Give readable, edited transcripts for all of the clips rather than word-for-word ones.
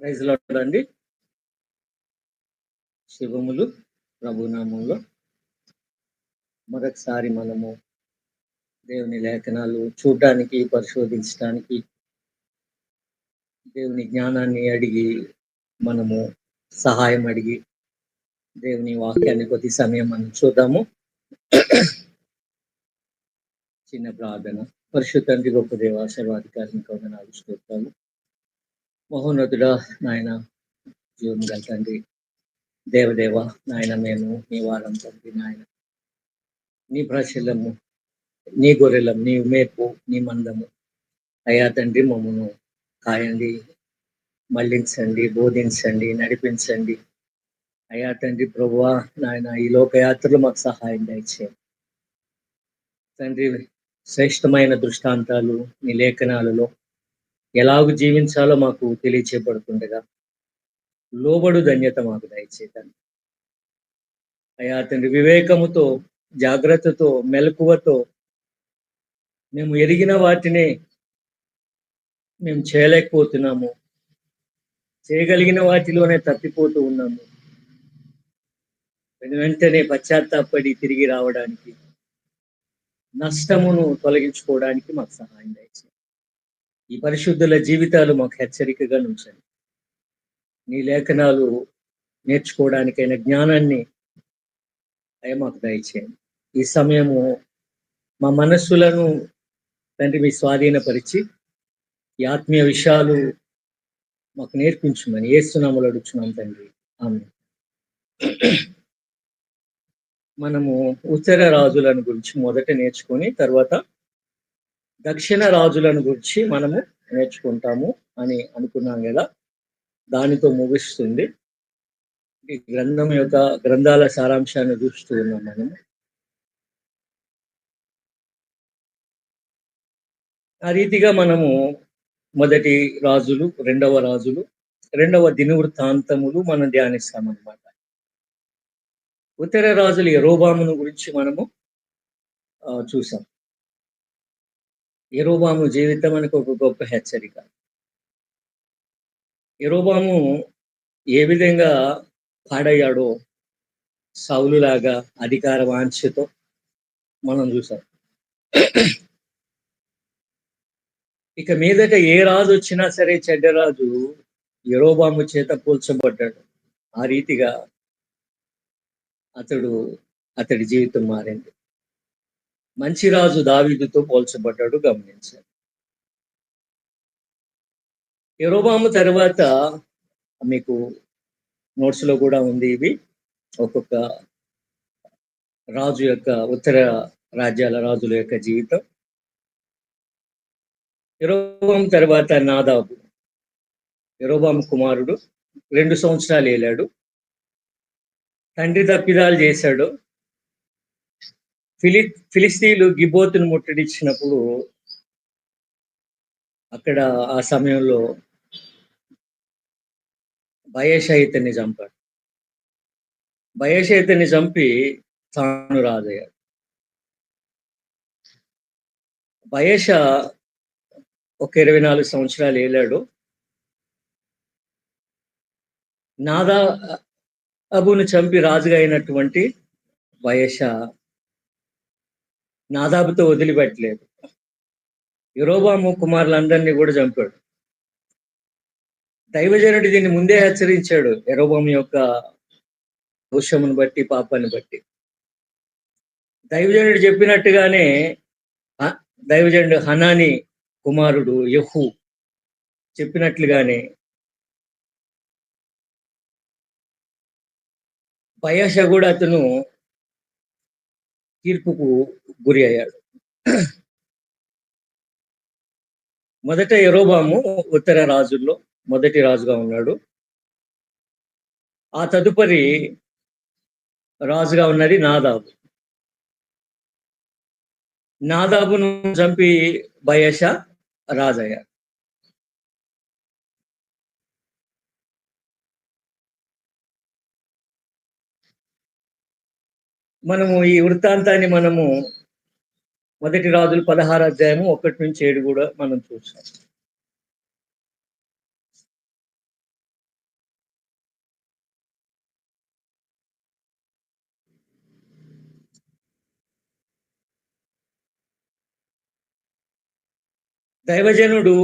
Praise lord అండి. శుభములు ప్రభునామంలో. మొదటిసారి మనము దేవుని లేఖనాలు చూడడానికి, పరిశోధించడానికి, దేవుని జ్ఞానాన్ని అడిగి, మనము సహాయం అడిగి, దేవుని వాక్యాన్ని కొద్ది సమయం మనం చూద్దాము. చిన్న ప్రార్థన. పరిశుద్ధ తండ్రి, గొప్ప దేవ, సర్వాధికారిని వందనాలు, స్తోత్రాలు. మహోన్నతుడా నాయన, జీవం గల తండ్రి, దేవదేవ నాయన, మేము నీ వారం తండ్రి నాయన, నీ ప్రజలము, నీ గొర్రెలం, నీ మేపు, నీ మందము. అయ్యా తండ్రి, మమ్మను కాయండి, మళ్లించండి, బోధించండి, నడిపించండి. అయ్యా తండ్రి ప్రభువా నాయన, ఈ లోకయాత్రలో మాకు సహాయం దయచేయండి తండ్రి. శ్రేష్టమైన దృష్టాంతాలు నీ లేఖనాలలో ఎలాగూ జీవించాలో మాకు తెలియచేయబడుతుండగా లోబడు ధన్యత మాకు దయచేయండి. అయ్యా తండ్రి, వివేకముతో, జాగ్రత్తతో, మెలకువతో మేము ఎరిగిన వాటినే మేము చేయలేకపోతున్నాము, చేయగలిగిన వాటిలోనే తప్పిపోతూ ఉన్నాము. వెంటనే పశ్చాత్తాపడి తిరిగి రావడానికి, నష్టమును తొలగించుకోవడానికి మాకు సహాయం దయచేయండి. ఈ పరిశుద్ధుల జీవితాలు మాకు హెచ్చరికగా ఉంచండి. నీ లేఖనాలు నేర్చుకోవడానికైన జ్ఞానాన్ని అయ్యా మాకు దయచేయండి. ఈ సమయము మా మనస్సులను తండ్రి మీ స్వాధీనపరిచి ఈ ఆత్మీయ విషయాలు మాకు నేర్పించమని యేసునామములో అడుగుచున్నాం తండ్రి, ఆమేన్. మనము ఉత్తర రాజులను గురించి మొదట నేర్చుకొని తర్వాత దక్షిణ రాజులను గురించి మనము నేర్చుకుంటాము అని అనుకున్నాం కదా. దానితో ముగుస్తుంది. ఈ గ్రంథం యొక్క గ్రంథాల సారాంశాన్ని చూస్తూ ఉన్నాం మనము. ఆ రీతిగా మనము మొదటి రాజులు, రెండవ రాజులు, రెండవ దినవృత్తాంతములు మనం ధ్యానిస్తామన్నమాట. ఉత్తర రాజులు యెరోబామును గురించి మనము చూసాం. యెరోబాము జీవితం మనకు ఒక గొప్ప హెచ్చరిక. యెరోబాము ఏ విధంగా పాడయ్యాడో సౌలులాగా అధికార వాంఛతో మనం చూసాం. ఇక మీదట ఏ రాజు వచ్చినా సరే చెడ్డరాజు యెరోబాము చేత పోల్చబడ్డాడు. ఆ రీతిగా అతడి జీవితం మారింది. మంచి రాజు దావీదుతో పోల్చబడ్డాడు, గమనించాలి. యెరోబాము తర్వాత మీకు నోట్స్ లో కూడా ఉంది ఇది, ఒక్కొక్క రాజు యొక్క, ఉత్తర రాజ్యాల రాజుల యొక్క జీవితం. యెరోబాము తర్వాత నాదాబు, యెరోబాము కుమారుడు, 2 సంవత్సరాలు ఏలాడు. తండ్రి తప్పిదాలు చేశాడు. ఫిలిస్తీన్లు గిబోతును ముట్టడించినప్పుడు అక్కడ ఆ సమయంలో బయెషా ఇతన్ని చంపాడు. బయెషా ఇతన్ని చంపి తాను రాజయ్యాడు. బయెషా ఒక 24 సంవత్సరాలు ఏలాడు. నాదాబును చంపి రాజుగా అయినటువంటి బయెషా నాదాబుతో వదిలిపెట్టలేదు. యెరోబాము కుమారులందరినీ కూడా చంపాడు. దైవజనుడు దీన్ని ముందే హెచ్చరించాడు, యెరోబాము యొక్క దోషమును బట్టి, పాపాన్ని బట్టి. దైవజనుడు చెప్పినట్టుగానే దైవజనుడు హనాని కుమారుడు యెహూ చెప్పినట్లుగానే బయెషా కూడా అతను తీర్పుకు గురి అయ్యాడు. మొదట యెరోబాము ఉత్తర రాజుల్లో మొదటి రాజుగా ఉన్నాడు. ఆ తదుపరి రాజుగా ఉన్నది నాదాబు. నాదాబును చంపి బయెషా రాజయ్యాడు. మనము ఈ వృత్తాంతాన్ని మనము మొదటి రాజులు 16 అధ్యాయము 1 నుంచి 7 కూడా మనం చూసాం. దైవజనుడు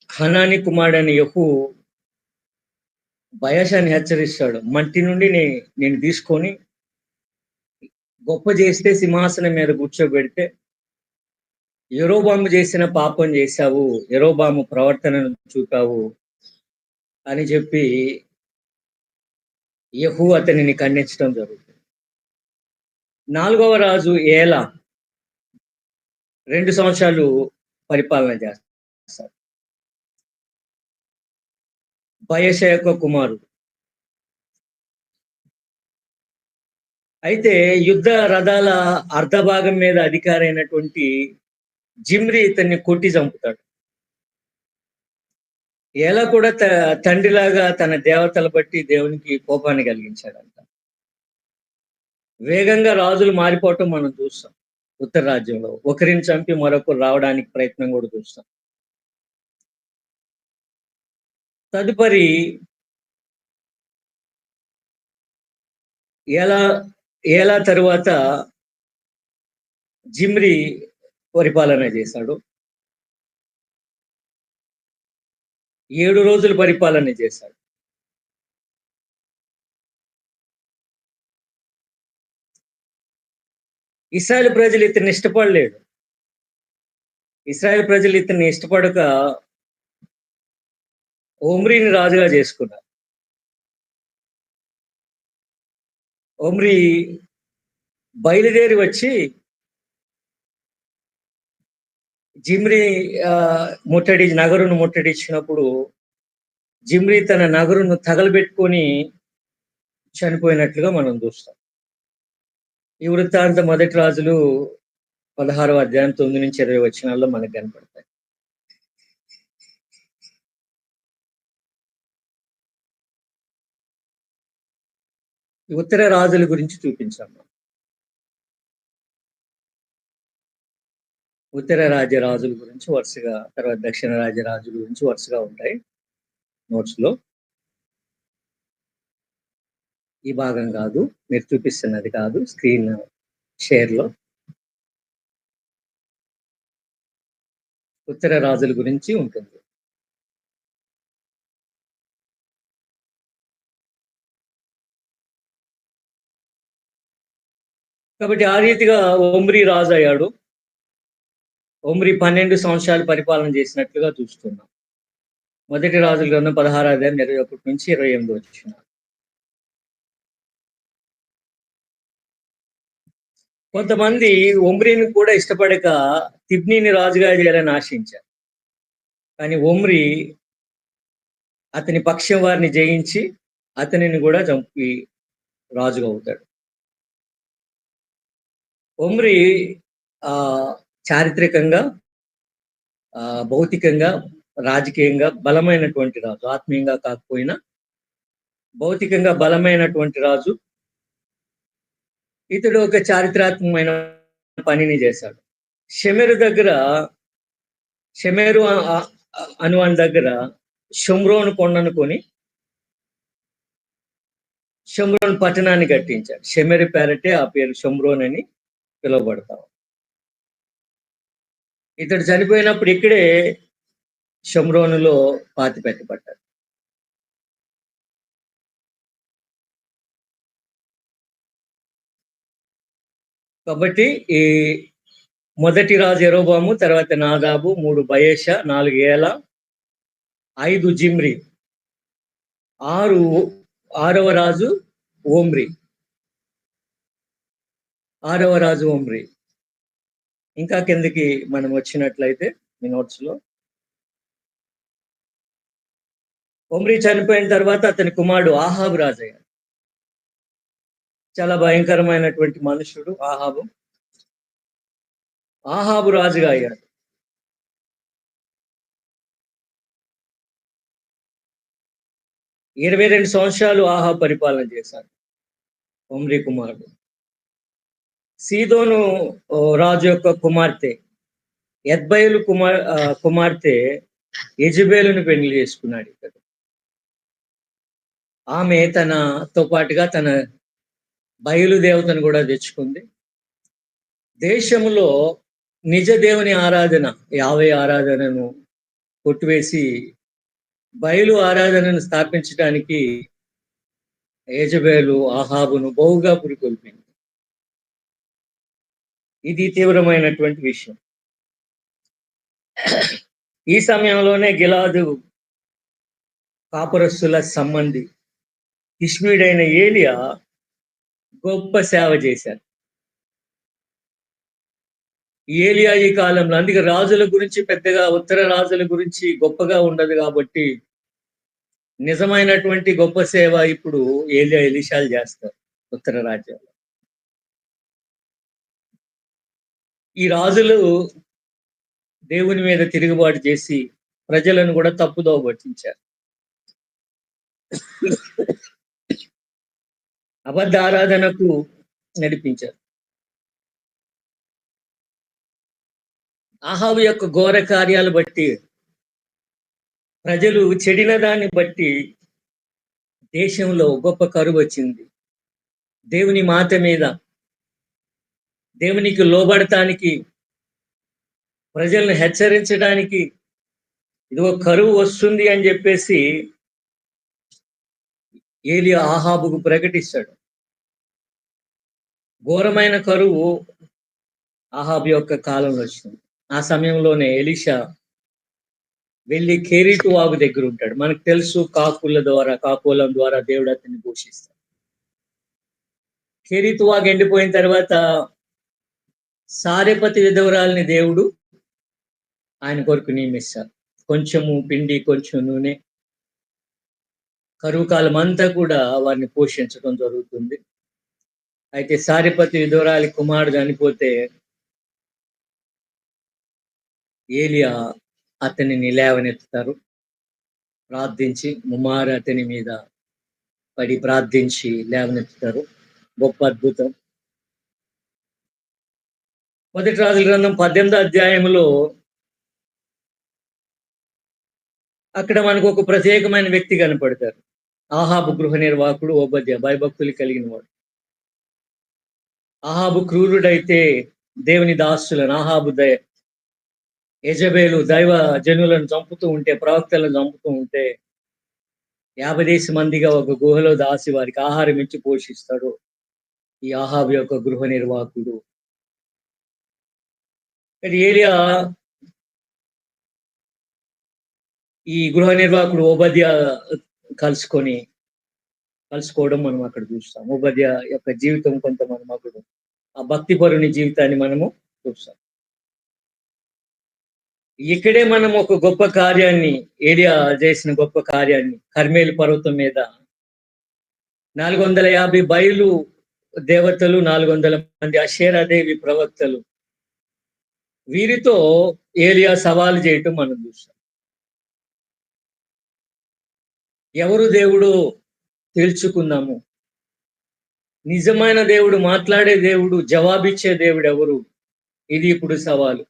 హనాని కుమారుడైన యెహూ బయషాని హెచ్చరిస్తాడు. మట్టి నుండి నేను తీసుకొని గొప్ప చేస్తే సింహాసనం మీద కూర్చోబెడితే యరొబాము చేసిన పాపం చేశావు. యరొబాము ప్రవర్తనను చూపావు అని చెప్పి యెహూ అతనిని ఖండించడం జరుగుతుంది. 4వ రాజు ఏలా 2 సంవత్సరాలు పరిపాలన చేస్తాడు. బయెషా యొక్క కుమారుడు. అయితే యుద్ధ రథాల అర్ధభాగం మీద అధికారి అయినటువంటి జిమ్రీ ఇతన్ని కొట్టి చంపుతాడు. ఏలా కూడా తండ్రిలాగా తన దేవతల బట్టి దేవునికి కోపాన్ని కలిగించాడంట. వేగంగా రాజులు మారిపోవటం మనం చూస్తాం. ఉత్తర రాజ్యంలో ఒకరిని చంపి మరొకరు రావడానికి ప్రయత్నం కూడా చూస్తాం. తదుపరి ఏలా ఏలా తరువాత జిమ్రీ పరిపాలన చేశాడు. 7 రోజులు పరిపాలన చేశాడు. ఇశ్రాయేలు ప్రజలు ఇతన్ని ఇష్టపడలేదు. ఇశ్రాయేలు ప్రజలు ఇతన్ని ఇష్టపడక ఒమ్రీని రాజుగా చేసుకున్నారు. ఒమ్రీ బయలుదేరి వచ్చి జిమ్రీ నగరును ముట్టడించినప్పుడు జిమ్రీ తన నగరును తగలబెట్టుకొని చనిపోయినట్లుగా మనం చూస్తాం. ఈ వృత్తాంత మొదటి రాజులు 16వ అధ్యాయం 9-20 వచనాల్లో మనకు కనపడతాయి. ఉత్తర రాజుల గురించి చూపించాం. ఉత్తర రాజ్య రాజుల గురించి వరుసగా, తర్వాత దక్షిణ రాజ్య రాజుల గురించి వరుసగా ఉంటాయి నోట్స్ లో. ఈ భాగం కాదు, మీరు చూపిస్తున్నది కాదు, స్క్రీన్ షేర్ లో ఉత్తర రాజుల గురించి ఉంటుంది. కాబట్టి ఆ రీతిగా ఒమ్రీ రాజు అయ్యాడు. ఒమ్రీ 12 సంవత్సరాలు పరిపాలన చేసినట్లుగా చూస్తున్నాం. మొదటి రాజుల గ్రంథం 16వ అధ్యాయం 21-28 వచ్చిన. కొంతమంది ఒమ్రీని కూడా ఇష్టపడక తిబ్నీని రాజుగా చేయాలని ఆశించారు. కానీ ఒమ్రీ అతని పక్షం వారిని జయించి అతనిని కూడా చంపి రాజుగా అవుతాడు. ఒమ్రీ చారిత్రకంగా, భౌతికంగా, రాజకీయంగా బలమైనటువంటి రాజు. ఆత్మీయంగా కాకపోయినా భౌతికంగా బలమైనటువంటి రాజు. ఇతడు ఒక చారిత్రాత్మకమైన పనిని చేశాడు. షెమెరు అనువాని దగ్గర షోమ్రోను కొండను కొని షోమ్రోన్ పట్టణాన్ని కట్టించాడు. షెమెరు పేరటే ఆ పేరు షోమ్రోన్ అని పిలువబడతాం. ఇతడు చనిపోయినప్పుడు ఇక్కడే షోమ్రోనులో పాతి పెట్టబడ్డాడు. కాబట్టి ఈ మొదటి రాజు యరొబాము, తర్వాత నాదాబు, 3 బయెషా, 4 ఏలా, 5 జిమ్రీ, 6వ రాజు ఒమ్రీ. 6వ రాజు ఒమ్రీ. ఇంకా కిందకి మనం వచ్చినట్లయితే మీ నోట్స్ లో ఒమ్రీ చనిపోయిన తర్వాత అతని కుమారుడు ఆహాబు రాజు అయ్యాడు. చాలా భయంకరమైనటువంటి మనుషుడు ఆహాబు. ఆహాబు రాజుగా అయ్యాడు. 22 సంవత్సరాలు ఆహాబు పరిపాలన చేశాడు. ఒమ్రీ కుమారుడు. సీదోను రాజు యొక్క కుమార్తె ఎత్బయలు కుమార్తె యెజబెలును పెళ్లి చేసుకున్నాడు ఇతడు. ఆమె తనతో పాటుగా తన బయలు దేవతను కూడా తెచ్చుకుంది. దేశంలో నిజ దేవుని ఆరాధన, యావే ఆరాధనను కొట్టివేసి బయలు ఆరాధనను స్థాపించడానికి యెజెబెలు ఆహాబును బహుగా పురికొల్పింది. ఇది తీవ్రమైనటువంటి విషయం. ఈ సమయంలోనే గిలాదు కాపురస్తుల సంబంధి తిష్బీడైన ఏలియా గొప్ప సేవ చేశారు. ఏలియా ఈ కాలంలో అందుకే రాజుల గురించి పెద్దగా ఉత్తర రాజుల గురించి గొప్పగా ఉండదు కాబట్టి నిజమైనటువంటి గొప్ప సేవ ఇప్పుడు ఏలియా, ఎలీషాలు చేస్తారు ఉత్తర రాజ్యాల్లో. ఈ రాజులు దేవుని మీద తిరుగుబాటు చేసి ప్రజలను కూడా తప్పుదోవ పట్టించారు. అబద్ధ ఆరాధనకు నడిపించారు. అహాబు యొక్క ఘోర కార్యాలు బట్టి ప్రజలు చెడిన దాన్ని బట్టి దేశంలో గొప్ప కరువు వచ్చింది. దేవుని మాట మీద, దేవునికి లోబడటానికి, ప్రజలను హెచ్చరించడానికి ఇదిగో కరువు వస్తుంది అని చెప్పేసి ఏలియా ఆహాబుకు ప్రకటిస్తాడు. ఘోరమైన కరువు ఆహాబు యొక్క కాలంలో వచ్చింది. ఆ సమయంలోనే ఎలీషా వెళ్ళి కెరీతు వాగు దగ్గర ఉంటాడు. మనకు తెలుసు కాకులం ద్వారా దేవుడు అతన్ని పోషిస్తాడు. కెరీతు వాగు ఎండిపోయిన తర్వాత సారెపతి విధవరాల్ని దేవుడు ఆయన కొరకు నియమిస్తారు. కొంచెము పిండి, కొంచెం నూనె, కరువు కాలం అంతా కూడా వారిని పోషించడం జరుగుతుంది. అయితే సారెపతి విధవరాలి కుమారుడు చనిపోతే ఏలియా అతనిని లేవనెత్తుతారు. ప్రార్థించి ముమ్మారు అతని మీద పడి ప్రార్థించి లేవనెత్తుతారు. గొప్ప అద్భుతం. మొదటి రాజుల గ్రంథం 18వ అధ్యాయంలో అక్కడ మనకు ఒక ప్రత్యేకమైన వ్యక్తి కనపడతారు. ఆహాబు గృహ నిర్వాహకుడు ఓబద్యా, భయభక్తులు కలిగిన వాడు. ఆహాబు క్రూరుడైతే దేవుని దాసులను యెజెబెలు దైవ జనులను చంపుతూ ఉంటే, ప్రవక్తలను చంపుతూ ఉంటే 50 మందిగా ఒక గుహలో దాసి వారికి ఆహారం ఇచ్చి పోషిస్తాడు ఈ ఆహాబు యొక్క గృహ నిర్వాహకుడు. ఏలియా ఈ గృహ నిర్వాహకుడు ఓబద్యా కలుసుకోవడం మనం అక్కడ చూస్తాం. ఓబద్యా యొక్క జీవితం కొంత మనం అక్కడ ఆ భక్తిపరుని జీవితాన్ని మనము చూస్తాం. ఇక్కడే మనం ఒక గొప్ప కార్యాన్ని, ఏలియా చేసిన గొప్ప కార్యాన్ని, కర్మేలు పర్వతం మీద 450 బయలు దేవతలు, 400 మంది అషేరాదేవి ప్రవక్తలు, వీరితో ఏలియా సవాలు చేయటం మనం చూస్తాం. ఎవరు దేవుడు తెలుసుకుందాము. నిజమైన దేవుడు, మాట్లాడే దేవుడు, జవాబిచ్చే దేవుడు ఎవరు? ఇది ఇప్పుడు సవాలు.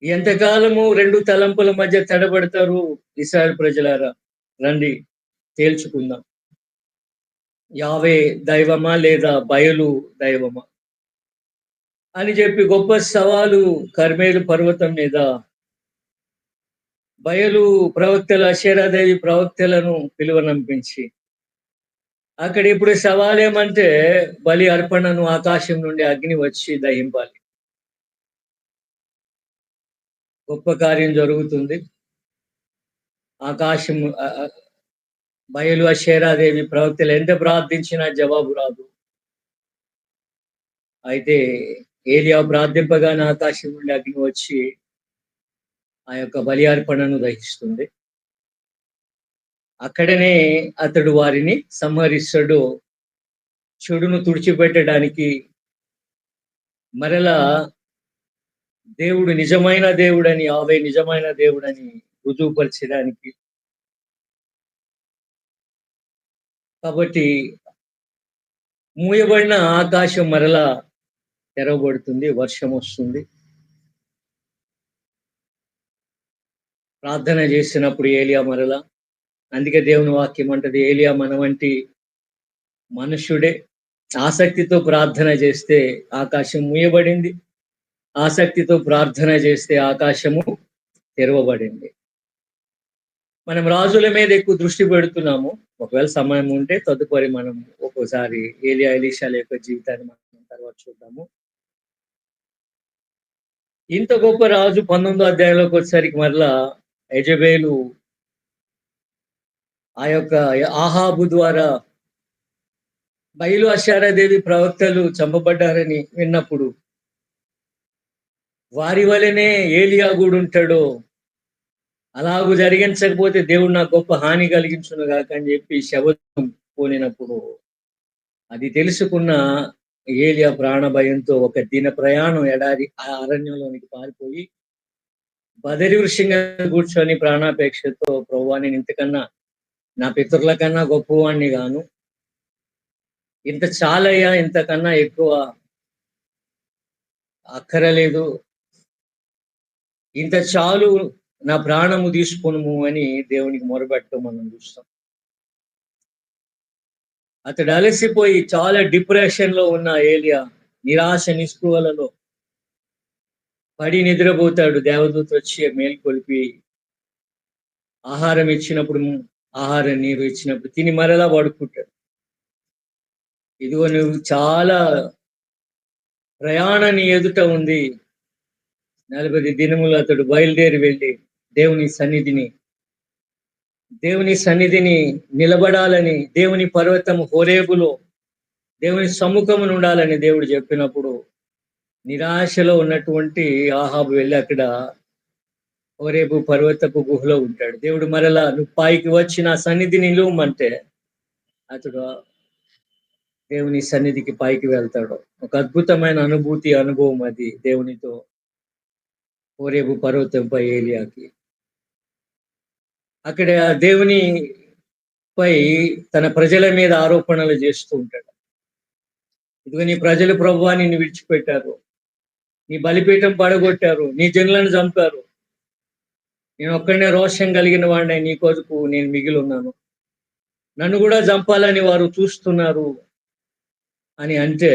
ఎంతకాలము 2 తలంపుల మధ్య తడబడతారు ఇశ్రాయేలు ప్రజలారా? రండి తేల్చుకుందాం. యావే దైవమా లేదా బయలు దైవమా అని చెప్పి గొప్ప సవాలు కర్మేలు పర్వతం మీద బయలు ప్రవక్తలు, అషేరాదేవి ప్రవక్తలను పిలువనంపించి అక్కడ ఇప్పుడు సవాల్ ఏమంటే బలి అర్పణను ఆకాశం నుండి అగ్ని వచ్చి దహింపాలి. గొప్ప కార్యం జరుగుతుంది. ఆకాశం బయలు అషేరాదేవి ప్రవక్తలు ఎంత ప్రార్థించినా జవాబు రాదు. అయితే ఏలియా ప్రార్థింపగానే ఆకాశం నుండి అగ్ని వచ్చి ఆ యొక్క బలి అర్పణను దహిస్తుంది. అక్కడనే అతడు వారిని సంహరిస్తాడు. చెడును తుడిచిపెట్టడానికి, మరలా దేవుడు నిజమైన దేవుడని, యావే నిజమైన దేవుడని రుజువుపరచడానికి. కాబట్టి మూయబడిన ఆకాశం మరలా తెరవబడుతుంది, వర్షం వస్తుంది. ప్రార్థన చేసినప్పుడు ఏలియా మరలా, అందుకే దేవుని వాక్యం అంటది ఏలియా మన వంటి మనుష్యుడే. ఆసక్తితో ప్రార్థన చేస్తే ఆకాశం మూయబడింది, ఆసక్తితో ప్రార్థన చేస్తే ఆకాశము తెరవబడింది. మనం రాజుల మీద ఎక్కువ దృష్టి పెడుతున్నాము. ఒకవేళ సమయం ఉంటే తదుపరి మనం ఒక్కోసారి ఏలియా, ఎలీషాల యొక్క జీవితాన్ని మనం తర్వాత చూద్దాము. ఇంత గొప్ప రాజు 19వ అధ్యాయంలోకి వచ్చేసరికి మరలా యెజెబెలు ఆ యొక్క ఆహాబు ద్వారా బయలు అషారాదేవి ప్రవక్తలు చంపబడ్డారని విన్నప్పుడు, వారి వలనే ఏలియా గూడా ఉంటాడో, అలాగు జరిగించకపోతే దేవుడు నాకు గొప్ప హాని కలిగించును గాక అని చెప్పి శపథం పూనినప్పుడు, అది తెలుసుకున్న ఏలియా ప్రాణ భయంతో ఒక దిన ప్రయాణం ఎడారి ఆ అరణ్యంలోనికి పారిపోయి, బదరి వృక్షం కింద కూర్చొని ప్రాణాపేక్షతో ప్రభువా నేను ఇంతకన్నా నా పితరుల కన్నా గొప్పవాణ్ణి గాను. ఇంత చాలయ్యా ఇంతకన్నా ఎక్కువ అక్కరలేదు. ఇంత చాలు నా ప్రాణము తీసుకొనుము అని దేవునికి మొరపెట్టడం మనం చూస్తాం. అతడు అలసిపోయి చాలా డిప్రెషన్‌లో ఉన్న ఏలియా నిరాశ నిస్పృహలలో పడి నిద్రపోతాడు. దేవదూత వచ్చి మేల్కొలిపి ఆహారం ఇచ్చినప్పుడు ఆహారం, నీరు ఇచ్చినప్పుడు తిని మరలా పడుకుంటాడు. ఇదిగో నువ్వు చాలా ప్రయాణం నీ ఎదుట ఉంది. 40 దినములు అతడు బయలుదేరి వెళ్ళి దేవుని సన్నిధిని దేవుని సన్నిధిని నిలబడాలని, దేవుని పర్వతం హోరేబులో దేవుని సమ్ముఖమున ఉండాలని దేవుడు చెప్పినప్పుడు, నిరాశలో ఉన్నటువంటి ఆహాబు వెళ్ళి అక్కడ హోరేబు పర్వతపు గుహలో ఉంటాడు. దేవుడు మరలా నువ్వు పైకి వచ్చి నా సన్నిధిని నిలువమంటే అతడు దేవుని సన్నిధికి పైకి వెళ్తాడు. ఒక అద్భుతమైన అనుభూతి, అనుభవం అది దేవునితో హోరేబు పర్వతంపై ఏలియాకి. అక్కడ దేవునిపై తన ప్రజల మీద ఆరోపణలు చేస్తూ ఉంటాడు. ఇదిగో నీ ప్రజలు ప్రభువా నిన్ను విడిచిపెట్టారు. నీ బలిపీఠం పడగొట్టారు. నీ జనులను చంపారు. నేను ఒక్కడినే రోషం కలిగిన వాడినై నీ కొరకు నేను మిగిలి ఉన్నాను. నన్ను కూడా చంపాలని వారు చూస్తున్నారు అని అంటే,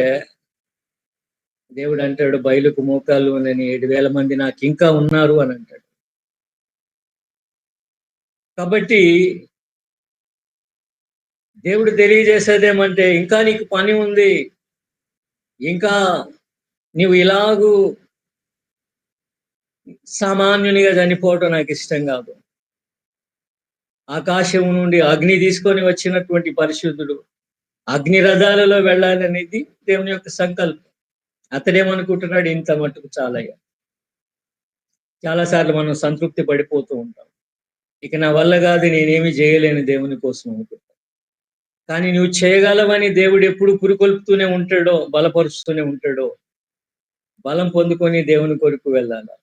దేవుడు అంటాడు బయలుకు మోకాళ్ళు ఉన్నని 7,000 మంది నాకు ఇంకా ఉన్నారు అని అంటాడు. కాబట్టి దేవుడు తెలియజేసేదేమంటే ఇంకా నీకు పని ఉంది. ఇంకా నీవు ఇలాగూ సామాన్యునిగా చనిపోవటం నాకు ఇష్టం కాదు. ఆకాశం నుండి అగ్ని తీసుకొని వచ్చినటువంటి పరిశుద్ధుడు అగ్ని రథాలలో వెళ్ళాలనేది దేవుని యొక్క సంకల్పం. అతడేమనుకుంటున్నాడు ఇంత మట్టుకు చాలయ్యా. చాలా సార్లు మనం సంతృప్తి పడిపోతూ ఉంటాం. ఇక నా వల్ల కాదు నేనేమి చేయలేను దేవుని కోసం అనుకుంటాం. కానీ నువ్వు చేయగలవని దేవుడు ఎప్పుడు పురికొల్పుతూనే ఉంటాడో, బలపరుస్తూనే ఉంటాడో, బలం పొందుకొని దేవుని కొరకు వెళ్ళాలి.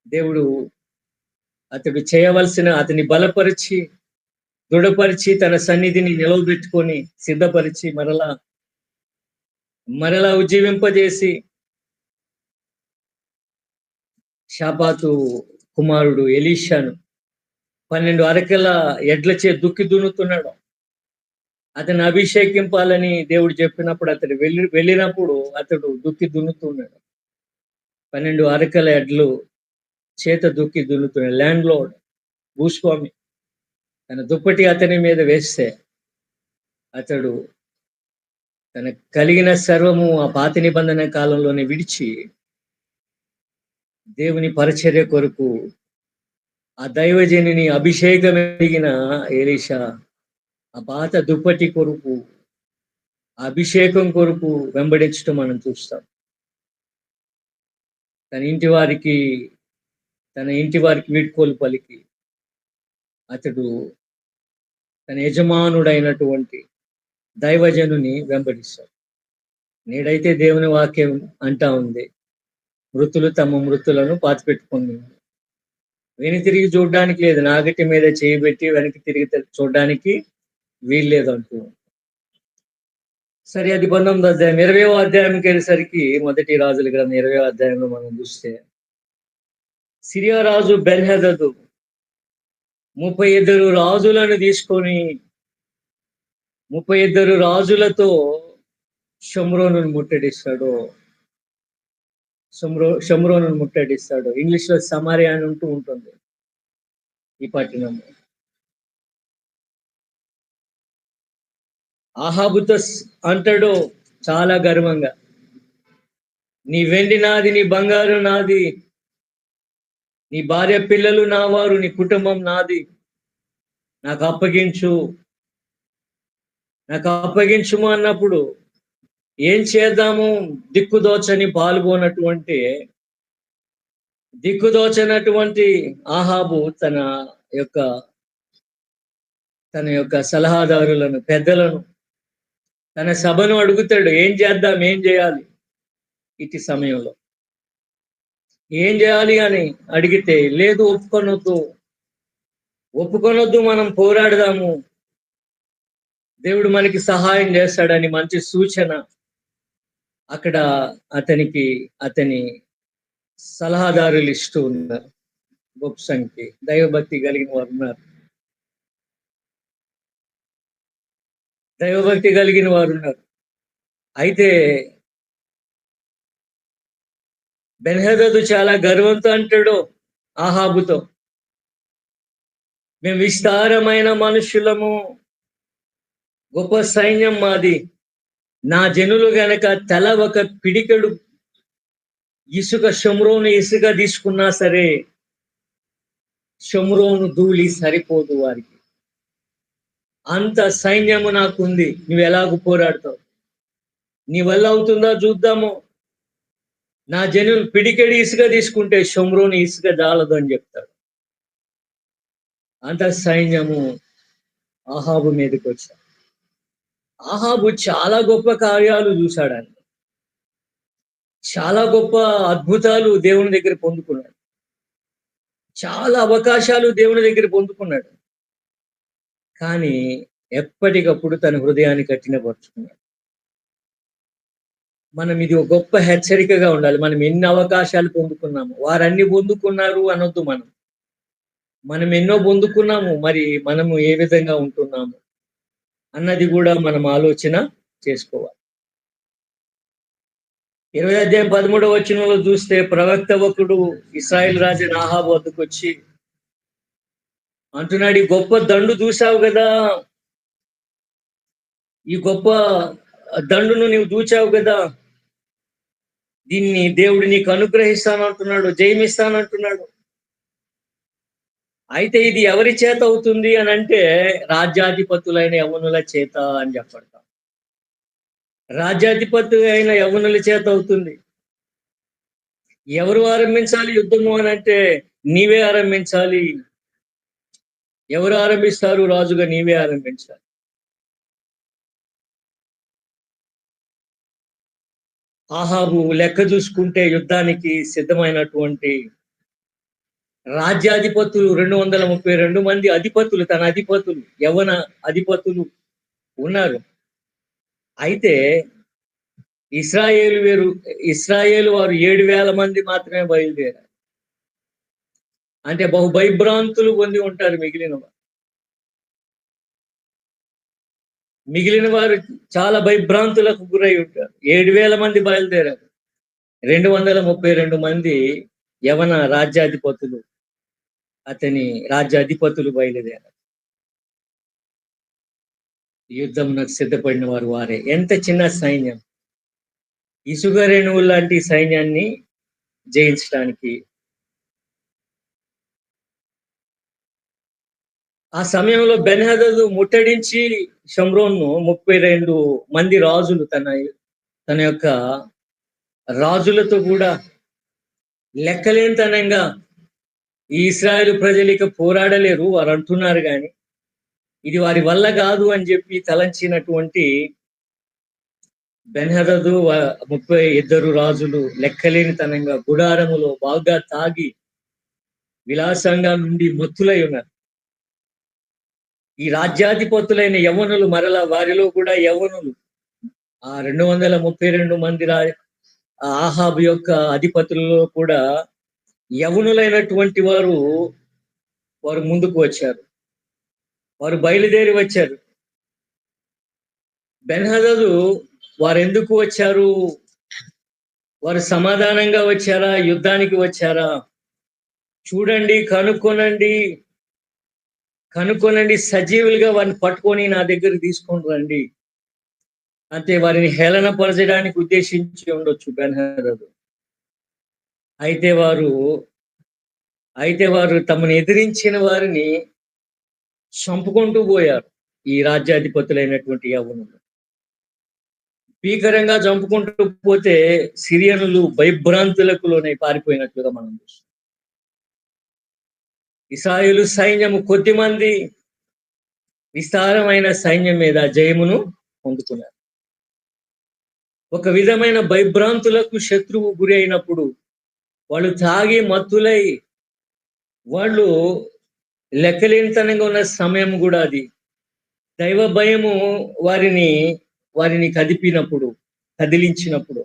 దేవుడు అతడు చేయవలసిన అతని బలపరిచి, దృఢపరిచి తన సన్నిధిని నిలవబెట్టుకొని సిద్ధపరిచి మరలా ఉజ్జీవింపజేసి షాపాతు కుమారుడు ఎలీషాను 12 అరకల ఎడ్లచే దుక్కి దున్నుతున్నాడు. అతన్ని అభిషేకింపాలని దేవుడు చెప్పినప్పుడు అతడు వెళ్ళినప్పుడు అతడు దుక్కి దున్నుతున్నాడు. 12 అరకల ఎడ్లు చేత దుక్కి దున్నుతున్నాడు. ల్యాండ్ లోడ్ భూస్వామి తన దుప్పటి అతని మీద వేస్తే అతడు తన కలిగిన సర్వము ఆ పాత నిబంధన కాలంలోనే విడిచి దేవుని పరిచర్య కొరకు ఆ దైవజనుని అభిషేకం ఎరిగిన ఎలీషా ఆ పాత దుప్పటి కొరకు అభిషేకం కొరకు వెంబడించడం మనం చూస్తాం. తన ఇంటి వారికి వీడ్కోలు పలికి అతడు తన యజమానుడైనటువంటి దైవజనుని వెంబడిస్తాడు. నేడైతే దేవుని వాక్యం అంటా ఉంది, మృతులు తమ మృతులను పాతిపెట్టుకుంది. వెనుతిరిగి చూడడానికి లేదు. నాగటి మీద చేయబెట్టి వెనక్కి తిరిగి చూడడానికి వీల్లేదు అంటూ. సరే అది 19వ అధ్యాయం. 20వ అధ్యాయంకి వెళ్ళేసరికి మొదటి రాజుల గ్రంథం 20వ అధ్యాయంలో మనం చూస్తే సిరియా రాజు బెన్హదదు 32 రాజులను తీసుకొని 32 రాజులతో షోమ్రోనును ముట్టడిస్తాడు. షమ్రోను ముట్టడిస్తాడు. ఇంగ్లీష్‌లో సమరియా అని ఉంటుంది ఈ పట్టణం. ఆహాబుతో అంటాడు చాలా గర్వంగా, నీ వెండి నాది, నీ బంగారు నాది, నీ భార్య పిల్లలు నా వారు, నీ కుటుంబం నాది, నాకు అప్పగించు, నాకు అప్పగించుము అన్నప్పుడు ఏం చేద్దాము? దిక్కుదోచని పాల్గొనటువంటి దిక్కుదోచనటువంటి ఆహాబు యొక్క తన యొక్క సలహాదారులను, పెద్దలను, తన సభను అడుగుతాడు. ఏం చేద్దాం? ఏం చేయాలి? ఇటు సమయంలో ఏం చేయాలి అని అడిగితే, లేదు ఒప్పుకొనొద్దు, ఒప్పుకొనొద్దు, మనం పోరాడదాము, దేవుడు మనకి సహాయం చేస్తాడని మంచి సూచన అక్కడ అతనికి అతని సలహాదారులు ఇస్తూ ఉన్నారు. గొప్ప సంఖ్య దైవభక్తి కలిగిన వారు ఉన్నారు. దైవభక్తి కలిగిన వారు ఉన్నారు. అయితే బెన్హదదు చాలా గర్వంతో అంటాడు ఆహాబుతో, మేము విస్తారమైన మనుషులము, గొప్ప సైన్యం మాది, నా జనులు గనక తల ఒక పిడికెడు షోమ్రోను ఇసుక తీసుకున్నా సరే షోమ్రోను ధూళి సరిపోదు వారికి, అంత సైన్యము నాకుంది, నువ్వు ఎలాగ పోరాడతావు, నీ వల్ల అవుతుందా చూద్దాము, నా జనులు పిడికెడి ఇసుక తీసుకుంటే షోమ్రోను ఇసుక జాలదు అని చెప్తాడు. అంత సైన్యము ఆహాబు మీదకి వచ్చాడు. ఆహాబు చాలా గొప్ప కార్యాలు చూశాడండి, చాలా గొప్ప అద్భుతాలు దేవుని దగ్గర పొందుకున్నాడు, చాలా అవకాశాలు దేవుని దగ్గర పొందుకున్నాడు. కానీ ఎప్పటికప్పుడు తన హృదయాన్ని కఠినపరుచుకున్నాడు. మనం ఇది ఒక గొప్ప హెచ్చరికగా ఉండాలి. మనం ఎన్ని అవకాశాలు పొందుకున్నాము, వారన్ని పొందుకున్నారు అనొద్దు. మనం ఎన్నో పొందుకున్నాము, మరి మనము ఏ విధంగా ఉంటున్నాము అన్నది కూడా మనం ఆలోచన చేసుకోవాలి. 20 అధ్యాయం 13వ వచనంలో చూస్తే, ప్రవక్త ఒకడు ఇశ్రాయేలు రాజు ఆహాబు వద్దకు వచ్చి అంటున్నాడు, ఈ గొప్ప దండు చూసావు కదా, ఈ గొప్ప దండును నీవు చూచావు కదా, దీన్ని దేవుడు నీకు అనుగ్రహిస్తానంటున్నాడు, జయమిస్తానంటున్నాడు. అయితే ఇది ఎవరి చేత అవుతుంది అని అంటే, రాజ్యాధిపతులైన యవ్వనుల చేత అని చెప్పడతాం. రాజ్యాధిపతి అయిన యవ్వనుల చేత అవుతుంది. ఎవరు ఆరంభించాలి యుద్ధము అని అంటే, నీవే ఆరంభించాలి. ఎవరు ఆరంభిస్తారు? రాజుగా నీవే ఆరంభించాలి. ఆహాబు లెక్క చూసుకుంటే యుద్ధానికి సిద్ధమైనటువంటి రాజ్యాధిపతులు 232 మంది అధిపతులు, తన అధిపతులు, యవ్వన అధిపతులు ఉన్నారు. అయితే ఇస్రాయేలు వారు 7,000 మంది మాత్రమే బయలుదేరారు. అంటే భయభ్రాంతులు పొంది ఉంటారు మిగిలిన వారు చాలా భయభ్రాంతులకు గురై ఉంటారు. 7,000 మంది బయలుదేరారు. 232 మంది యవన రాజ్యాధిపతులు బయలుదేరారు. యుద్ధమునకు సిద్ధపడిన వారు వారే. ఎంత చిన్న సైన్యం! ఇసుక రేణువు లాంటి సైన్యాన్ని జయించడానికి ఆ సమయంలో బెన్హదదు ముట్టడించి షోమ్రోను 32 మంది రాజులు తన యొక్క రాజులతో కూడా లెక్కలేనితనంగా ఈ ఇశ్రాయేలు ప్రజలు ఇక పోరాడలేరు వారు అంటున్నారు, కానీ ఇది వారి వల్ల కాదు అని చెప్పి తలంచినటువంటి బెన్హదదు 32 రాజులు లెక్కలేనితనంగా గుడారములో బాగా తాగి విలాసంగా నుండి మత్తులై ఉన్నారు. ఈ రాజ్యాధిపతులైన యవ్వనులు మరలా వారిలో కూడా యవ్వనులు, ఆ 232 మంది ఆహాబు యొక్క అధిపతులలో కూడా యవ్వనులైనటువంటి వారు ముందుకు వచ్చారు. వారు బయలుదేరి వచ్చారు. బెన్హదదు వారు ఎందుకు వచ్చారు వారు సమాధానంగా వచ్చారా? యుద్ధానికి వచ్చారా? చూడండి, కనుక్కొనండి, కనుక్కొనండి, సజీవులుగా వారిని పట్టుకొని నా దగ్గరికి తీసుకొని రండి. అంటే వారిని హేళనపరచడానికి ఉద్దేశించి ఉండొచ్చు బెన్హదదు. అయితే వారు అయితే వారు తమను ఎదిరించిన వారిని చంపుకుంటూ పోయారు. ఈ రాజ్యాధిపతులైనటువంటి యవ్వనులు. భీకరంగా చంపుకుంటూ పోతే సిరియనులు భయభ్రాంతులకు లోనై పారిపోయినట్లుగా మనం చూస్తాం. ఇశ్రాయేలు సైన్యము కొద్దిమంది విస్తారమైన సైన్యం మీద జయమును పొందుకున్నారు. ఒక విధమైన భయభ్రాంతులకు శత్రువు గురి అయినప్పుడు వాళ్ళు తాగి మత్తులై వాళ్ళు లెక్కలేనితనంగా ఉన్న సమయం కూడా అది. దైవ భయము వారిని వారిని కదిలించినప్పుడు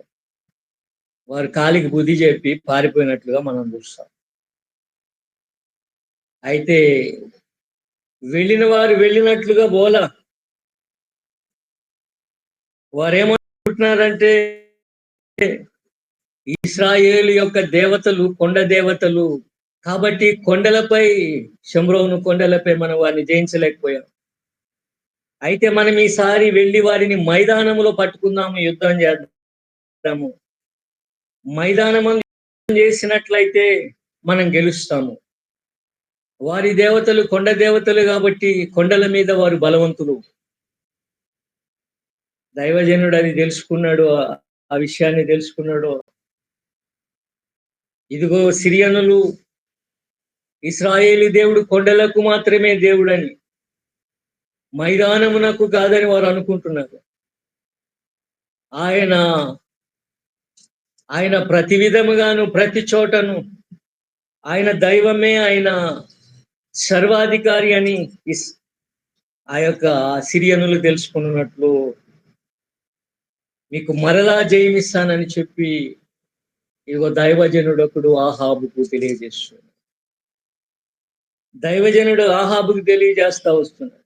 వారు కాలికి బుద్ధి చెప్పి పారిపోయినట్లుగా మనం చూస్తాం. అయితే వెళ్ళిన వారు వెళ్ళినట్లుగా బోల వారేమనుకుంటున్నారంటే ఇశ్రాయేలు యొక్క దేవతలు కొండ దేవతలు కాబట్టి కొండలపై షోమ్రోను కొండలపై మనం వారిని జయించలేకపోయాం. అయితే మనం ఈసారి వెళ్ళి వారిని మైదానంలో పట్టుకుందాము, యుద్ధం చేద్దాము. మైదానమందు చేసినట్లయితే మనం గెలుస్తాము. వారి దేవతలు కొండ దేవతలు కాబట్టి కొండల మీద వారు బలవంతులు. దైవజనుడు అది తెలుసుకున్నాడు. ఆ విషయాన్ని తెలుసుకున్నాడు. ఇదిగో సిరియనులు ఇశ్రాయేలు దేవుడు కొండలకు మాత్రమే దేవుడని, మైదానమునకు కాదని వారు అనుకుంటున్నారు. ఆయన ఆయన ప్రతి విధముగాను ప్రతి చోటను ఆయన దైవమే, ఆయన సర్వాధికారి అని ఆ యొక్క సిరియనులు తెలుసుకున్నట్లు మీకు మరలా జయమిస్తానని చెప్పి ఇగో దైవజనుడొకడు ఆహాబుకు తెలియజేస్తున్నాడు. దైవజనుడు ఆహాబుకు తెలియజేస్తా వస్తున్నాడు.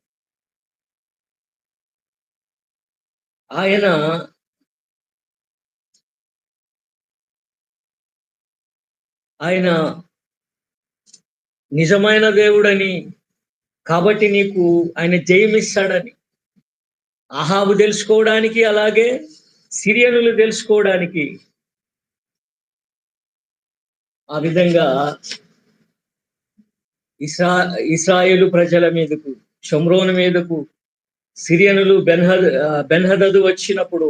ఆయన ఆయన నిజమైన దేవుడని, కాబట్టి నీకు ఆయన జయమిస్తాడని అహాబు తెలుసుకోవడానికి, అలాగే సిరియనులు తెలుసుకోవడానికి ఆ విధంగా ఇశ్రాయేలు ప్రజల మీదకు, షోమ్రోను మీదకు సిరియనులు బెన్హదదు వచ్చినప్పుడు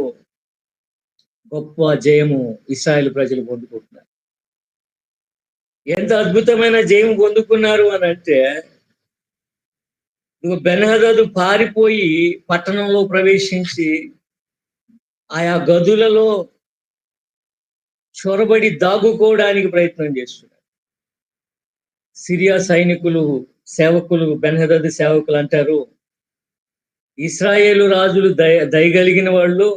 గొప్ప జయము ఇశ్రాయేలు ప్రజలు పొందుకుంటున్నారు. ఎంత అద్భుతమైన జయం పొందుకున్నారు అని అంటే, బెన్హదదు పారిపోయి పట్టణంలో ప్రవేశించి ఆయా గదులలో చొరబడి దాగుకోవడానికి ప్రయత్నం చేస్తున్నారు. సిరియా సైనికులు, సేవకులు, బెన్హదదు సేవకులు అంటారు, ఇశ్రాయేలు రాజులు దయగలిగిన వాళ్ళు,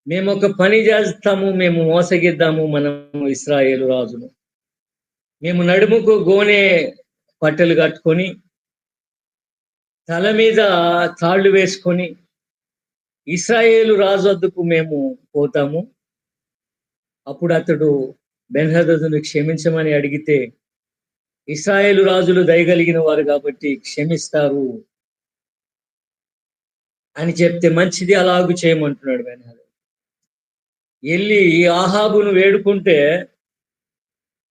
మేము ఒక పని చేస్తాము, మేము మోసగిద్దాము మనము ఇశ్రాయేలు రాజును. మేము నడుముకు గోనె పట్టెలు కట్టుకొని తల మీద తాళ్ళు వేసుకొని ఇశ్రాయేలు రాజు వద్దకు మేము పోతాము. అప్పుడు అతడు బెన్హదదును క్షమించమని అడిగితే ఇశ్రాయేలు రాజులు దయగలిగిన వారు కాబట్టి క్షమిస్తారు అని చెప్తే మంచిది, అలాగు చేయమంటున్నాడు బెన్హదదు. వెళ్ళి ఆహాబును వేడుకుంటే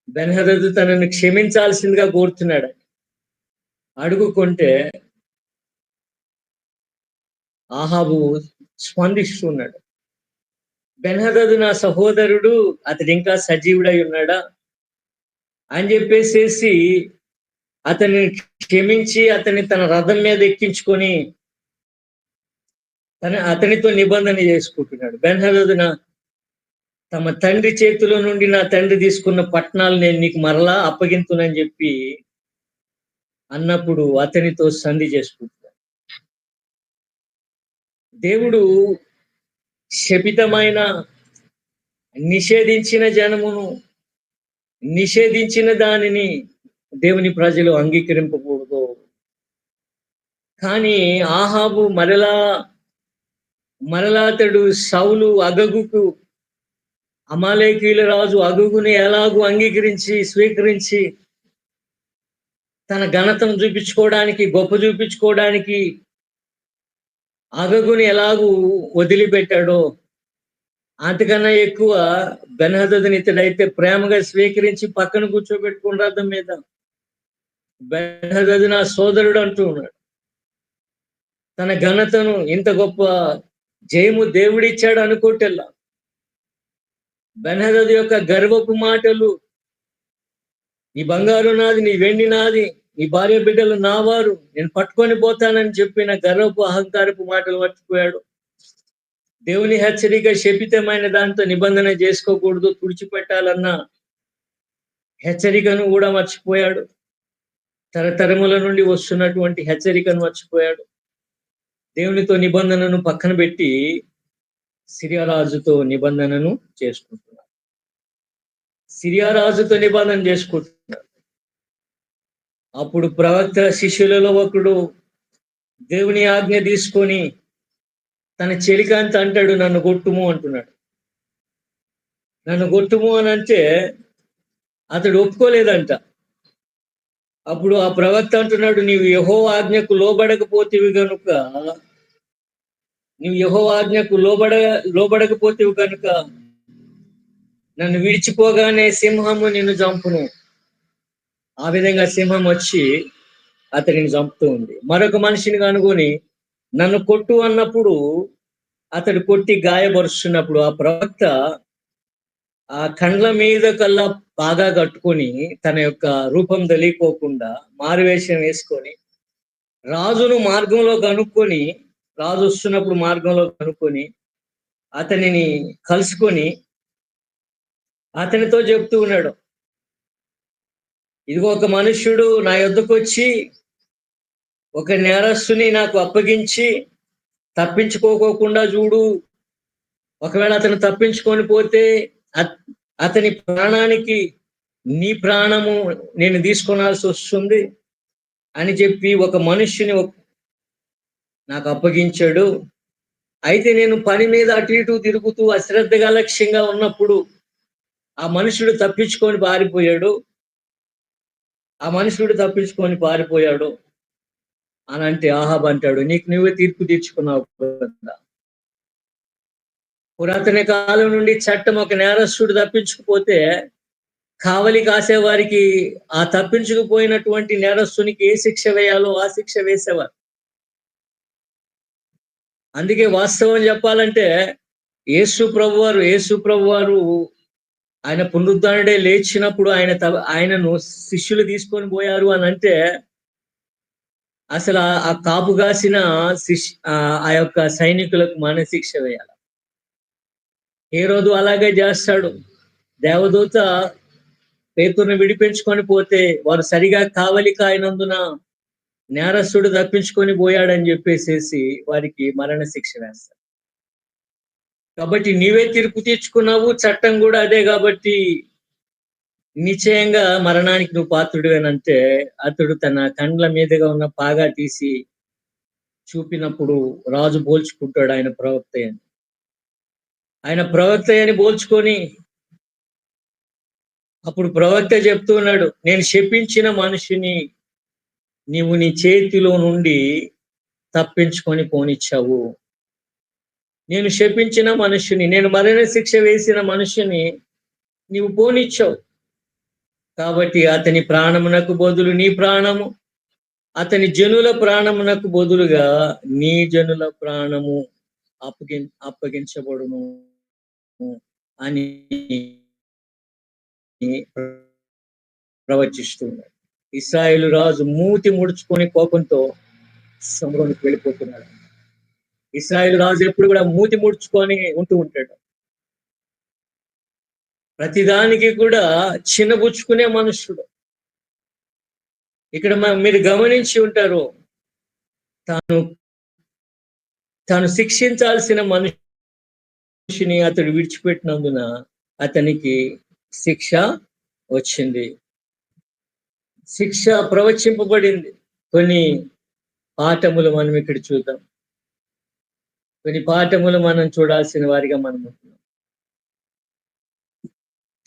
బెన్హదదు తనను క్షమించాల్సిందిగా కోరుతున్నాడు. అడుగుకుంటే ఆహాబు స్పందిస్తున్నాడు. బెన్హదదు నా సహోదరుడు, అతడు ఇంకా సజీవుడై ఉన్నాడా అని చెప్పేసేసి అతన్ని క్షమించి అతన్ని తన రథం మీద ఎక్కించుకొని అతనితో నిబంధన చేసుకుంటున్నాడు. బెన్హదదు తమ తండ్రి చేతిలో నుండి నా తండ్రి తీసుకున్న పట్టణాలు నేను నీకు మరలా అప్పగింతునని చెప్పి అన్నప్పుడు అతనితో సంధి చేసుకుంటున్నాడు. దేవుడు శపితమైన నిషేధించిన జనమును, నిషేధించిన దానిని దేవుని ప్రజలు అంగీకరింపకూడదు. కానీ ఆహాబు మరలా అతడు సౌలు అగగుకు అమాలేకీయుల రాజు అగగుని ఎలాగూ అంగీకరించి, స్వీకరించి తన ఘనతను చూపించుకోవడానికి, గొప్ప చూపించుకోవడానికి అగగుని ఎలాగూ వదిలిపెట్టాడో, అంతకన్నా ఎక్కువ బెన్హదదుని ఇతడైతే ప్రేమగా స్వీకరించి పక్కన కూర్చోబెట్టుకుని రథం మీద. బెన్హదదు నా సోదరుడు అంటూ ఉన్నాడు. తన ఘనతను ఇంత గొప్ప జయము దేవుడిచ్చాడు అనుకోవటల్లా. బెన్హదదు యొక్క గర్వపు మాటలు, నీ బంగారు నాది, నీ వెండి నాది, నీ భార్య బిడ్డలు నా వారు, నేను పట్టుకొని పోతానని చెప్పిన గర్వపు అహంకారపు మాటలు మర్చిపోయాడు. దేవుని హెచ్చరిక శపితమైన దాంతో నిబంధన చేసుకోకూడదు, తుడిచిపెట్టాలన్న హెచ్చరికను కూడా మర్చిపోయాడు. తరతరముల నుండి వస్తున్నటువంటి హెచ్చరికను మర్చిపోయాడు. దేవునితో నిబంధనను పక్కన పెట్టి సిరియా రాజుతో నిబంధనను చేసుకుంటున్నాడు. సిరియా రాజుతో నిబంధన చేసుకుంటున్నాడు. అప్పుడు ప్రవక్త శిష్యులలో ఒకడు దేవుని ఆజ్ఞ తీసుకొని తన చెలికాంత అంటాడు, నన్ను కొట్టుము అంటున్నాడు. నన్ను కొట్టుము అని అంటే అతడు ఒప్పుకోలేదంట. అప్పుడు ఆ ప్రవక్త అంటున్నాడు, నీవు యెహోవా ఆజ్ఞకు లోబడకపోతేవి గనుక, నీవు యెహోవా ఆజ్ఞకు లోబడకపోతేవి కనుక నన్ను విడిచిపోగానే సింహము నిన్ను చంపును. ఆ విధంగా సింహం వచ్చి అతడిని చంపుతూ ఉంది. మరొక మనిషిని కనుగొని నన్ను కొట్టు అన్నప్పుడు అతడు కొట్టి గాయపరుస్తున్నప్పుడు ఆ ప్రవక్త ఆ కండ్ల మీద కల్లా బాగా కట్టుకొని తన యొక్క రూపం తెలియకోకుండా మారువేషం వేసుకొని రాజును మార్గంలో కనుక్కొని, రాజు వస్తున్నప్పుడు మార్గంలో కనుక్కొని అతనిని కలుసుకొని అతనితో చెప్తూ ఉన్నాడు, ఇదిగో ఒక మనుష్యుడు నా యొద్దకు వచ్చి ఒక నేరస్తుని నాకు అప్పగించి తప్పించుకోకుండా చూడు. ఒకవేళ అతను తప్పించుకొని పోతే అతని ప్రాణానికి నీ ప్రాణము నేను తీసుకోనాల్సి వస్తుంది అని చెప్పి ఒక మనుష్యుని నాకు అప్పగించాడు. అయితే నేను పని మీద అటు ఇటు తిరుగుతూ అశ్రద్ధగా లక్ష్యంగా ఉన్నప్పుడు ఆ మనుషుడు తప్పించుకొని పారిపోయాడు. ఆ మనుషుడు తప్పించుకొని పారిపోయాడు అని అంటే ఆహాబ్ అంటాడు, నీకు నువ్వే తీర్పు తీర్చుకున్నావు కదా. పురాతన కాలం నుండి చట్టం ఒక నేరస్తుడు తప్పించుకుపోతే కావలి కాసేవారికి ఆ తప్పించుకుపోయినటువంటి నేరస్తునికి ఏ శిక్ష వేయాలో ఆ శిక్ష వేసేవారు. అందుకే వాస్తవం చెప్పాలంటే యేసు ప్రభువారు ఆయన పునరుద్ధరణే లేచినప్పుడు ఆయనను శిష్యులు తీసుకొని పోయారు అని అంటే అసలు ఆ కాపు కాసిన ఆ యొక్క సైనికులకు మరణశిక్ష వేయాలి. హేరోదు అలాగే చేస్తాడు. దేవదూత పేతురుని విడిపించుకొని పోతే వారు సరిగా కావలి కాయనందున నేరస్తుడు తప్పించుకొని పోయాడని చెప్పేసేసి వారికి మరణశిక్ష వేస్తారు. కాబట్టి నీవే తీర్పు తీర్చుకున్నావు, చట్టం కూడా అదే. కాబట్టి నిశ్చయంగా మరణానికి నువ్వు పాత్రుడివేనంటే అతడు తన కండ్ల మీదుగా ఉన్న పాగా తీసి చూపినప్పుడు రాజు పోల్చుకుంటాడు ఆయన ప్రవక్త అని పోల్చుకొని అప్పుడు ప్రవక్త చెప్తూ ఉన్నాడు, నేను శపించిన మనిషిని నీవు నీ చేతిలో నుండి తప్పించుకొని పోనిచ్చావు. నేను శపించిన మనుషుని, నేను మరణ శిక్ష వేసిన మనుషుని నీవు పోనిచ్చావు. కాబట్టి అతని ప్రాణమునకు బదులు నీ ప్రాణము, అతని జనుల ప్రాణమునకు బదులుగా నీ జనుల ప్రాణము అప్పగించబడును అని ప్రవచిస్తున్నాడు. ఇశ్రాయేలు రాజు మూతి ముడుచుకొని కోపంతో సమరంలోకి వెళ్ళిపోతున్నాడు. ఇశ్రాయేలు రాజు ఎప్పుడు కూడా మూతి ముడుచుకొని ఉంటూ ఉంటాడు. ప్రతిదానికి కూడా చిన్నబుచ్చుకునే మనుషుడు. ఇక్కడ మీరు గమనించి ఉంటారు, తాను శిక్షించాల్సిన మనిషిని అతడు విడిచిపెట్టినందున అతనికి శిక్ష వచ్చింది. శిక్ష ప్రవచింపబడింది. కొన్ని పాఠములు మనం ఇక్కడ చూద్దాం. కొన్ని పాఠములు మనం చూడాల్సిన వారిగా మనం ఉంటున్నాం.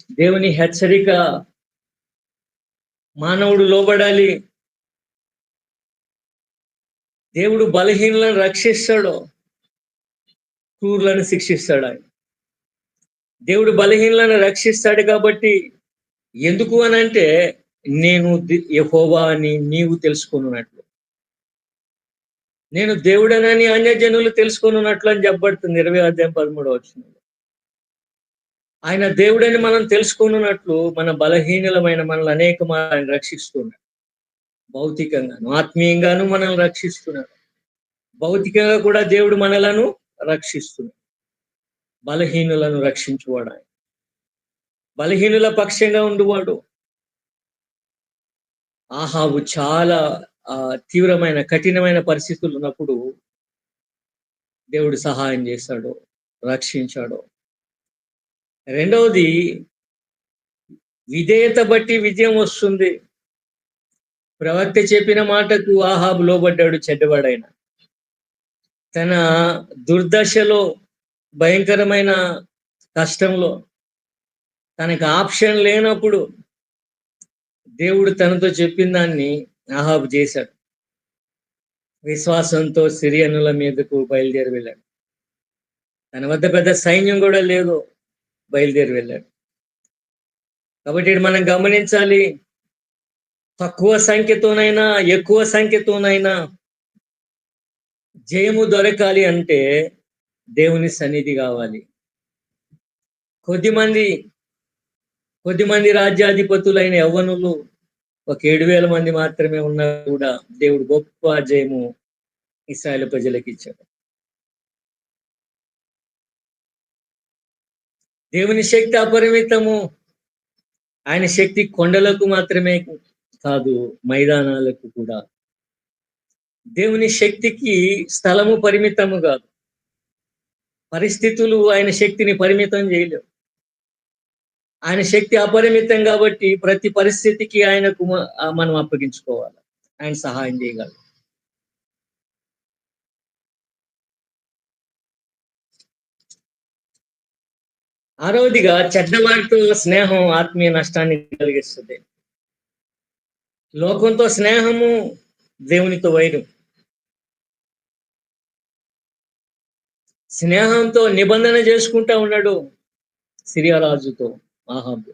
దేవుని హెచ్చరిక మానవుడు లోబడాలి. దేవుడు బలహీనులను రక్షిస్తాడు. క్రూరులను శిక్షిస్తాడు ఆయన. దేవుడు బలహీనులను రక్షిస్తాడు కాబట్టి ఎందుకు అనంటే నేను యెహోవా అని నీవు తెలుసుకొనున్నట్లు. నేను దేవుడనని అన్యజనులు తెలుసుకొనున్నట్లు అని చెప్పబడుతుంది 20 అధ్యాయం 13వ వచనంలో. ఆయన దేవుడని మనం తెలుసుకొనున్నట్లు మన బలహీనులమైన మనల్ని ఆయన రక్షిస్తున్నాడు. భౌతికంగాను, ఆత్మీయంగాను మనల్ని రక్షిస్తున్నాడు. భౌతికంగా కూడా దేవుడు మనలను రక్షిస్తున్నాడు. బలహీనులను రక్షించువాడు ఆయన. బలహీనుల పక్షంగా ఉండువాడు. ఆహాబు చాలా తీవ్రమైన, కఠినమైన పరిస్థితులు ఉన్నప్పుడు దేవుడు సహాయం చేశాడు, రక్షించాడు. రెండవది విధేయత బట్టి విజయం వస్తుంది. ప్రవక్త చెప్పిన మాటకు ఆహాబు లోబడ్డాడు చెడ్డవాడైన. తన దుర్దశలో, భయంకరమైన కష్టంలో, తనకు ఆప్షన్ లేనప్పుడు దేవుడు తనతో చెప్పిన దాన్ని ఆహాబు చేశాడు. విశ్వాసంతో సిరియనుల మీదకు బయలుదేరి వెళ్ళాడు. తన వద్ద పెద్ద సైన్యం కూడా లేదు, బయలుదేరి వెళ్ళాడు. కాబట్టి మనం గమనించాలి, తక్కువ సంఖ్యతోనైనా ఎక్కువ సంఖ్యతోనైనా జయము దొరకాలి అంటే దేవుని సన్నిధి కావాలి. కొద్దిమంది రాజ్యాధిపతులైన యవ్వనులు ఒక 7,000 మంది మాత్రమే ఉన్నా కూడా దేవుడు గొప్ప జయము ఇశ్రాయేలు ప్రజలకు ఇచ్చాడు. దేవుని శక్తి అపరిమితము. ఆయన శక్తి కొండలకు మాత్రమే కాదు, మైదానాలకు కూడా. దేవుని శక్తికి స్థలము పరిమితము కాదు. పరిస్థితులు ఆయన శక్తిని పరిమితం చేయలేవు. ఆయన శక్తి అపరిమితం కాబట్టి ప్రతి పరిస్థితికి ఆయనకు మనం అప్పగించుకోవాలి. ఆయన సహాయం చేయగలరు. ఆరవదిగా చెడ్డవారితో స్నేహం ఆత్మీయ నష్టాన్ని కలిగిస్తుంది. లోకంతో స్నేహము దేవునితో వైరం. స్నేహంతో నిబంధన చేసుకుంటా ఉన్నాడు సిరియా రాజుతో ఆహాబు.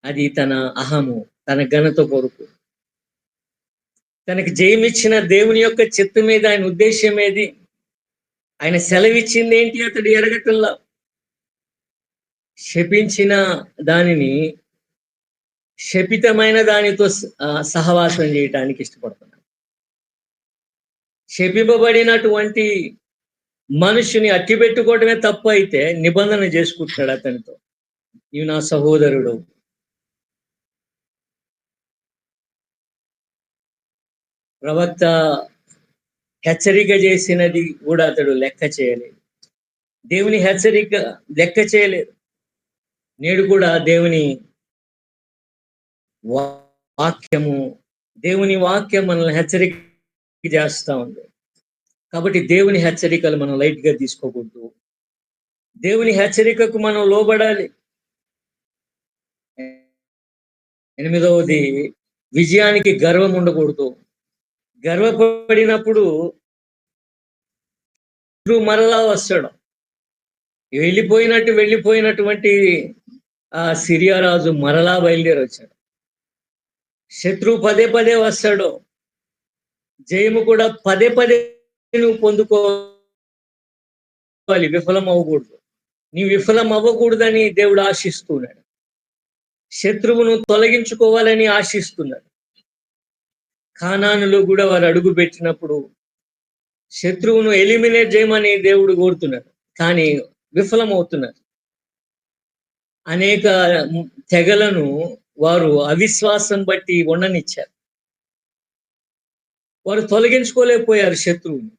అది తన అహము, తన ఘనత కొరకు. తనకి జయమిచ్చిన దేవుని యొక్క చిత్తం మీద ఆయన ఉద్దేశం ఏది, ఆయన సెలవిచ్చింది ఏంటి అతడు ఎరగటల్లా. శపించిన దానిని శపితమైన దానితో సహవాసం చేయటానికి ఇష్టపడుతున్నాడు. శపింపబడినటువంటి మనుషుని అట్టిపెట్టుకోవడమే తప్పు అయితే నిబంధన చేసుకుంటాడు అతనితో. నీవు నా సహోదరుడు. ప్రవక్త హెచ్చరిక చేసినది కూడా అతడు లెక్క చేయలేదు. దేవుని హెచ్చరిక లెక్క చేయలేదు. నేడు కూడా దేవుని వాక్యం మనల్ని హెచ్చరిక చేస్తా ఉంది. కాబట్టి దేవుని హెచ్చరికలు మనం లైట్ గా తీసుకోకూడదు. దేవుని హెచ్చరికకు మనం లోబడాలి. ఎనిమిదవది, విజయానికి గర్వం ఉండకూడదు. గర్వపడినప్పుడు మరలా వస్తాడు. వెళ్ళిపోయినటువంటి ఆ సిరియా రాజు మరలా బయలుదేరి వచ్చాడు. శత్రువు పదే పదే వస్తాడు. జయము కూడా పదే పదే నువ్వు పొందుకోవాలి, విఫలం అవ్వకూడదు. నీ విఫలం అవ్వకూడదని దేవుడు ఆశిస్తున్నాడు. శత్రువును తొలగించుకోవాలని ఆశిస్తున్నాడు. కానానులో కూడా వారు అడుగు పెట్టినప్పుడు శత్రువును ఎలిమినేట్ చేయమని దేవుడు కోరుతున్నాడు, కానీ విఫలం అవుతున్నారు. అనేక తెగలను వారు అవిశ్వాసం బట్టి ఉండనిచ్చారు. వారు తొలగించుకోలేకపోయారు శత్రువుని.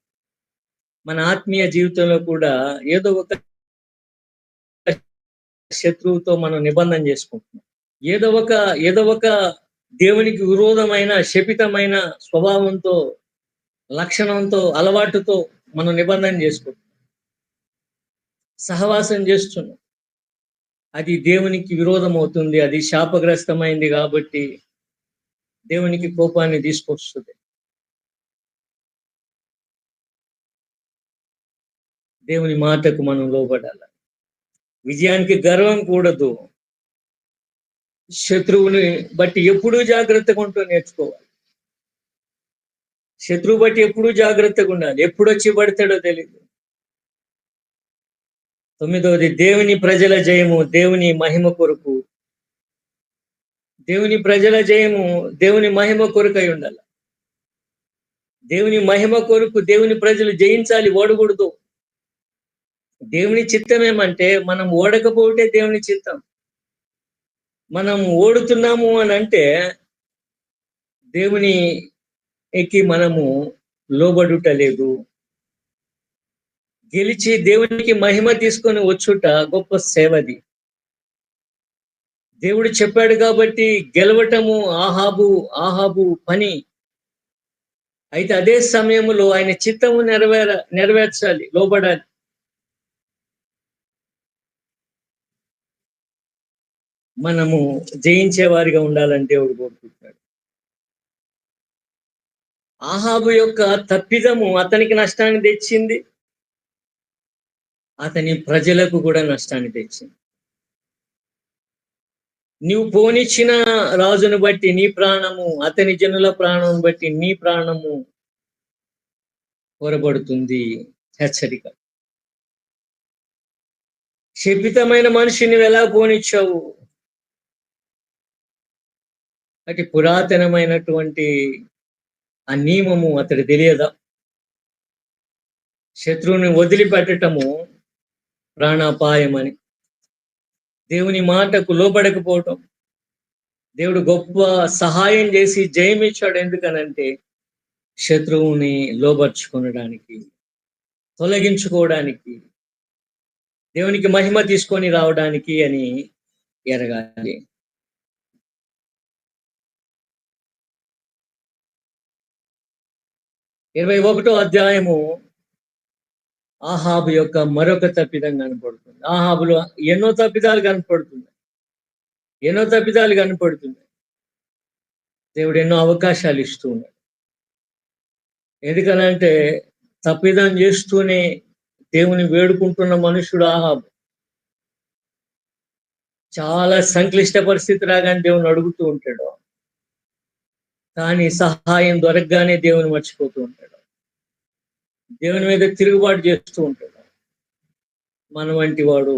మన ఆత్మీయ జీవితంలో కూడా ఏదో ఒక శత్రువుతో మనం నిబంధన చేసుకుంటున్నాం. ఏదో ఒక దేవునికి విరోధమైన, శపితమైన స్వభావంతో, లక్షణంతో, అలవాటుతో మనం నిబంధన చేసుకుంటున్నాం, సహవాసం చేస్తున్నాం. అది దేవునికి విరోధం అవుతుంది. అది శాపగ్రస్తమైంది కాబట్టి దేవునికి కోపాన్ని తీసుకొస్తది. దేవుని మాటకు మనం లోబడాల. విజయానికి గర్వం కూడదు. శత్రువుని బట్టి ఎప్పుడూ జాగ్రత్తగా ఉంటూ నేర్చుకోవాలి. శత్రువు బట్టి ఎప్పుడూ జాగ్రత్తగా ఉండాలి. ఎప్పుడొచ్చి పడతాడో తెలీదు. తొమ్మిదవది దేవుని ప్రజల జయము, దేవుని మహిమ కొరకు. దేవుని ప్రజల జయము, దేవుని మహిమ కొరకై ఉండాలి. దేవుని మహిమ కొరకు దేవుని ప్రజలు జయించాలి, ఓడకూడదు. దేవుని చిత్తం ఏమంటే మనం ఓడకపోవటే దేవుని చిత్తం. మనం ఓడుతున్నాము అనంటే దేవునికి మనము లోబడుట లేదు. గెలిచి దేవునికి మహిమ తీసుకొని వచ్చుట గొప్ప సేవది. దేవుడు చెప్పాడు కాబట్టి గెలవటము ఆహాబు పని. అయితే అదే సమయంలో ఆయన చిత్తము నెరవేర్చాలి, లోబడాలి. మనము జయించే వారిగా ఉండాలని దేవుడు కోరుకుంటున్నాడు. ఆహాబు యొక్క తప్పిదము అతనికి నష్టాన్ని తెచ్చింది. అతని ప్రజలకు కూడా నష్టాన్ని తెచ్చింది. నీవు పోనిచ్చిన రాజును బట్టి నీ ప్రాణము, అతని జనుల ప్రాణం బట్టి నీ ప్రాణము కోరబడుతుంది. హెచ్చరిక. శపితమైన మనిషిని ఎలా పోనిచ్చావు? అటు పురాతనమైనటువంటి ఆ నియమము అతడు తెలియదా? శత్రువుని వదిలిపెట్టటము ప్రాణాపాయమని. దేవుని మాటకు లోబడకపోవటం. దేవుడు గొప్ప సహాయం చేసి జయమిచ్చాడు. ఎందుకనంటే శత్రువుని లోబర్చుకొనడానికి, తొలగించుకోవడానికి, దేవునికి మహిమ తీసుకొని రావడానికి అని ఎరగాలి. 21వ అధ్యాయము ఆహాబు యొక్క మరొక తప్పిదం కనపడుతుంది. ఆహాబులో ఎన్నో తప్పిదాలు కనపడుతున్నాయి. దేవుడు ఎన్నో అవకాశాలు ఇస్తూ ఉన్నాడు. ఎందుకనంటే తప్పిదం చేస్తూనే దేవుని వేడుకుంటున్న మనుషుడు ఆహాబు. చాలా సంక్లిష్ట పరిస్థితి రాగానే దేవుని అడుగుతూ ఉంటాడు. కానీ సహాయం దొరకగానే దేవుని మర్చిపోతూ ఉంటాడు. దేవుని మీద తిరుగుబాటు చేస్తూ ఉంటాడు. మన వంటి వాడు,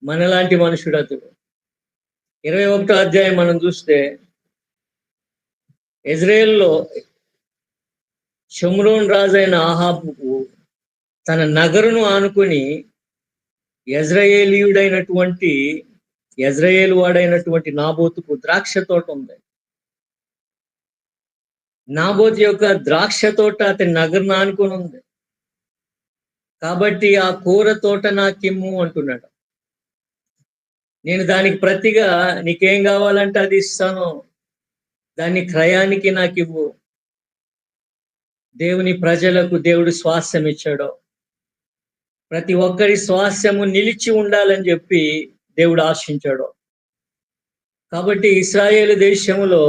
మనలాంటి మనుషుడు అతడు. 21వ అధ్యాయం మనం చూస్తే ఇజ్రాయేల్లో షోమ్రోన్ రాజైన ఆహాబుకు తన నగరును ఆనుకొని యెజ్రెయేలు వాడైనటువంటి నాబోతుకు ద్రాక్ష తోట ఉంది. నాబోతు యొక్క ద్రాక్ష తోట అతని నగరును ఆనుకొని ఉంది. కాబట్టి ఆ కూర తోట నాకిమ్ము అంటున్నాడు. నేను దానికి ప్రతిగా నీకేం కావాలంటే అది ఇస్తాను. దాన్ని క్రయానికి నాకివ్వు. దేవుని ప్రజలకు దేవుడు స్వాస్థ్యం ఇచ్చాడు. ప్రతి ఒక్కరి స్వాస్థ్యము నిలిచి ఉండాలని చెప్పి దేవుడు ఆశించాడు. కాబట్టి ఇశ్రాయేలు దేశంలో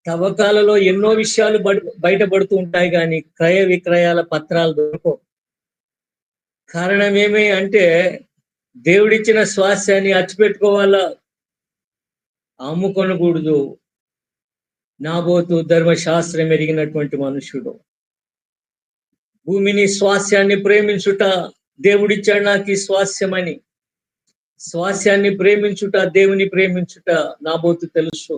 తవ్వకాలలో ఎన్నో విషయాలు బయటపడుతూ ఉంటాయి, కానీ క్రయ విక్రయాల పత్రాలు దొరకవు. కారణం ఏమి అంటే దేవుడిచ్చిన స్వాస్థ్యాన్ని అచ్చిపెట్టుకోవాలా, అమ్ముకొనకూడదు. నాబోతు ధర్మశాస్త్రం ఎరిగినటువంటి మనుషుడు. భూమిని స్వాస్థ్యాన్ని ప్రేమించుట, దేవుడిచ్చాడు నాకు ఈ స్వాస్థ్యమని. స్వాస్థ్యాన్ని ప్రేమించుట, దేవుని ప్రేమించుట నాబోతు తెలుసు.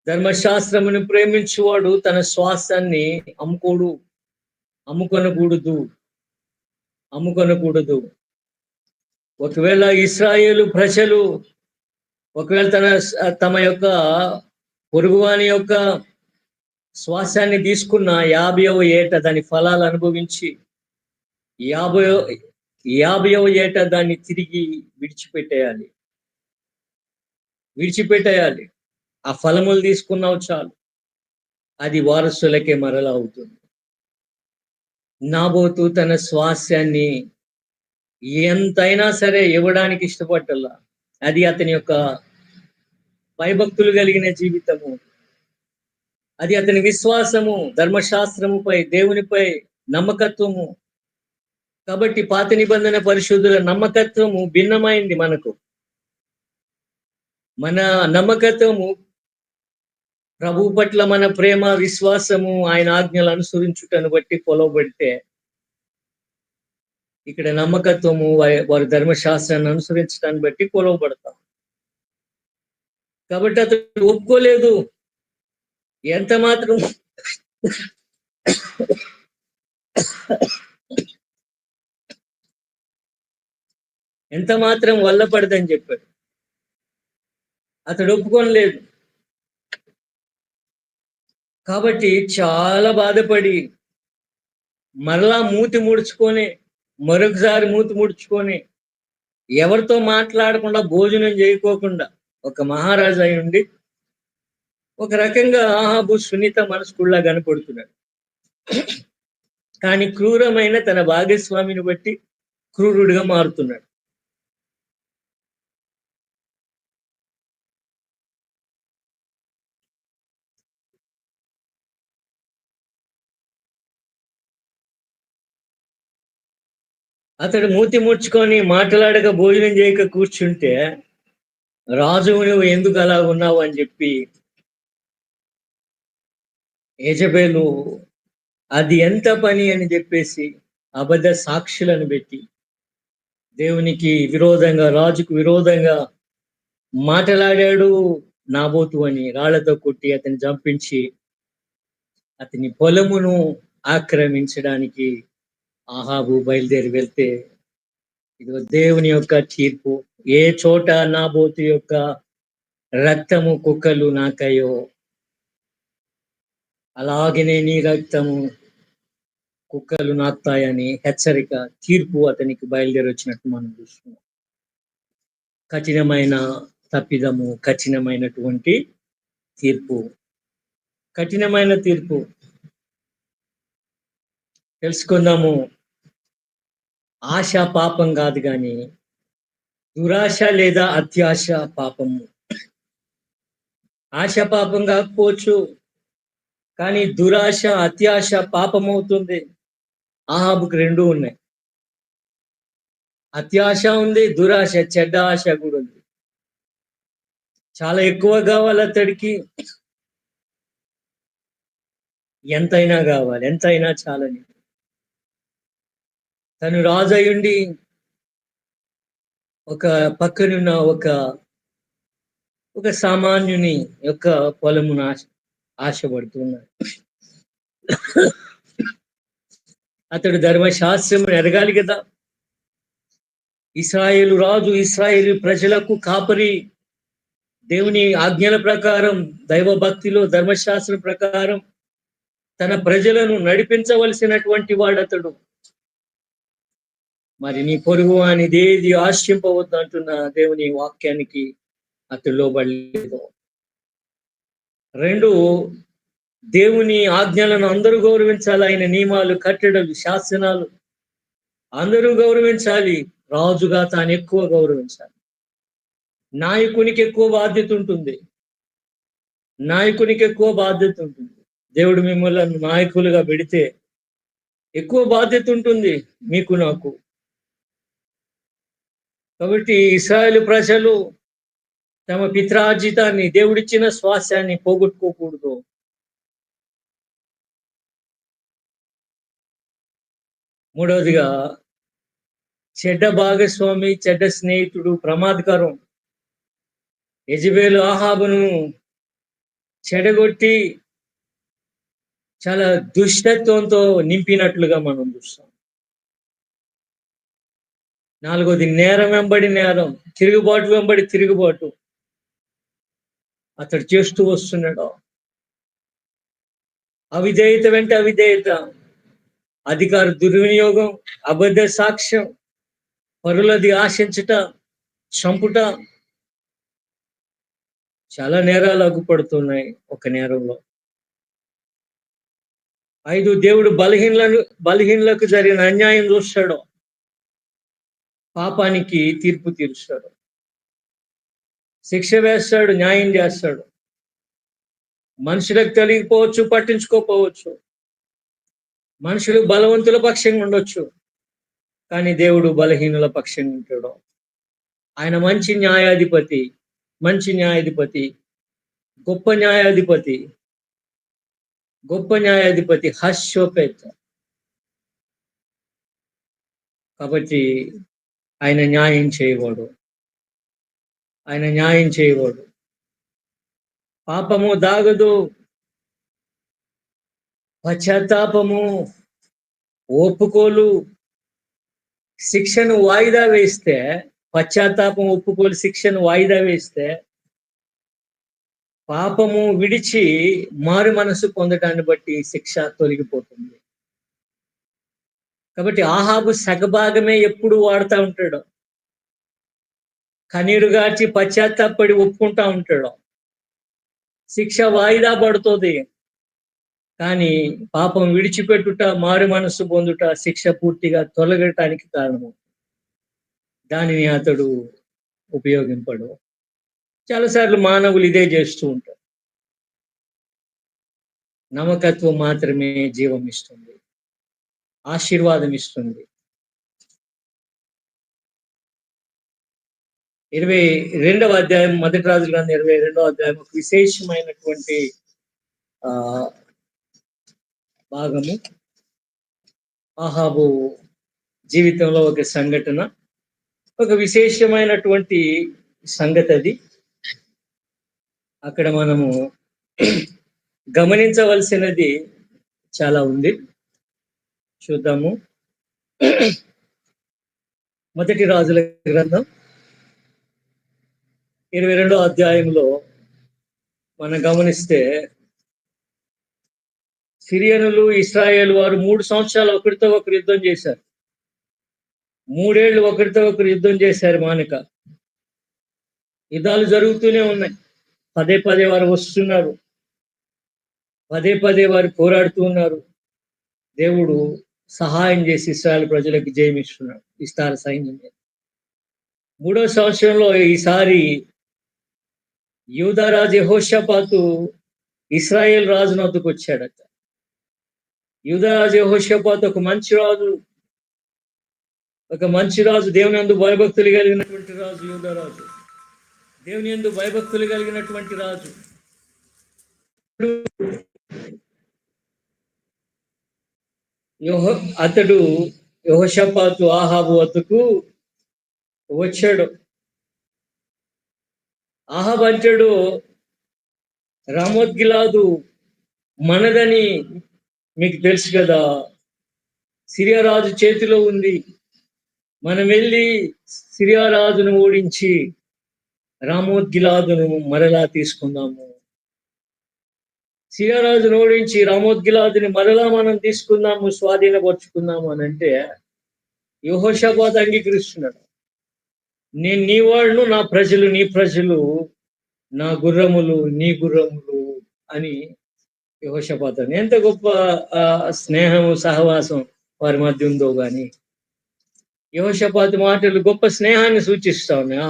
ధర్మశాస్త్రమును ప్రేమించువాడు తన స్వాస్థ్యాన్ని అమ్ముకొనకూడదు. ఒకవేళ ఇశ్రాయేలు ప్రజలు ఒకవేళ తమ యొక్క పొరుగువాని యొక్క శ్వాసాన్ని తీసుకున్న 50వ ఏట దాని ఫలాలు అనుభవించి 50వ ఏట దాన్ని తిరిగి విడిచిపెట్టేయాలి. ఆ ఫలములు తీసుకున్నావు చాలు, అది వారసులకే మరలా అవుతుంది. నాబోతు తన స్వాస్థ్యాన్ని ఎంతైనా సరే ఇవ్వడానికి ఇష్టపడటల్లా. అది అతని యొక్క భయభక్తులు కలిగిన జీవితము. అది అతని విశ్వాసము, ధర్మశాస్త్రముపై, దేవునిపై నమ్మకత్వము. కాబట్టి పాత నిబంధన పరిశుద్ధుల నమ్మకత్వము భిన్నమైంది మనకు. మన నమ్మకత్వము ప్రభువు పట్ల మన ప్రేమ, విశ్వాసము, ఆయన ఆజ్ఞలు అనుసరించుటను బట్టి కొలవబడితే, ఇక్కడ నమ్మకత్వము వారి ధర్మశాస్త్రాన్ని అనుసరించడాన్ని బట్టి కొలవబడతాం. కాబట్టి అతడు ఒప్పుకోలేదు. ఎంత మాత్రం ఎంత మాత్రం వల్లపడదని చెప్పాడు. అతడు ఒప్పుకోనలేదు. కాబట్టి చాలా బాధపడి మరలా మూతి ముడుచుకొని, మరొకసారి మూతి ముడుచుకొని, ఎవరితో మాట్లాడకుండా, భోజనం చేయకోకుండా ఒక మహారాజు అయ్యుండి, ఒక రకంగా ఆహాబు సున్నిత మనస్కుడిలా కనపడుతున్నాడు. కానీ క్రూరమైన తన భాగస్వామిని బట్టి క్రూరుడిగా మారుతున్నాడు. అతడు మూతి ముడుచుకొని మాట్లాడక భోజనం చేయక కూర్చుంటే, రాజువు నువ్వు ఎందుకు అలా ఉన్నావు అని చెప్పి యెజబెలు అది ఎంత పని అని చెప్పేసి అబద్ధ సాక్షులను పెట్టి దేవునికి విరోధంగా, రాజుకు విరోధంగా మాటలాడాడు. నాబోతు అని రాళ్లతో కొట్టి అతన్ని చంపించి అతని పొలమును ఆక్రమించడానికి ఆహాబు బయలుదేరి వెళ్తే, ఇదిగో దేవుని యొక్క తీర్పు. ఏ చోట నాబోతు యొక్క రక్తము కుక్కలు నాకాయో, అలాగనే నీ రక్తము కుక్కలు నాకుతాయని హెచ్చరిక, తీర్పు అతనికి బయలుదేరి వచ్చినట్టు మనం చూస్తున్నాం. కఠినమైన తప్పిదము, కఠినమైనటువంటి తీర్పు. కఠినమైన తీర్పు తెలుసుకుందాము. ఆశ పాపం కాదు కానీ దురాశ లేదా అత్యాశ పాపము. ఆశ పాపం కాకపోవచ్చు, కానీ దురాశ, అత్యాశ పాపం అవుతుంది. ఆహాబుకి రెండూ ఉన్నాయి. అత్యాశ ఉంది, దురాశ, చెడ్డ ఆశ కూడా ఉంది. చాలా ఎక్కువ కావాలి అతడికి, ఎంతైనా కావాలి, ఎంతైనా చాలని. తను రాజు అయ్యుండి ఒక పక్కనున్న ఒక సామాన్యుని యొక్క పొలమును ఆశపడుతున్నాడు. అతడు ధర్మశాస్త్రం ఎరగాలి కదా. ఇశ్రాయేలు రాజు, ఇశ్రాయేలు ప్రజలకు కాపరి, దేవుని ఆజ్ఞల ప్రకారం, దైవ భక్తిలో, ధర్మశాస్త్రం ప్రకారం తన ప్రజలను నడిపించవలసినటువంటి వాడతడు. మరి నీ పొరుగు అనేదేది ఆశింపవద్దు అంటున్న దేవుని వాక్యానికి అతడు లోబడలేదు. రెండు, దేవుని ఆజ్ఞలను అందరూ గౌరవించాలి. ఆయన నియమాలు, కట్టడలు, శాసనాలు అందరూ గౌరవించాలి. రాజుగా తాను ఎక్కువ గౌరవించాలి. నాయకునికి ఎక్కువ బాధ్యత ఉంటుంది. నాయకునికి ఎక్కువ బాధ్యత ఉంటుంది. దేవుడు మిమ్మల్ని నాయకులుగా పెడితే ఎక్కువ బాధ్యత ఉంటుంది మీకు, నాకు. కాబట్టి ఇశ్రాయేలు ప్రజలు తమ పిత్రార్జితాన్ని, దేవుడిచ్చిన శ్వాసాన్ని పోగొట్టుకోకూడదు. మూడవదిగా, చెడ్డ భాగస్వామి, చెడ్డ స్నేహితుడు ప్రమాదకరం. యెజబెలు ఆహాబును చెడగొట్టి చాలా దుష్టత్వంతో నింపినట్లుగా మనం చూస్తాం. నాలుగోది, నేరం వెంబడి నేరం, తిరుగుబాటు వెంబడి తిరుగుబాటు అతడు చేస్తూ వస్తున్నాడు. అవిధేయత వెంట అవిధేయత, అధికార దుర్వినియోగం, అబద్ధ సాక్ష్యం, పరులది ఆశించుట, చంపుట, చాలా నేరాలు అగ్గుపడుతున్నాయి ఒక నేరంలో. 5, దేవుడు బలహీనులకు జరిగిన అన్యాయం చూస్తాడు. పాపానికి తీర్పు తీరుస్తాడు, శిక్ష వేస్తాడు, న్యాయం చేస్తాడు. మనుషులకు తెలియకపోవచ్చు, పట్టించుకోకపోవచ్చు. మనుషులు బలవంతుల పక్షంగా ఉండొచ్చు, కానీ దేవుడు బలహీనుల పక్షంగా ఉంటాడు. ఆయన మంచి న్యాయాధిపతి, మంచి న్యాయాధిపతి, గొప్ప న్యాయాధిపతి, గొప్ప న్యాయాధిపతి హర్షోపేత. కాబట్టి ఆయన న్యాయం చేయవాడు, ఆయన న్యాయం చేయవాడు. పాపము దాగదు, పశ్చాత్తాపము, ఒప్పుకోలు, శిక్షను వాయిదా వేస్తే, పశ్చాత్తాపం, ఒప్పుకోలు, శిక్షను వాయిదా వేస్తే, పాపము విడిచి మారు మనసు పొందటాన్ని బట్టి శిక్ష తొలగిపోతుంది. కాబట్టి ఆహాబు సగభాగమే ఎప్పుడు వాడుతూ ఉంటాడు. కన్నీరు గార్చి పశ్చాత్తాపడి ఒప్పుకుంటా ఉంటాడు. శిక్ష వాయిదా పడుతుంది, కానీ పాపం విడిచిపెట్టుట, మారు మనస్సు పొందుట శిక్ష పూర్తిగా తొలగటానికి కారణము. దానిని అతడు ఉపయోగింపడు. చాలాసార్లు మానవులు ఇదే చేస్తూ ఉంటారు. నమ్మకత్వం మాత్రమే జీవం ఇస్తుంది, ఆశీర్వాదం ఇస్తుంది. 22వ అధ్యాయం, మొదటి రాజుల గ్రంథం 22వ అధ్యాయం ఒక విశేషమైనటువంటి భాగము. ఆహాబు జీవితంలో ఒక సంఘటన, ఒక విశేషమైనటువంటి సంగతి అది. అక్కడ మనము గమనించవలసినది చాలా ఉంది. చూద్దాము. మొదటి రాజుల గ్రంథం 22వ అధ్యాయంలో మనం గమనిస్తే, సిరియనులు, ఇశ్రాయేలు వారు 3 సంవత్సరాలు ఒకరితో ఒకరు యుద్ధం చేశారు. 3 ఏళ్ళు ఒకరితో ఒకరు యుద్ధం చేశారు మానక. యుద్ధాలు జరుగుతూనే ఉన్నాయి. పదే పదే వారు వస్తున్నారు, పదే పదే వారు పోరాడుతూ ఉన్నారు. దేవుడు సహాయం చేసి ఇశ్రాయేలు ప్రజలకు జయమిస్తున్నాడు విస్తార సైన్యం మీద. 3వ సంవత్సరంలో ఈసారి యూదా రాజు యెహోషాపాతు ఇశ్రాయేల్ రాజు వద్దకు వచ్చాడట. యూదా రాజు యెహోషాపాతు ఒక మంచి రాజు, దేవుని యందు భయభక్తులు కలిగినటువంటి రాజు. యూదా రాజు దేవుని యందు భయభక్తులు కలిగినటువంటి రాజు. అతడు యెహోషాపాతు ఆహాబు వద్దకు వచ్చాడు. ఆహాబు అంటాడు, రామోత్గిలాదు మనదని మీకు తెలుసు కదా, సిరియా రాజు చేతిలో ఉంది. మనం వెళ్ళి సిరియా రాజును ఓడించి రామోత్గిలాదును మరలా తీసుకుందాము. సిరియా రాజును ఓడించి రామోత్గిలాదుని మరలా మనం తీసుకుందాము, స్వాధీనపరుచుకుందాము అని అంటే యెహోషాపాతు అంగీకరిస్తున్నాడు. నేను నీ వాడును, నా ప్రజలు నీ ప్రజలు, నా గుర్రములు నీ గుర్రములు అని యెహోషాపాతు. ఎంత గొప్ప స్నేహము, సహవాసం వారి మధ్య ఉందో గాని, యెహోషాపాతు మాటలు గొప్ప స్నేహాన్ని సూచిస్తా ఉన్నాయి.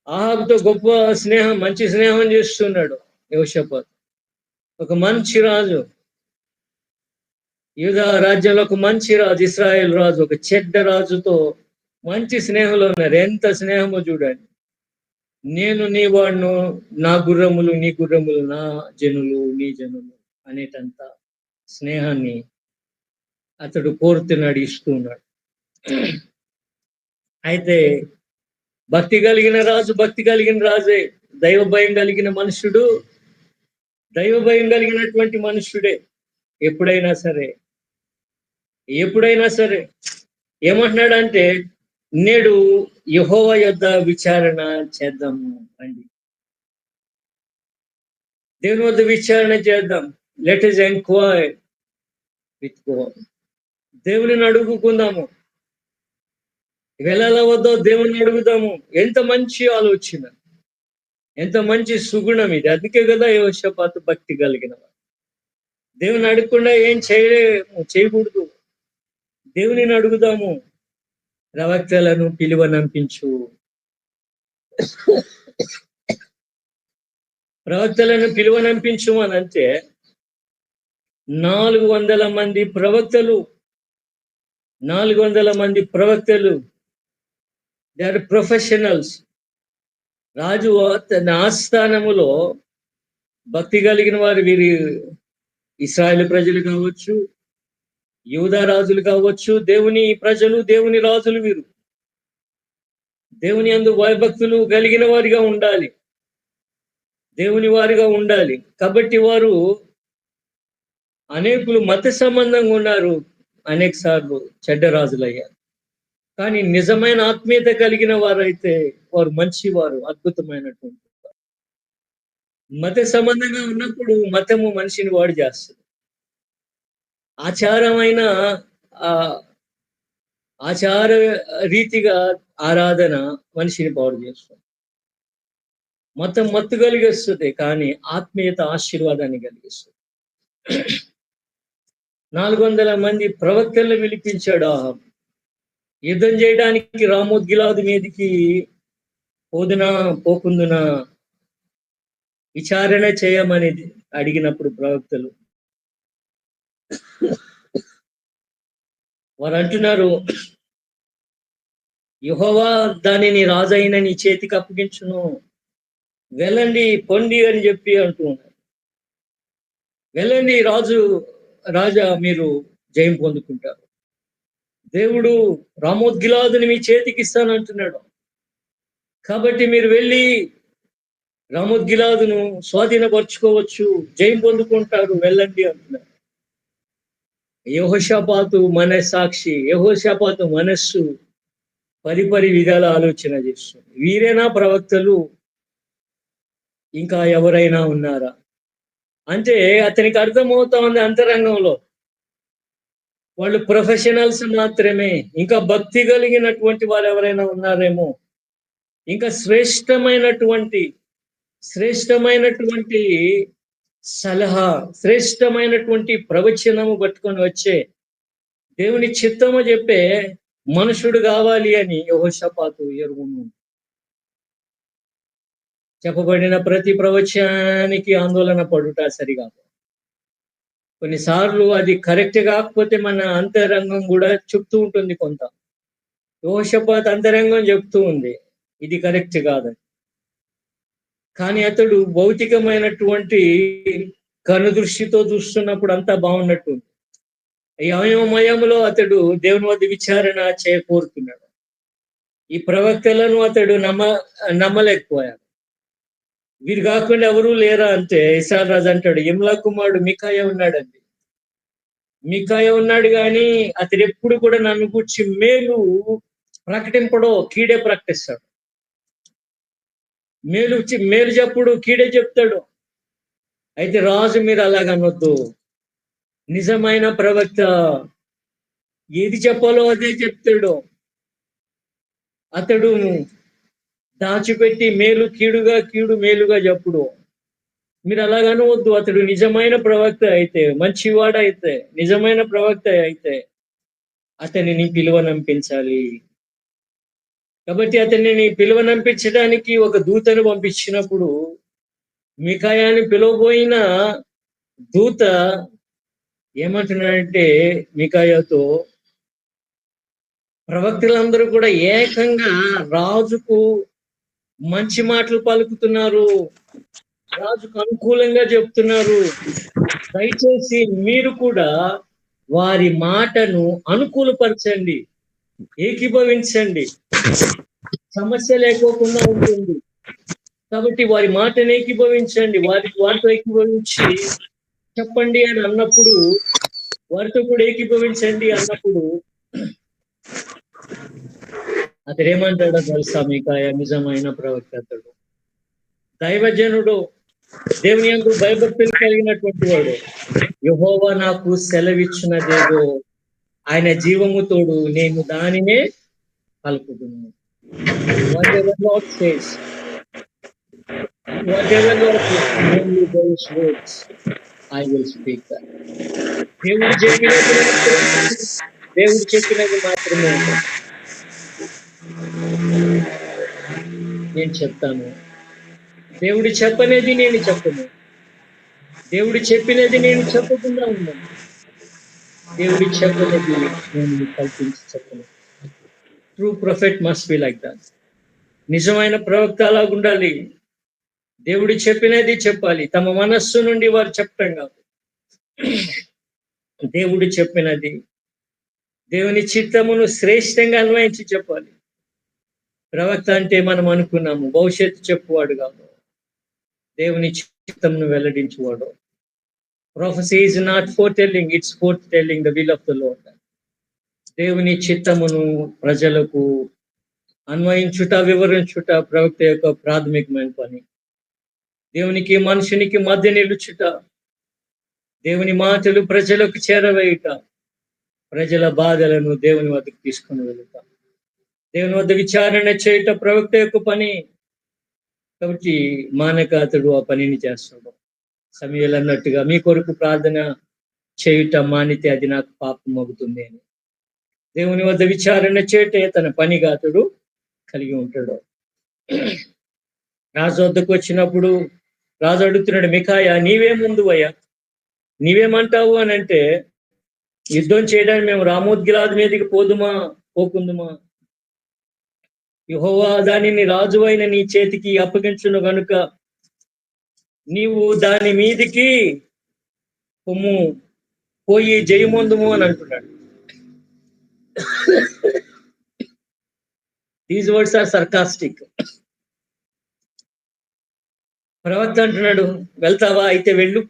ఆహాబుతో గొప్ప స్నేహం, మంచి స్నేహం చేస్తున్నాడు యెహోషాపాతు. ఒక మంచి రాజు, యూదా రాజ్యంలో ఒక మంచి రాజు, ఇశ్రాయేల్ రాజు ఒక చెడ్డ రాజుతో మంచి స్నేహంలో ఉన్నారు. ఎంత స్నేహమో చూడండి. నేను నీ వాడును, నా గుర్రములు నీ గుర్రములు, నా జనులు నీ జనులు అనేటంత స్నేహాన్ని అతడు కోరుతున్నాడు, ఇస్తూ ఉన్నాడు. అయితే భక్తి కలిగిన రాజే, దైవ భయం కలిగిన మనుషుడు, దైవ భయం కలిగినటువంటి మనుషుడే ఎప్పుడైనా సరే ఏమంటున్నాడంటే, నేడు యెహోవా యొద్ద విచారణ చేద్దాము అండి. దేవుని వద్ద విచారణ చేద్దాం. Let us enquire with God. దేవుని అడుగుకుందాము. వెళ్ళాల వద్దో దేవుని అడుగుదాము. ఎంత మంచి ఆలోచన, ఎంత మంచి సుగుణం ఇది. అందుకే కదా యెహోషాపాతు భక్తి కలిగిన వాడు. దేవుని అడగకుండా ఏం చేయకూడదు. దేవునిని అడుగుదాము. ప్రవక్తలను పిలువనంపించు. ప్రవక్తలను పిలువనంపించు అని అంటే 400 మంది ప్రవక్తలు 400 మంది ప్రవక్తలు దే ఆర్ ప్రొఫెషనల్స్. రాజు తన ఆస్థానములో భక్తి కలిగిన వారు వీరి ఇశ్రాయేలు ప్రజలు కావచ్చు, యూదా రాజులు కావచ్చు, దేవుని ప్రజలు, దేవుని రాజులు వీరు. దేవుని యందు భయభక్తులు కలిగిన వారిగా ఉండాలి. దేవుని వారిగా ఉండాలి. కాబట్టి వారు అనేకులు మత సంబంధంగా ఉన్నారు. అనేక సార్లు చెడ్డ రాజులయ్యారు. కానీ నిజమైన ఆత్మీయత కలిగిన వారైతే వారు మంచివారు, అద్భుతమైనటువంటి. మత సంబంధంగా ఉన్నప్పుడు మతము మనిషిని వాడు చేస్తుంది. ఆచారమైన ఆహ్, ఆచార రీతిగా ఆరాధన మనిషిని పాడు చేస్తుంది. మతం మత్తు కలిగిస్తుంది, కానీ ఆత్మీయత ఆశీర్వాదాన్ని కలిగిస్తుంది. 400 మంది ప్రవక్తలను పిలిపించాడు ఆహాబు. యుద్ధం చేయడానికి రామోద్గిలాదు మీదికి పోదునా పోకుందునా విచారణ చేయమని అడిగినప్పుడు ప్రవక్తలు వారు అంటున్నారు, యెహోవా దానిని రాజైన నీ చేతికి అప్పగించును, వెళ్ళండి పొండి అని చెప్పి అంటున్నారు. వెళ్ళండి రాజా మీరు జయం పొందుకుంటారు. దేవుడు రామోద్గిలాదుని మీ చేతికి ఇస్తానంటున్నాడు. కాబట్టి మీరు వెళ్ళి రామోద్గిలాదును స్వాధీనపరుచుకోవచ్చు, జయం పొందుకుంటారు, వెళ్ళండి అంటున్నారు. యెహోషాపాతు మనస్సాక్షి, యెహోషాపాతు మనస్సు పరిపరి విధాల ఆలోచన చేస్తుంది. వీరేనా ప్రవక్తలు? ఇంకా ఎవరైనా ఉన్నారా? అంటే అతనికి అర్థమవుతా ఉంది అంతరంగంలో. వాళ్ళు ప్రొఫెషనల్స్ మాత్రమే. ఇంకా భక్తి కలిగినటువంటి వారు ఎవరైనా ఉన్నారేమో. ఇంకా శ్రేష్టమైనటువంటి సలహా, శ్రేష్టమైనటువంటి ప్రవచనము పట్టుకొని వచ్చే దేవుని చిత్తము చెప్పే మనుషుడు కావాలి అని యెహోషాపాతు ఎరుగును. చెప్పబడిన ప్రతి ప్రవచనానికి ఆందోళన పడుట సరికాదు. కొన్నిసార్లు అది కరెక్ట్ కాకపోతే మన అంతరంగం కూడా చెప్తూ ఉంటుంది కొంత. యెహోషాపాతు అంతరంగం చెప్తూ ఉంది, ఇది కరెక్ట్ కాదని. కానీ అతడు భౌతికమైనటువంటి కనుదృష్టితో చూస్తున్నప్పుడు అంతా బాగున్నట్టుంది. ఈ అయోమయంలో అతడు దేవుని వద్ద విచారణ కోరుతున్నాడు. ఈ ప్రవక్తలను అతడు నమ్మలేకపోయాడు. వీరు కాకుండా ఎవరూ లేరా అంటే ఇశ్రాయేలు రాజు అంటాడు, ఇమ్లా కుమారుడు మికాయా ఉన్నాడండి. మికాయా ఉన్నాడు కానీ అతడు ఎప్పుడు కూడా నన్ను గూర్చి మేలు ప్రకటింపడో కీడే ప్రకటిస్తాడు. మేలు చెప్పుడు కీడే చెప్తాడు. అయితే రాజు మీరు అలాగనొద్దు. నిజమైన ప్రవక్త ఏది చెప్పాలో అదే చెప్తాడు. అతడు దాచిపెట్టి మేలు కీడుగా, కీడు మేలుగా చెప్పుడు. మీరు అలాగనవద్దు. అతడు నిజమైన ప్రవక్త అయితే, మంచివాడైతే, నిజమైన ప్రవక్త అయితే అతనిని పిలువనంపించాలి. కాబట్టి అతనిని పిలువనంపించడానికి ఒక దూతను పంపించినప్పుడు మికాయాని పిలవబోయిన దూత ఏమంటున్నాడంటే మికాయాతో, ప్రవక్తలందరూ కూడా ఏకంగా రాజుకు మంచి మాటలు పలుకుతున్నారు, రాజుకు అనుకూలంగా చెప్తున్నారు. దయచేసి మీరు కూడా వారి మాటను అనుకూలపరచండి, ఏకీభవించండి, సమస్య లేకోకుండా ఉంటుంది. కాబట్టి వారి మాటను ఏకీభవించండి, వారితో ఏకీభవించి చెప్పండి అని అన్నప్పుడు, వారితో కూడా ఏకీభవించండి అన్నప్పుడు అతడు ఏమంటాడో తెలుసా? మికాయా నిజమైన ప్రవక్త, అతడు దైవజనుడు, దేవుని యందు భయభక్తులు కలిగినటువంటి వాడు. యెహోవా నాకు సెలవిచ్చినదేదో ఆయన జీవము తోడు నేను దానినే పలుకుతున్నాను. Whatever Lord says, whatever Lord says, only those words I will speak that. దేవుడు చెప్పినది మాత్రమే ఉంటుంది. నేను చెప్తాను. దేవుడు చెప్పనేది నేను చెప్పను. దేవుడు చెప్పినది నేను చెప్పకుండా ఉండను. దేవుడు చెప్పనిది నేను కల్పించి చెప్పను. True prophet must be like that. నిజమైన ప్రవక్త అలాగుండాలి. దేవుడు చెప్పినది చెప్పాలి. తమ మనస్సు నుండి వారు చెప్పటం కాదు. దేవుడు చెప్పినది, దేవుని చిత్తమును శ్రేష్టంగా అన్వయించి చెప్పాలి. ప్రవక్త అంటే మనం అనుకున్నాము భవిష్యత్తు చెప్పువాడు కాదు. దేవుని చిత్తమును వెల్లడించువాడు. Prophecy is not foretelling, it's foretelling the will of the Lord. దేవుని చిత్తమును ప్రజలకు అన్వయించుట, వివరించుట ప్రవక్త యొక్క ప్రాథమికమైన పని. దేవునికి మనుషునికి మధ్య నిలుచుట, దేవుని మాటలు ప్రజలకు చేరవేయుట, ప్రజల బాధలను దేవుని వద్దకు తీసుకుని వెళుట, దేవుని వద్ద విచారణ చేయుట ప్రవక్త యొక్క పని. కాబట్టి మానక అతడు ఆ పనిని చేస్తాడు. సమయాలు అన్నట్టుగా మీ కొరకు ప్రార్థన చేయుట మానితే అది నాకు పాపం అవుతుంది అని. దేవుని వద్ద విచారణ చేయటే తన పనిగా అతడు కలిగి ఉంటాడు. రాజు వద్దకు వచ్చినప్పుడు రాజు అడుగుతున్నాడు, మికాయా నీవే ముందువయ్యా, నీవేమంటావు అని అంటే, యుద్ధం చేయడానికి మేము రామోద్గిలాదు మీదకి పోకుందుమా, యెహోవా దానిని రాజు అయిన నీ చేతికి అప్పగించును గనుక నీవు దాని మీదికి పొమ్ము, పోయి జయమొందుము అని అంటున్నాడు. These words are sarcastic. ప్రవక్త అంటున్నాడు, వెళ్తావా అయితే వెళ్ళు.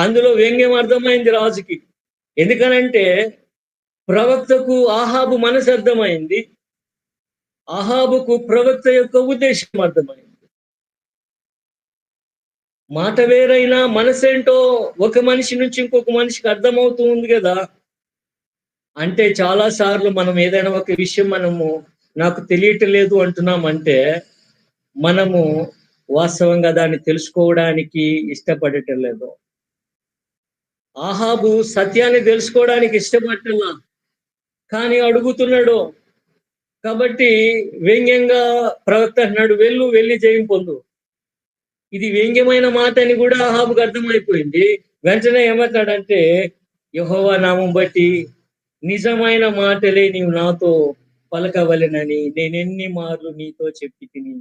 అందులో వ్యంగ్యం అర్థమైంది రాజుకి. ఎందుకనంటే ప్రవక్తకు ఆహాబు మనసు అర్థమైంది, ఆహాబుకు ప్రవక్త యొక్క ఉద్దేశం అర్థమైంది. మాట వేరైనా మనసేంటో ఒక మనిషి నుంచి ఇంకొక మనిషికి అర్థమవుతూ ఉంది కదా. అంటే చాలా సార్లు మనం ఏదైనా ఒక విషయం నాకు తెలియట్లేదు అంటున్నామంటే మనము వాస్తవంగా దాన్ని తెలుసుకోవడానికి ఇష్టపడటం లేదు. ఆహాబు సత్యాన్ని తెలుసుకోవడానికి ఇష్టపడటంలా, కానీ అడుగుతున్నాడు. కాబట్టి వ్యంగ్యంగా ప్రవక్త అంటున్నాడు, వెళ్ళి జయం పొందు. ఇది వ్యంగ్యమైన మాట అని కూడా ఆహాబుకు అర్థమైపోయింది. వెంటనే ఏమంటాడంటే, యెహోవా నామం బట్టి నిజమైన మాటలే నీవు నాతో పలకవలెనని నేనెన్ని మార్లు నీతో చెప్పి తిని.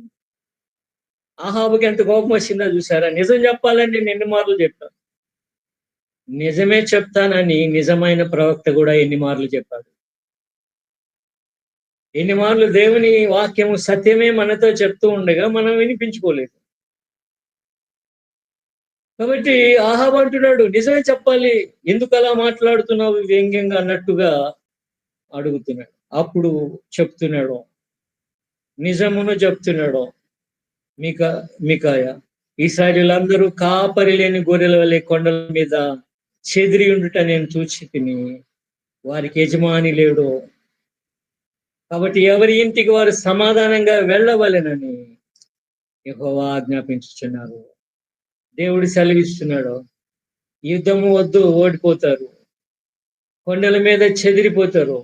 ఆహాబుకి ఎంత కోపం వచ్చిందో చూసారా. నిజం చెప్పాలని నేను ఎన్ని మార్లు చెప్పాను. నిజమే చెప్తానని నిజమైన ప్రవక్త కూడా ఎన్ని మార్లు చెప్పాడు. ఎన్ని మార్లు దేవుని వాక్యము సత్యమే మనతో చెప్తూ ఉండగా మనం వినిపించుకోలేదు. కాబట్టి ఆహాబు అంటున్నాడు, నిజమే చెప్పాలి, ఎందుకు అలా మాట్లాడుతున్నావు వ్యంగ్యంగా అన్నట్టుగా అడుగుతున్నాడు. అప్పుడు చెప్తున్నాడు, నిజమును చెప్తున్నాడు. మికాయా, ఇశ్రాయేలీయులందరూ కాపరి లేని గొర్రెల వలె కొండల మీద చెదిరి ఉండుట నేను చూచి తిని, వారికి యజమాని లేడు. కాబట్టి ఎవరి ఇంటికి వారు సమాధానంగా వెళ్ళవలెనని యెహోవా ఆజ్ఞాపించుచున్నారు. దేవుడు సెలవిస్తున్నాడు, యుద్ధము వద్దు, ఓడిపోతారు, కొండల మీద చెదిరిపోతారు.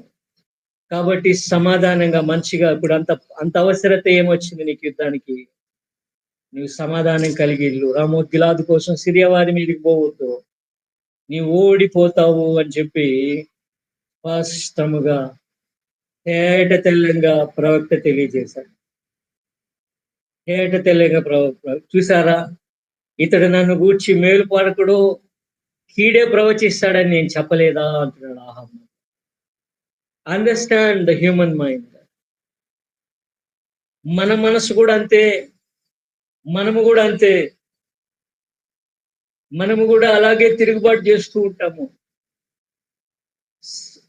కాబట్టి సమాధానంగా మంచిగా ఇప్పుడు అంత అంత అవసరత ఏమొచ్చింది నీకు యుద్ధానికి? నువ్వు సమాధానం కలిగి ఇల్లు. రామోద్గిలాదు కోసం సిరియా వారి మీదకి పోవద్దు, నీవు ఓడిపోతావు అని చెప్పి స్పష్టముగా తేట తెల్లంగా ప్రవక్త తెలియజేశాడు. తేట తెల్లంగా ప్రవక్త చూసారా, ఇతడు నన్ను గూర్చి మేలు పలకడు, కీడే ప్రవచిస్తాడని నేను చెప్పలేదా అంటున్నాడు ఆహాబు. Understand the human mind. మన మనసు కూడా అంతే, మనము కూడా అంతే. మనము కూడా అలాగే తిరుగుబాటు చేస్తూ ఉంటాము.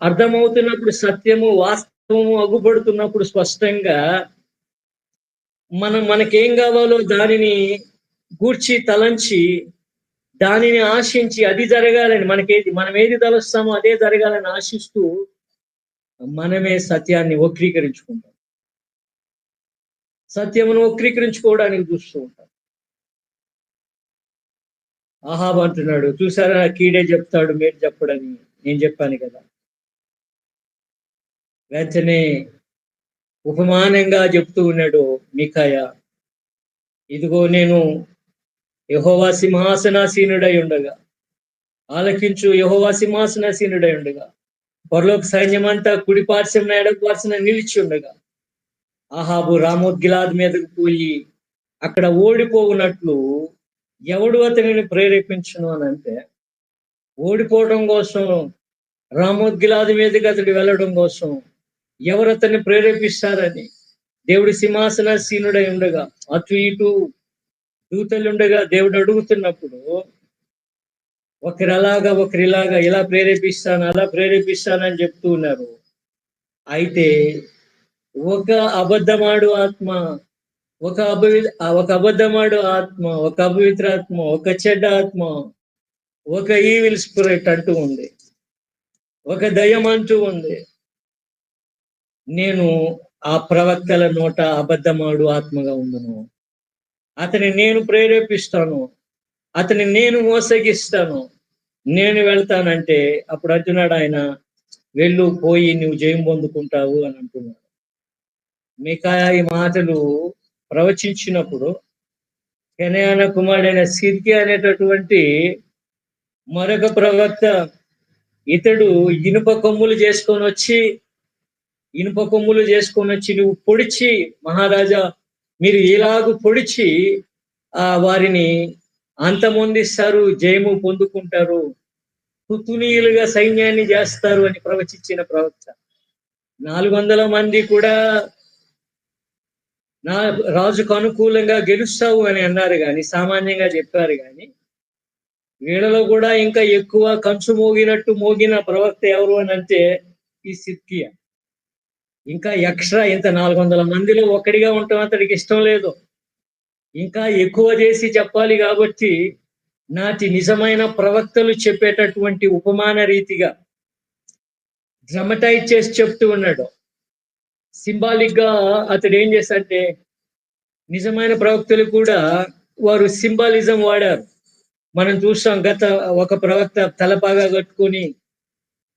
అర్థమవుతున్నప్పుడు సత్యము వాస్తవము అగుపడుతున్నప్పుడు స్పష్టంగా మనకేం కావాలో దానిని గూర్చి తలంచి, దానిని ఆశించి అది జరగాలని మనం ఏది తలుస్తామో అదే జరగాలని ఆశిస్తూ మనమే సత్యాన్ని వక్రీకరించుకుంటాం. సత్యమును వక్రీకరించుకోవడానికి చూస్తూ ఉంటాం. ఆహాబు అంటున్నాడు, చూసారా కీడే చెప్తాడు మేలు చెప్పడని నేను చెప్పాను కదా. వెంటనే ఉపమానంగా చెప్తూ ఉన్నాడు మీకాయా. ఇదిగో నేను యెహోవా సింహాసనాసీనుడై ఉండగా, ఆలకించు యెహోవా సింహాసనాసీనుడై ఉండగా, పరలోక సైన్యమంతా కుడి పార్శ్వమున ఎడమ పార్శ్వమున నిలిచి ఉండగా, అహాబు రామోత్గిలాద్ మీదకు పోయి అక్కడ ఓడిపోవునట్లు ఎవడు అతనిని ప్రేరేపించును అనంటే, ఓడిపోవడం కోసం రామోత్గిలాదు మీదకి అతడు వెళ్ళడం కోసం ఎవరు అతన్ని ప్రేరేపిస్తారని దేవుడి సింహాసనాసీనుడై ఉండగా, అటు ఇటు దూతలుండగా దేవుడు అడుగుతున్నప్పుడు ఒకరలాగా ఒకరిలాగా ఇలా ప్రేరేపిస్తాను, అలా ప్రేరేపిస్తానని చెప్తూ ఉన్నారు. అయితే ఒక అబద్ధమాడు ఆత్మ, ఒక అబద్ధమాడు ఆత్మ, ఒక అపవిత్రాత్మ, ఒక చెడ్డ ఆత్మ, ఒక ఈవిల్ స్పిరిట్ అంటూ ఉంది. ఒక దయ్యం అంటూ ఉంది. నేను ఆ ప్రవక్తల నోట అబద్ధమాడు ఆత్మగా ఉండును. అతని నేను ప్రేరేపిస్తాను. అతని నేను మోసగిస్తాను. నేను వెళ్తానంటే అప్పుడు అంటున్నాడు ఆయన, వెళ్ళు పోయి నువ్వు జయం పొందుకుంటావు అని అంటున్నాడు. మీకాయా ఈ మాటలు ప్రవచించినప్పుడు కెనయానా కుమారుడైన సిద్కియా అనేటటువంటి మరొక ప్రవక్త ఇతడు ఇనుప కొమ్ములు చేసుకొని వచ్చి నువ్వు పొడిచి మహారాజా మీరు ఇలాగు పొడిచి వారిని అంతమొందిస్తారు, జయము పొందుకుంటారు, తుతునీయులుగా సైన్యాన్ని చేస్తారు అని ప్రవచించిన ప్రవక్త. 400 మంది కూడా నా రాజుకు అనుకూలంగా గెలుస్తావు అని అన్నారు గాని, సామాన్యంగా చెప్పారు గాని, వీళ్ళలో కూడా ఇంకా ఎక్కువ కంచు మోగినట్టు మోగిన ప్రవక్త ఎవరు అని అంటే ఈ సిద్కియా. ఇంకా ఎక్స్ట్రా ఇంత 400 మందిలో ఒక్కడిగా ఉండటం అతడికి ఇష్టం లేదు. ఇంకా ఎక్కువ చేసి చెప్పాలి కాబట్టి నాటి నిజమైన ప్రవక్తలు చెప్పేటటువంటి ఉపమాన రీతిగా డ్రమటైజ్ చేసి చెప్తూ ఉన్నాడు. సింబాలిక్ గా అతడు ఏం చేశాడంటే, నిజమైన ప్రవక్తలు కూడా వారు సింబాలిజం వాడారు. మనం చూస్తాం ఒక ప్రవక్త తలపాగా కట్టుకొని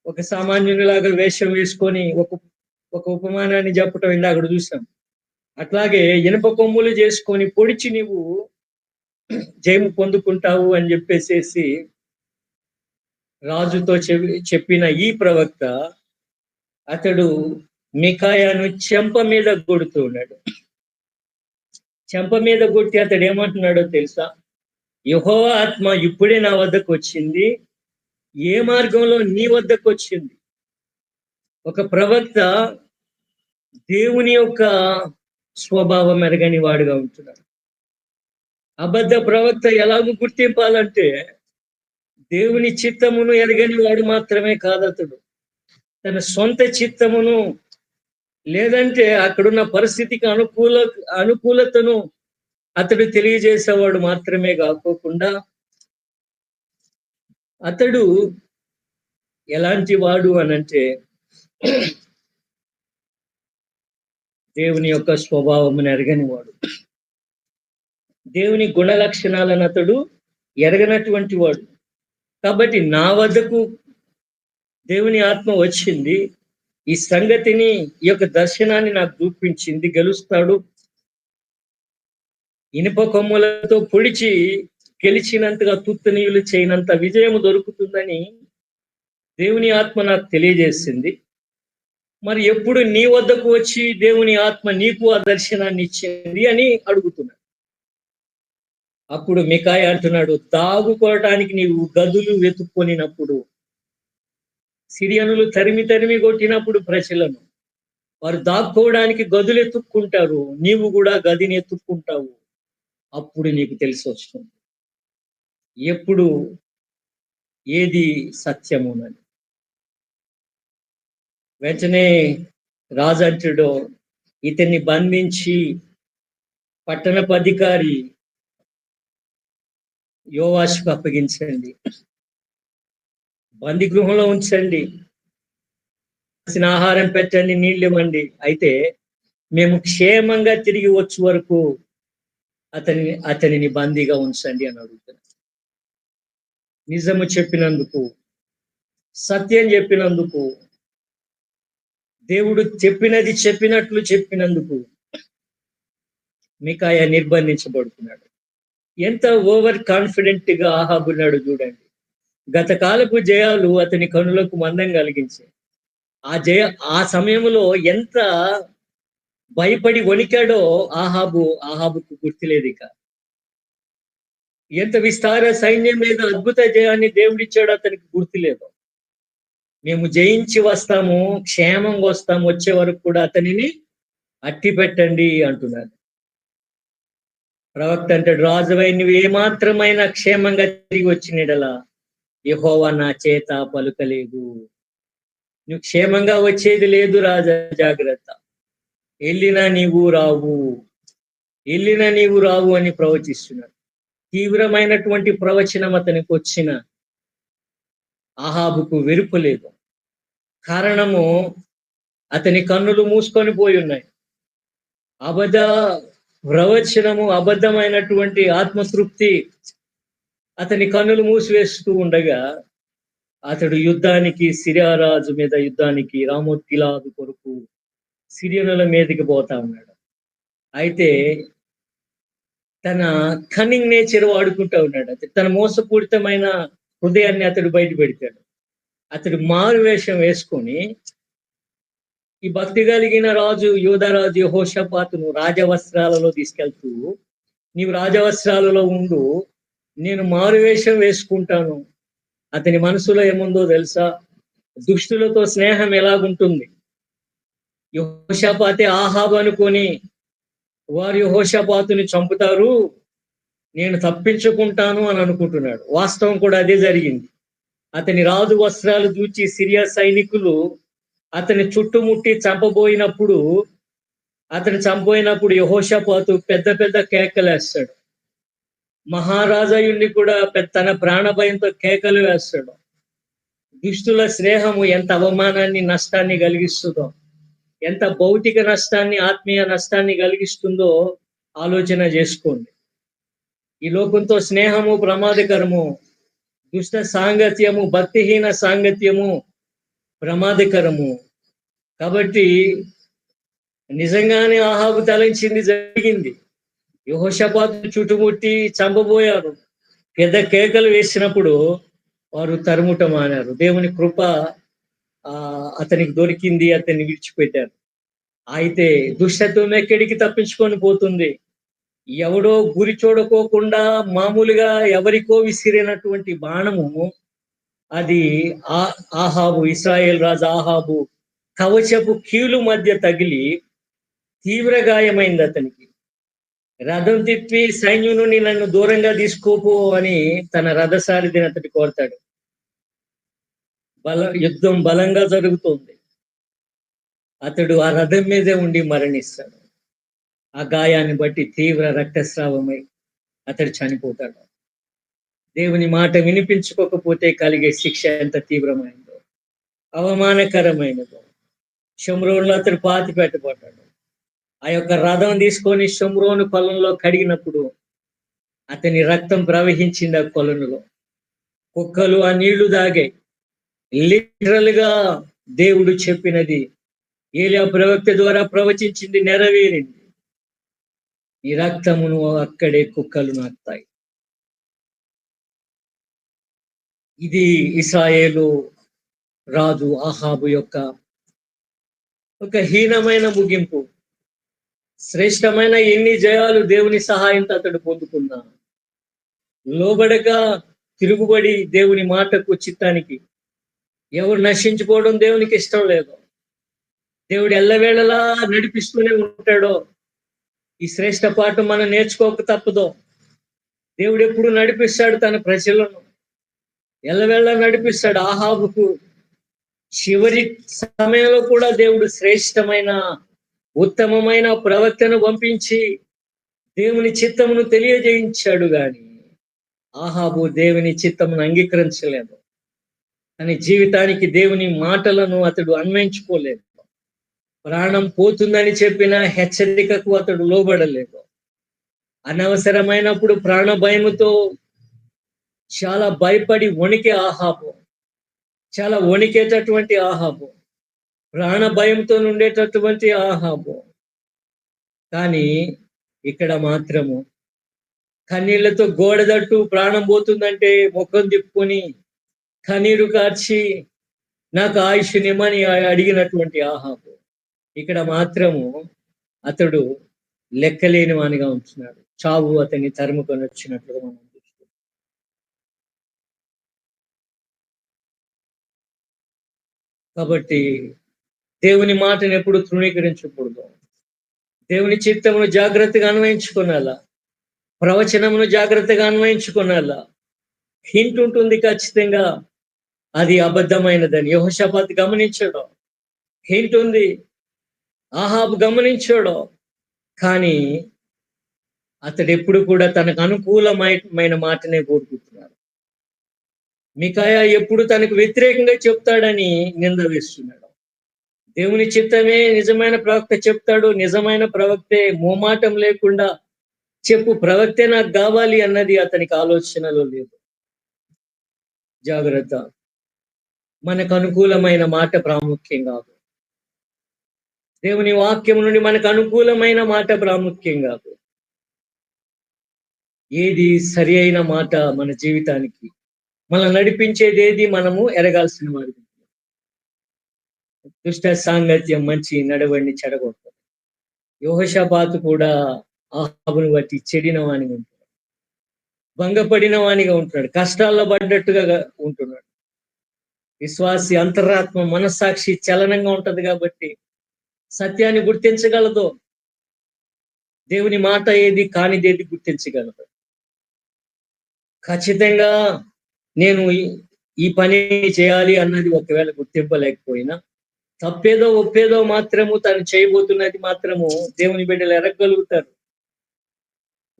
ఒక సామాన్యునిలాగా వేషం వేసుకొని ఒక ఉపమానాన్ని చెప్పటం ఇందాక చూసాం. అట్లాగే ఇనుప కొమ్ములు చేసుకొని పొడిచి నీవు జయము పొందుకుంటావు అని చెప్పేసేసి రాజుతో చెప్పిన ఈ ప్రవక్త అతడు మికాయాను చెంప మీద కొడుతూ ఉన్నాడు. చెంప మీద కొట్టి అతడు ఏమంటున్నాడో తెలుసా? యెహోవా ఆత్మ ఇప్పుడే నా వద్దకు వచ్చింది. ఏ మార్గంలో నీ వద్దకు వచ్చింది? ఒక ప్రవక్త దేవుని యొక్క స్వభావం ఎరగని వాడుగా ఉంటున్నాడు. అబద్ధ ప్రవక్త ఎలాగూ గుర్తింపాలంటే దేవుని చిత్తమును ఎరగని వాడు మాత్రమే కాదతడు. తన సొంత చిత్తమును లేదంటే అక్కడున్న పరిస్థితికి అనుకూలతను అతడు తెలియజేసేవాడు మాత్రమే కాకోకుండా అతడు ఎలాంటి వాడు అనంటే దేవుని యొక్క స్వభావమును ఎరగని వాడు, దేవుని గుణ లక్షణాలను అతడు ఎరగనటువంటి వాడు. కాబట్టి నా వద్దకు దేవుని ఆత్మ వచ్చింది, ఈ సంగతిని ఈ యొక్క దర్శనాన్ని నాకు చూపించింది, గెలుస్తాడు, ఇనుప కొమ్ములతో పొడిచి గెలిచినంతగా తుత్తనీయులు చేయనంత విజయం దొరుకుతుందని దేవుని ఆత్మ నాకు తెలియజేసింది. మరి ఎప్పుడు నీ వద్దకు వచ్చి దేవుని ఆత్మ నీకు ఆ దర్శనాన్ని ఇచ్చింది అని అడుగుతున్నాడు. అప్పుడు మికాయా అంటున్నాడు, దాగుకోవటానికి నీవు గదులు వెతుక్కొనినప్పుడు, సిరియనులు తరిమి తరిమి కొట్టినప్పుడు ప్రజలను వారు దాక్కోవడానికి గదులు ఎత్తుక్కుంటారు, నీవు కూడా గదిని ఎత్తుక్కుంటావు. అప్పుడు నీకు తెలిసి వస్తుంది ఎప్పుడు ఏది సత్యమునని. వెంటనే రాజు అంటాడు, ఇతన్ని బంధించి పట్టణపు అధికారి యోవాషుకు అప్పగించండి, బంది గృహంలో ఉంచండి, ఆహారం పెట్టండి, నీళ్ళు ఇవ్వండి. అయితే మేము క్షేమంగా తిరిగి వచ్చే వరకు అతనిని బందీగా ఉంచండి అని అడుగుతున్నాడు. నిజము చెప్పినందుకు, సత్యం చెప్పినందుకు దేవుడు చెప్పినది చెప్పినట్లు చెప్పినందుకు మీకాయా నిర్బంధించబడుతున్నాడు. ఎంత ఓవర్ కాన్ఫిడెంట్‌గా ఆహాబున్నాడో చూడండి. గత కాలపు జయాలు అతని కనులకు మందం కలిగించాయి. ఆ జయ ఆ సమయంలో ఎంత భయపడి వణికాడో ఆహాబుకు గుర్తులేదిక. ఎంత విస్తార సైన్యం మీద అద్భుత జయాన్ని దేవుడిచ్చాడో అతనికి గుర్తులేదు. మేము జయించి వస్తాము, క్షేమంగా వస్తాము, వచ్చే వరకు కూడా అతనిని అట్టి పెట్టండి అంటున్నారు. ప్రవక్త అంటాడు, రాజువై నువ్వు ఏమాత్రమైనా క్షేమంగా తిరిగి వచ్చిన యెడల యెహోవా నా చేత పలుకలేదు. నువ్వు క్షేమంగా వచ్చేది లేదు రాజా, జాగ్రత్త. ఎళ్ళినా నీవు రావు, ఎళ్ళినా నీవు రావు అని ప్రవచిస్తున్నాడు. తీవ్రమైనటువంటి ప్రవచనం అతనికి వచ్చిన ఆహాబుకు వెరుపు లేదు. కారణము అతని కన్నులు మూసుకొని పోయున్నాయి. అబద్ధ ప్రవచనము, అబద్ధమైనటువంటి ఆత్మతృప్తి అతని కన్నులు మూసివేస్తూ ఉండగా, అతడు యుద్ధానికి సిరియా రాజు మీద యుద్ధానికి రామోత్ గిలాదు కొరకు సిరియనుల మీదకి పోతా ఉన్నాడు. అయితే తన కన్నింగ్ నేచర్ వాడుకుంటా ఉన్నాడు. తన మోసపూరితమైన హృదయాన్ని అతడు బయట పెడతాడు. అతడు మారు వేషం వేసుకొని ఈ భక్తి కలిగిన రాజు యోధరాజు యెహోషాపాతును రాజవస్త్రాలలో తీసుకెళ్తూ, నీవు రాజవస్త్రాలలో ఉండు, నేను మారువేషం వేసుకుంటాను. అతని మనసులో ఏముందో తెలుసా? దుష్టులతో స్నేహం ఎలాగుంటుంది? యెహోషాపాతే ఆహాబు అనుకొని వారు యెహోషాపాతుని చంపుతారు, నేను తప్పించుకుంటాను అని అనుకుంటున్నాడు. వాస్తవం కూడా అదే జరిగింది. అతని రాజు వస్త్రాలు చూచి సిరియా సైనికులు అతని చుట్టుముట్టి అతను చంపబోయినప్పుడు యెహోషాపాతు పెద్ద పెద్ద కేకలేస్తాడు. మహారాజయుణ్ణి కూడా తన ప్రాణ భయంతో కేకలు వేస్తాడు. దుష్టుల స్నేహము ఎంత అవమానాన్ని, నష్టాన్ని కలిగిస్తుందో, ఎంత భౌతిక నష్టాన్ని, ఆత్మీయ నష్టాన్ని కలిగిస్తుందో ఆలోచన చేసుకోండి. ఈ లోకంతో స్నేహము ప్రమాదకరము. దుష్ట సాంగత్యము, భక్తిహీన సాంగత్యము ప్రమాదకరము. కాబట్టి నిజంగానే ఆహాబు తలంచింది జరిగింది. యెహోషాపాతు చుట్టుముట్టి చంపబోయారు. పెద్ద కేకలు వేసినప్పుడు వారు తరుముట మానారు. దేవుని కృప అతనికి దొరికింది. అతన్ని విడిచిపెట్టారు. అయితే దుష్టత్వం ఎక్కడికి తప్పించుకొని పోతుంది? ఎవడో గురి చూడకోకుండా మామూలుగా ఎవరికో విసిరినటువంటి బాణము అది ఆహాబు, ఇశ్రాయేల్ రాజు ఆహాబు కవచపు కీలు మధ్య తగిలి తీవ్ర గాయమైంది అతనికి. రథం తిప్పి సైన్యం నుండి నన్ను దూరంగా తీసుకోపో అని తన రథసారథిని అతడు కోరతాడు. యుద్ధం బలంగా జరుగుతోంది. అతడు ఆ రథం మీదే ఉండి మరణిస్తాడు. ఆ గాయాన్ని బట్టి తీవ్ర రక్తస్రావమై అతడు చనిపోతాడు. దేవుని మాట వినిపించుకోకపోతే కలిగే శిక్ష ఎంత తీవ్రమైనదో, అవమానకరమైనదో. షోమ్రోనులో అతడు పాతి పెట్టబడ్డాడు. ఆ యొక్క రథం తీసుకొని షోమ్రోను కొలంలో కడిగినప్పుడు అతని రక్తం ప్రవహించింది ఆ కొలనులో. కుక్కలు ఆ నీళ్లు తాగాయి. లిటరల్ గా దేవుడు చెప్పినది ఏలియా ప్రవక్త ద్వారా ప్రవచించింది నెరవేరింది. ఈ రక్తమును అక్కడే కుక్కలు నాకుతాయి. ఇది ఇశ్రాయేలు రాజు ఆహాబు యొక్క ఒక హీనమైన ముగింపు. శ్రేష్టమైన ఎన్ని జయాలు దేవుని సహాయంతో అతడు పొందుకున్నా, లోబడక తిరుగుబడి దేవుని మాటకు, చిత్తానికి ఎవరు నశించుకోవడం దేవునికి ఇష్టం లేదు. దేవుడు ఎల్లవేళలా నడిపిస్తూనే ఉంటాడో. ఈ శ్రేష్ట పాఠం మనం నేర్చుకోక తప్పదో. దేవుడు ఎప్పుడు నడిపిస్తాడు తన ప్రజలను, ఎల్లవేళలా నడిపిస్తాడు. ఆహాబుకు చివరి సమయంలో కూడా దేవుడు శ్రేష్టమైన, ఉత్తమమైన ప్రవక్తను పంపించి దేవుని చిత్తమును తెలియజేయించాడు. గాని ఆహాబు దేవుని చిత్తమును అంగీకరించలేదు. తన జీవితానికి దేవుని మాటలను అతడు అన్వయించుకోలేదు. ప్రాణం పోతుందని చెప్పిన హెచ్చరికకు అతడు లోబడలేదు. అనవసరమైనప్పుడు ప్రాణ భయముతో చాలా భయపడి వణికే ఆహాబు, చాలా వణికేటటువంటి ఆహాబు ప్రాణ భయంతో ఉండేటటువంటి ఆహాబు. కానీ ఇక్కడ మాత్రము కన్నీళ్లతో గోడ తట్టు ప్రాణం పోతుందంటే ముఖం తిప్పుకొని కన్నీరు కార్చి నాకు ఆయుష్నిమ్మని అడిగినటువంటి ఆహాబు. ఇక్కడ మాత్రము అతడు లెక్కలేని వానిగా ఉంటున్నాడు. చావు అతన్ని తరుముకొని వచ్చినట్లుగా మనం చూస్తాం. కాబట్టి దేవుని మాటను ఎప్పుడు తృణీకరించకూడదు. దేవుని చిత్తమును జాగ్రత్తగా అన్వయించుకోనాలా. ప్రవచనమును జాగ్రత్తగా అన్వయించుకోనాలా. హింట్ ఉంటుంది ఖచ్చితంగా అది అబద్ధమైనదని. యెహోషాపాతు గమనించాడు. హింట్ ఉంది. ఆహాబు గమనించాడు. కానీ అతడెప్పుడు కూడా తనకు అనుకూలమైన మాటనే కోరుకుంటున్నాడు. మికాయా ఎప్పుడు తనకు వ్యతిరేకంగా చెప్తాడని నింద వేస్తున్నాడు. దేవుని చిత్తమే నిజమైన ప్రవక్త చెప్తాడు. నిజమైన ప్రవక్తే మోమాటం లేకుండా చెప్పు ప్రవక్తే నాకు కావాలి అన్నది అతనికి ఆలోచనలో లేదు. జాగ్రత్త. మనకు అనుకూలమైన మాట ప్రాముఖ్యం కాదు. దేవుని వాక్యం నుండి మనకు అనుకూలమైన మాట ప్రాముఖ్యం కాదు. ఏది సరి అయిన మాట మన జీవితానికి మనల్ని నడిపించేది ఏది మనము ఎరగాల్సిన వారు. దుష్ట సాంగత్యం మంచి నడవడిని చెడగొడుతుంది. యెహోషాపాతు కూడా ఆహాబును బట్టి చెడిన వానిగా ఉంటున్నాడు. భంగపడిన వానిగా ఉంటున్నాడు. కష్టాల్లో పడ్డట్టుగా ఉంటున్నాడు. విశ్వాసి అంతరాత్మ మనస్సాక్షి చలనంగా ఉంటది కాబట్టి సత్యాన్ని గుర్తించగలదు. దేవుని మాట ఏది కానిదేది గుర్తించగలదు. ఖచ్చితంగా నేను ఈ పని చేయాలి అన్నది ఒకవేళ గుర్తింపలేకపోయినా తప్పేదో ఒప్పేదో మాత్రము తను చేయబోతున్నది మాత్రము దేవుని బిడ్డలు ఎరగగలుగుతారు.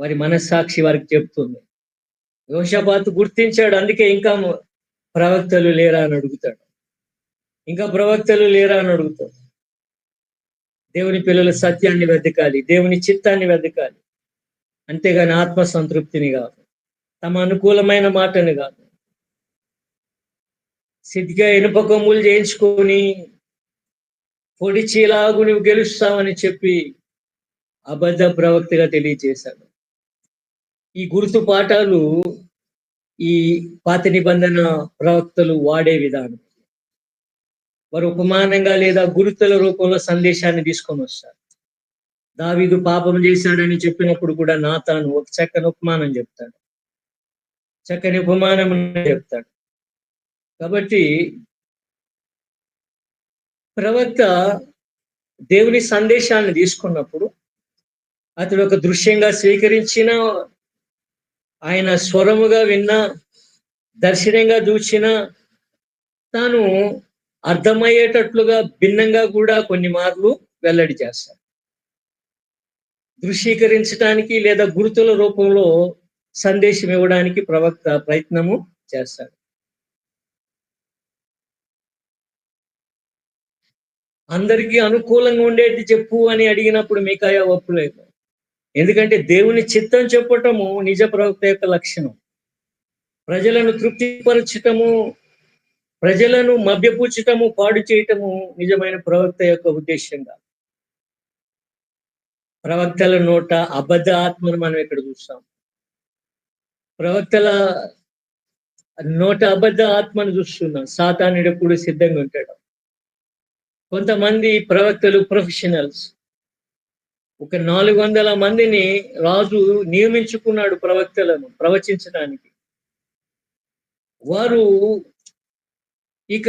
వారి మనస్సాక్షి వారికి చెప్తుంది. యెహోషాపాతు గుర్తించాడు. అందుకే ఇంకా ప్రవక్తలు లేరా అని అడుగుతాడు. ఇంకా ప్రవక్తలు లేరా అని అడుగుతాడు. దేవుని పిల్లలు సత్యాన్ని వెతకాలి. దేవుని చిత్తాన్ని వెతకాలి. అంతేగాని ఆత్మ సంతృప్తిని కాదు. తమ అనుకూలమైన మాటని కాదు. సిద్ధిగా ఇనుప కొమ్ములు చేయించుకొని పొడిచేలాగు నువ్వు గెలుస్తావని చెప్పి అబద్ధ ప్రవక్తగా తెలియజేశాడు. ఈ గుర్తు పాఠాలు ఈ పాత నిబంధన ప్రవక్తలు వాడే విధానం. వారు ఉపమానంగా లేదా గురుతుల రూపంలో సందేశాన్ని తీసుకొని వస్తారు. దావీదు పాపం చేశాడని చెప్పినప్పుడు కూడా నాతాను ఒక చక్కని ఉపమానం చెప్తాడు. చక్కని ఉపమానం చెప్తాడు. కాబట్టి ప్రవక్త దేవుని సందేశాన్ని తీసుకున్నప్పుడు అతడు ఒక దృశ్యంగా స్వీకరించిన, ఆయన స్వరముగా విన్న, దర్శనంగా చూచిన, తాను అర్థమయ్యేటట్లుగా భిన్నంగా కూడా కొన్ని మార్లు వెల్లడి చేస్తాడు. దృశ్యీకరించడానికి లేదా గుర్తుల రూపంలో సందేశం ఇవ్వడానికి ప్రవక్త ప్రయత్నము చేస్తాడు. అందరికీ అనుకూలంగా ఉండేది చెప్పు అని అడిగినప్పుడు మీకాయా ఒప్పులేదు. ఎందుకంటే దేవుని చిత్తం చెప్పటము నిజ ప్రవక్త యొక్క లక్షణం. ప్రజలను తృప్తిపరచటము, ప్రజలను మభ్యపుచ్చటము, పాడు చేయటము నిజమైన ప్రవక్త యొక్క ఉద్దేశంగా. ప్రవక్తల నోట అబద్ధ ఆత్మను మనం ఇక్కడ చూస్తాం. ప్రవక్తల నోట అబద్ధ ఆత్మను చూస్తున్నాం. సాతానుడు ఎప్పుడు సిద్ధంగా ఉంటాడు. కొంతమంది ప్రవక్తలు ప్రొఫెషనల్స్. ఒక 400 మందిని రాజు నియమించుకున్నాడు ప్రవక్తలను ప్రవచించడానికి. వారు ఇక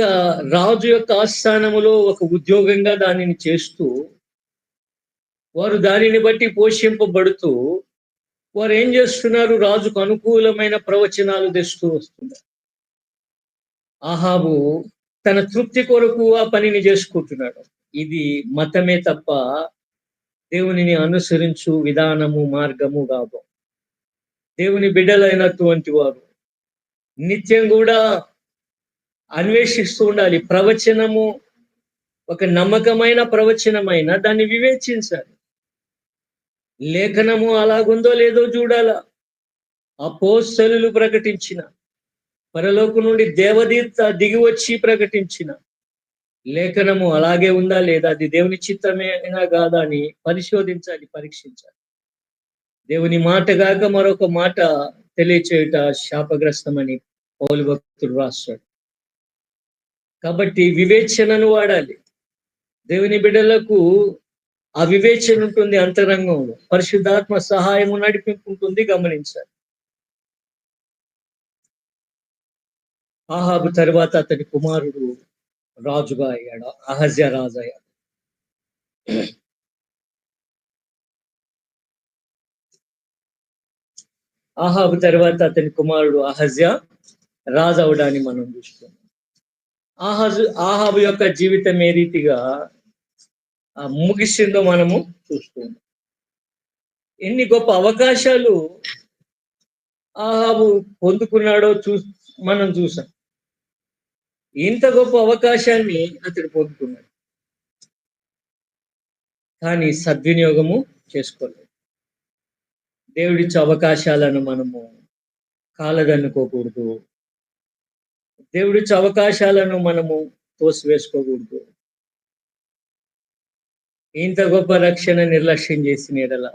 రాజు యొక్క ఆస్థానములో ఒక ఉద్యోగంగా దానిని చేస్తూ, వారు దానిని బట్టి పోషింపబడుతూ, వారు ఏం చేస్తున్నారు? రాజుకు అనుకూలమైన ప్రవచనాలు తెస్తూ వస్తున్నారు. ఆహాబు తన తృప్తి కొరకు ఆ పనిని చేసుకుంటున్నాడు. ఇది మతమే తప్ప దేవునిని అనుసరించు విధానము, మార్గము కాదు. దేవుని బిడ్డలైనటువంటి వారు నిత్యం కూడా అన్వేషిస్తూ ఉండాలి. ప్రవచనము ఒక నమ్మకమైన ప్రవచనమైన దాన్ని వివేచించాలి. లేఖనము అలాగుందో లేదో చూడాల. అపోస్తలులు ప్రకటించిన, పరలోకం నుండి దేవదూత దిగి వచ్చి ప్రకటించిన లేఖనము అలాగే ఉందా లేదా? అది దేవుని చిత్తమేనా కాదా అని పరిశోధించాలి, పరీక్షించాలి. దేవుని మాట గాక మరొక మాట తెలియచేయుట శాపగ్రస్తమని పౌలు భక్తుడు రాస్తాడు. కాబట్టి వివేచనను వాడాలి. దేవుని బిడ్డలకు ఆ వివేచన ఉంటుంది అంతరంగంలో. పరిశుద్ధాత్మ సహాయము నడిపింపు ఉంటుంది, గమనించాలి. ఆహాబు తరువాత అతని కుమారుడు రాజుగా అయ్యాడు. అహజ్యా రాజు అయ్యాడు. ఆహాబు తర్వాత అతని కుమారుడు అహజ్యా రాజు అవడాన్ని మనం చూస్తున్నాం. ఆహాబు యొక్క జీవితం ఏ రీతిగా ముగిసిందో మనము చూస్తున్నాం. ఎన్ని గొప్ప అవకాశాలు ఆహాబు పొందుకున్నాడో మనం చూసాం. ఇంత గొప్ప అవకాశాన్ని అతడు పొందుకున్నాడు, కానీ సద్వినియోగము చేసుకోలేదు. దేవుడిచ్చే అవకాశాలను మనము కాలదన్నుకోకూడదు. దేవుడిచ్చే అవకాశాలను మనము తోసివేసుకోకూడదు. ఇంత గొప్ప రక్షణ నిర్లక్ష్యం చేసిన ఎడల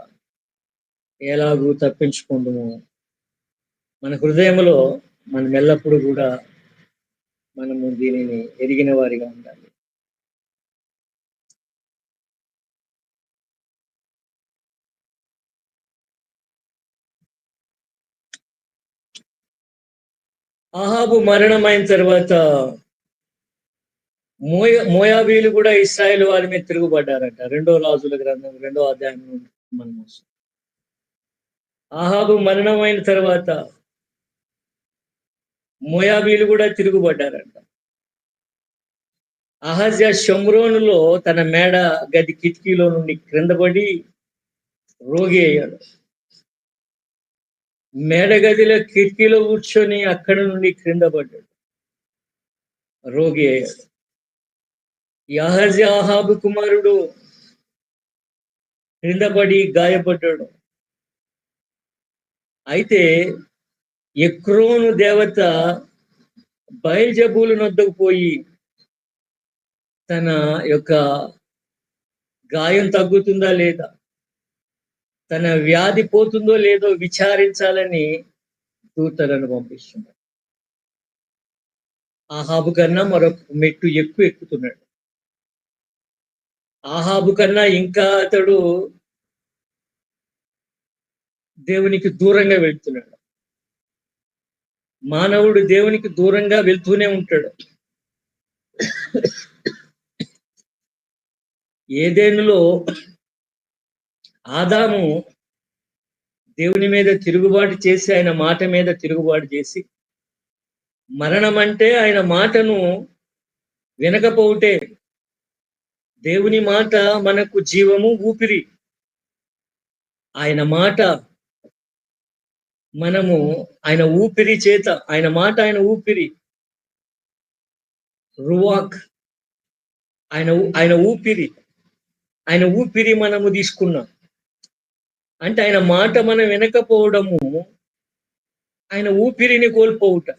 ఎలాగూ తప్పించుకుందుము. మన హృదయంలో మనం ఎల్లప్పుడూ కూడా మనము దీనిని ఎరిగిన వారిగా ఉండాలి. ఆహాబు మరణమైన తర్వాత మోయాబీలు కూడా ఇశ్రాయేల్ వారి మీద తిరుగుబడ్డారంట. 2 రాజుల గ్రంథం 2వ అధ్యాయం మనం ఆహాబు మరణమైన తర్వాత మోయాబీలు కూడా తిరుగుబడ్డారంట. అహజ్యా షమ్రోనులో తన మేడ గది కిటికీలో నుండి క్రిందపడి రోగి అయ్యాడు. మేడ గదిలో కిటికీలో కూర్చొని అక్కడి నుండి క్రింద పడ్డాడు, రోగి అయ్యాడు. అహజ్యా ఆహాబు కుమారుడు క్రిందపడి గాయపడ్డాడు. అయితే ఎక్రోను దేవత బయల్జెబూలు నొద్దకు పోయి తన యొక్క గాయం తగ్గుతుందా లేదా, తన వ్యాధి పోతుందో లేదో విచారించాలని దూతలను పంపిస్తున్నాడు. ఆహాబు కన్నా మరొక మెట్టు ఎక్కువ ఎక్కుతున్నాడు. ఆహాబు కన్నా ఇంకా అతడు దేవునికి దూరంగా వెళ్తున్నాడు. మానవుడు దేవునికి దూరంగా వెళ్తూనే ఉంటాడు. ఏదెనులో ఆదాము దేవుని మీద తిరుగుబాటు చేసి, ఆయన మాట మీద తిరుగుబాటు చేసి, మరణం అంటే ఆయన మాటను వినకపోతే, దేవుని మాట మనకు జీవము, ఊపిరి. ఆయన మాట మనము ఆయన ఊపిరి చేత, ఆయన మాట ఆయన ఊపిరి, రువాక్ ఆయన ఆయన ఊపిరి, ఆయన ఊపిరి మనము తీసుకున్నాం. అంటే ఆయన మాట మనం వినకపోవడము ఆయన ఊపిరిని కోల్పోవుట.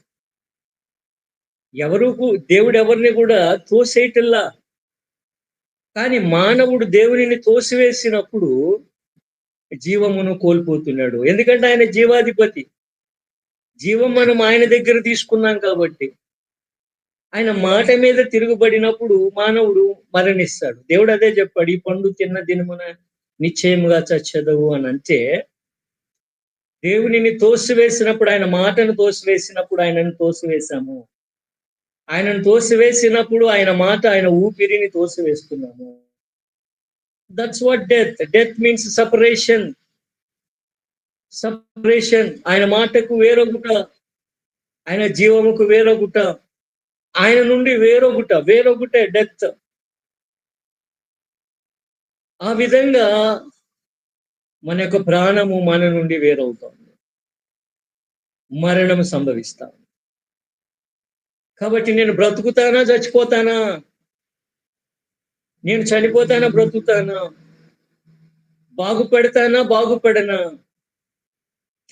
దేవుడు ఎవరిని కూడా తోసేయటల్లా. కానీ మానవుడు దేవునిని తోసివేసినప్పుడు జీవమును కోల్పోతున్నాడు. ఎందుకంటే ఆయన జీవాధిపతి. జీవం మనం ఆయన దగ్గర తీసుకున్నాం కాబట్టి. ఆయన మాట మీద తిరుగుబడినప్పుడు మానవుడు మరణిస్తాడు. దేవుడు అదే చెప్పాడు, ఈ పండు తిన్న దినమున నిశ్చయముగా చచ్చెదవు అని. అంటే దేవునిని తోసివేసినప్పుడు, ఆయన మాటను తోసివేసినప్పుడు ఆయనను తోసివేశాము. ఆయనను తోసివేసినప్పుడు ఆయన మాట, ఆయన ఊపిరిని తోసివేస్తున్నాము. That's what death. Death means separation. Separation. ఆయన మాటకు వేరొకట, ఆయన జీవముకు వేరొకట, ఆయన నుండి వేరొకటే డెత్. ఆ విధంగా మన యొక్క ప్రాణము మన నుండి వేరవుతాం, మరణం సంభవిస్తాం. కాబట్టి నేను బ్రతుకుతానా, చచ్చిపోతానా? నేను చనిపోతానా, బ్రతుకుతానా? బాగుపడతానా, బాగుపడనా?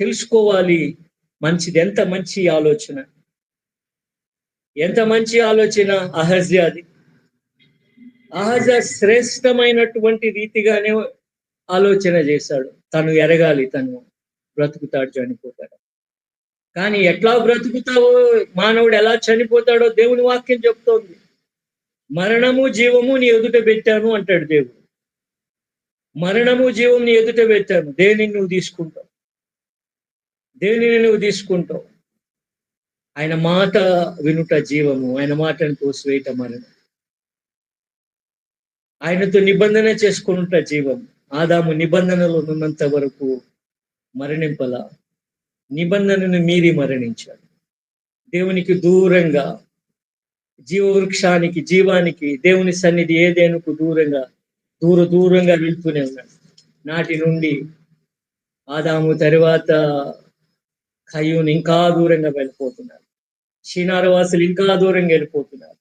తెలుసుకోవాలి. మంచిది. ఎంత మంచి ఆలోచన, ఎంత మంచి ఆలోచన అహజ్యాది. అహజ్యా శ్రేష్టమైనటువంటి రీతిగానే ఆలోచన చేశాడు. తను ఎరగాలి, తను బ్రతుకుతాడు, చనిపోతాడు. కానీ ఎట్లా బ్రతుకుతావో, మానవుడు ఎలా చనిపోతాడో దేవుని వాక్యం చెప్తోంది. మరణము, జీవము నీ ఎదుట పెట్టాను అంటాడు దేవుడు. మరణము, జీవం నీ ఎదుట పెట్టాను. దేనిని నువ్వు తీసుకుంటావు? దేనిని నువ్వు తీసుకుంటావు? ఆయన మాట వినుట జీవము, ఆయన మాటను తోసివేయుట మరణం. ఆయనతో నిబంధన చేసుకొనుట జీవం. ఆదాము నిబంధనలో ఉన్నంత వరకు మరణింపల. నిబంధనను మీరి మరణించాడు. దేవునికి దూరంగా, జీవవృక్షానికి, జీవానికి, దేవుని సన్నిధి ఏదెనుకు దూరంగా, దూరంగా వెళ్తూనే ఉన్నాడు. నాటి నుండి ఆదాము తరువాత కయ్యూను ఇంకా దూరంగా వెళ్ళిపోతున్నారు. షినారు వాసులు ఇంకా దూరంగా వెళ్ళిపోతున్నారు.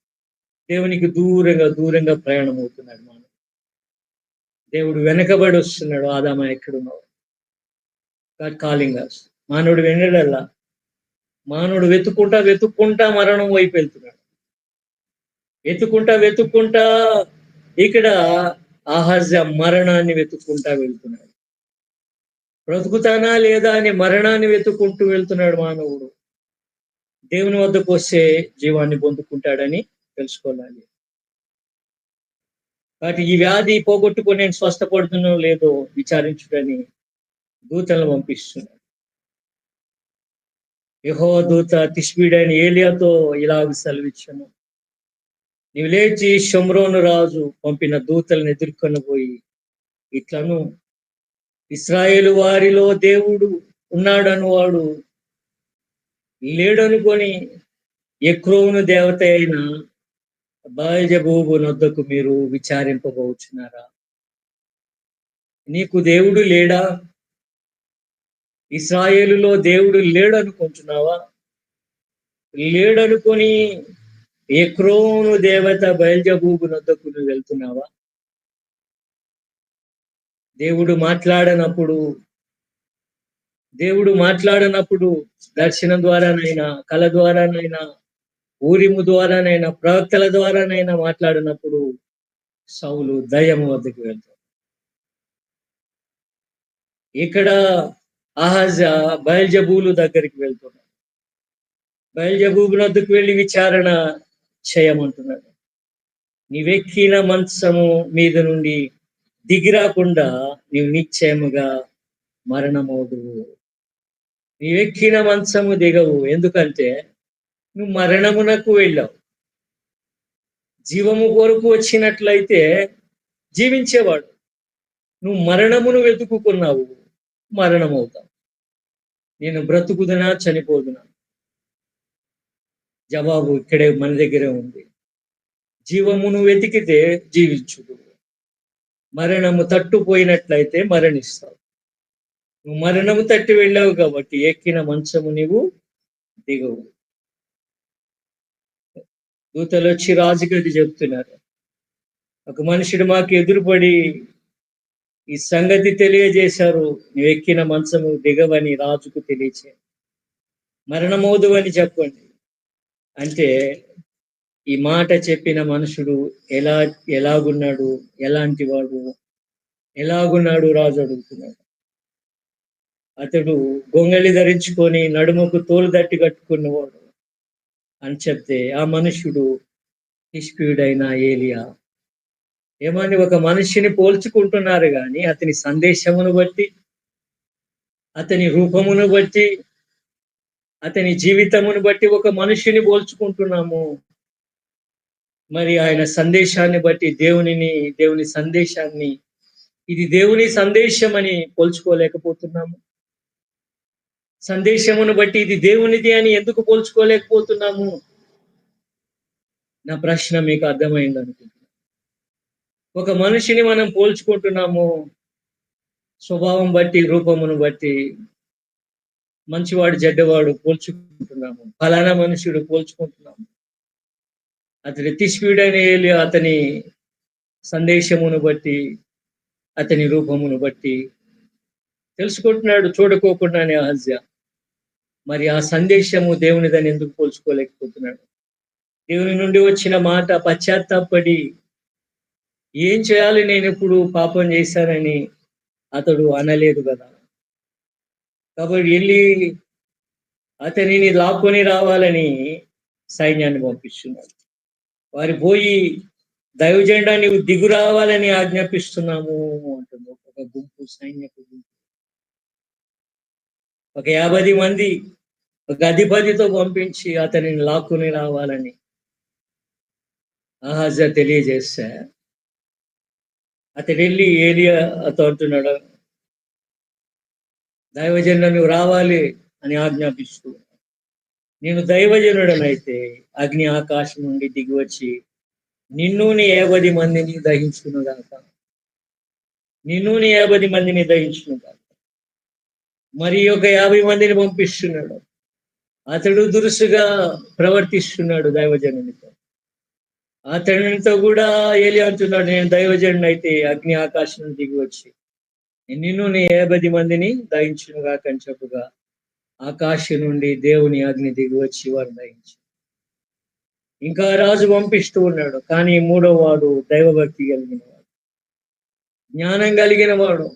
దేవునికి దూరంగా ప్రయాణం అవుతున్నాడు మానవుడు. దేవుడు వెనకబడి వస్తున్నాడు. ఆదామా ఎక్కడున్నావు? God calling us. మానవుడు వెన్నడల్లా, మానవుడు వెతుక్కుంటా మరణం వైపు వెళ్తున్నాడు. వెతుక్కుంటా ఇక్కడ అహజ్యా మరణాన్ని వెతుక్కుంటా వెళ్తున్నాడు. బ్రతుకుతానా లేదా అని మరణాన్ని వెతుక్కుంటూ వెళ్తున్నాడు మానవుడు. దేవుని వద్దకు వస్తే జీవాన్ని పొందుకుంటాడని తెలుసుకోవాలి. కాబట్టి ఈ వ్యాధి పోగొట్టుకొని నేను స్వస్థపడుతున్నో లేదో విచారించుటని దూతలను పంపిస్తున్నాడు. యెహోవా దూత తిష్బీడైన ఏలియాతో ఇలాగ సెలవిచ్చెను. నీవు లేచి షోమ్రోను రాజు పంపిన దూతలను ఎదుర్కొని పోయి ఇట్లను, ఇశ్రాయేలు వారిలో దేవుడు ఉన్నాడను వాడు లేడనుకొని ఎక్రోను దేవత అయిన బయల్జెబూబు నొద్దకు మీరు విచారింపబోచున్నారా? నీకు దేవుడు లేడా? ఇశ్రాయేలులో దేవుడు లేడనుకుంటున్నావా? లేడనుకొని ఎక్రోను దేవత బయల్జెబూబు నొద్దకు నువ్వు వెళ్తున్నావా? దేవుడు మాట్లాడనప్పుడు దర్శనం ద్వారానైనా, కళ ద్వారానైనా, ఊరిము ద్వారానైనా, ప్రవక్తల ద్వారానైనా మాట్లాడినప్పుడు సౌలు దయ్యము వద్దకు వెళ్తాడు. ఇక్కడ అహజ్యా బయల్జెబూలు దగ్గరికి వెళ్తున్నాడు. బయల్జెబూబు వద్దకు వెళ్ళి విచారణ చేయమంటున్నాడు. నీవెక్కిన మంచము మీద నుండి దిగిరాకుండా నీవు నిశ్చయముగా మరణమవుదువు. నీవెక్కిన మంచము దిగవు. ఎందుకంటే నువ్వు మరణమునకు వెళ్ళావు. జీవము కొరకు వచ్చినట్లయితే జీవించేవాడు. నువ్వు మరణమును వెతుకుకున్నావు, మరణమవుతావు. నేను బ్రతుకుదునా, చనిపోదునా? జవాబు ఇక్కడే మన దగ్గరే ఉంది. జీవమును వెతికితే జీవించుదు, మరణము తట్టుపోయినట్లయితే మరణిస్తావు. నువ్వు మరణము తట్టి వెళ్ళావు కాబట్టి ఎక్కిన మంచము నీవు దిగవు. దూతలు వచ్చి రాజుకి అది చెప్తున్నారు. ఒక మనుషుడు మాకు ఎదురుపడి ఈ సంగతి తెలియజేశారు. నువ్వు ఎక్కిన మంచము దిగవని రాజుకు తెలియచే, మరణమోదు అని చెప్పండి. అంటే ఈ మాట చెప్పిన మనుషుడు ఎలాగున్నాడు, ఎలాంటి వాడు, ఎలాగున్నాడు రాజు అడుగుతున్నాడు. అతడు గొంగళి ధరించుకొని నడుముకు తోలు దట్టి కట్టుకున్నవాడు అని చెప్తే ఆ మనుషుడు తిష్బీయుడైన ఏలియా. ఏమని ఒక మనిషిని పోల్చుకుంటున్నారు కానీ అతని సందేశమును బట్టి, అతని రూపమును బట్టి, అతని జీవితమును బట్టి ఒక మనిషిని పోల్చుకుంటున్నాము. మరి ఆయన సందేశాన్ని బట్టి దేవుని సందేశాన్ని ఇది దేవుని సందేశం అని పోల్చుకోలేకపోతున్నాము. సందేశమును బట్టి ఇది దేవునిది అని ఎందుకు పోల్చుకోలేకపోతున్నాము? నా ప్రశ్న మీకు అర్థమైంది అనుకుంటున్నాను. ఒక మనిషిని మనం పోల్చుకుంటున్నాము స్వభావం బట్టి, రూపమును బట్టి. మంచివాడు, చెడ్డవాడు పోల్చుకుంటున్నాము. ఫలానా మనుషుడు పోల్చుకుంటున్నాము. అతడి తిష్బీయుడైన ఏలియా అతని సందేశమును బట్టి, అతని రూపమును బట్టి తెలుసుకుంటున్నాడు చూడకోకుండానే అహజ్యా. మరి ఆ సందేశము దేవునిదని ఎందుకు పోల్చుకోలేకపోతున్నాడు? దేవుని నుండి వచ్చిన మాట పశ్చాత్తాపడి ఏం చేయాలి నేనెప్పుడు పాపం చేశానని అతడు అనలేదు గదా! కాబట్టి ఎళ్లి అతనిని లాక్కొని రావాలని సైన్యాన్ని పంపిస్తున్నాడు. వారు పోయి దైవజనుడా నీవు దిగు రావాలని ఆజ్ఞాపిస్తున్నాము అంటుంది. ఒక గుంపు సైన్యపు గుంపు. ఒక 50 మంది ఒక అధిపతితో పంపించి అతనిని లాక్కొని రావాలని అహజ్యా తెలియజేస్తే అతడెళ్ళి ఏలీయాతో అంటున్నాడు, దైవజనుడా నువ్వు రావాలి అని ఆజ్ఞాపిస్తూ, నేను దైవజనుడనైతే అగ్ని ఆకాశం నుండి దిగివచ్చి నిన్ను నీ 50 మందిని దహించునుగాక. నిన్ను నీ 50 మందిని దహించునుగాక. మరి ఒక 50 మందిని పంపిస్తున్నాడు. అతడు దురుసుగా ప్రవర్తిస్తున్నాడు దైవజనునితో. అతనితో కూడా ఏలియా అంటున్నాడు, నేను దైవజనుడైతే అగ్ని ఆకాశం నుండి దిగి వచ్చి నిన్ను నీ 50 మందిని దహించునుగాక అని చెప్పుగా ఆకాశం నుండి దేవుని అగ్ని దిగి వచ్చి వారిని దహించి ఇంకా రాజు పంపిస్తూ ఉన్నాడు. కానీ మూడో వాడు దైవభక్తి కలిగిన వాడు, జ్ఞానం కలిగిన వాడు,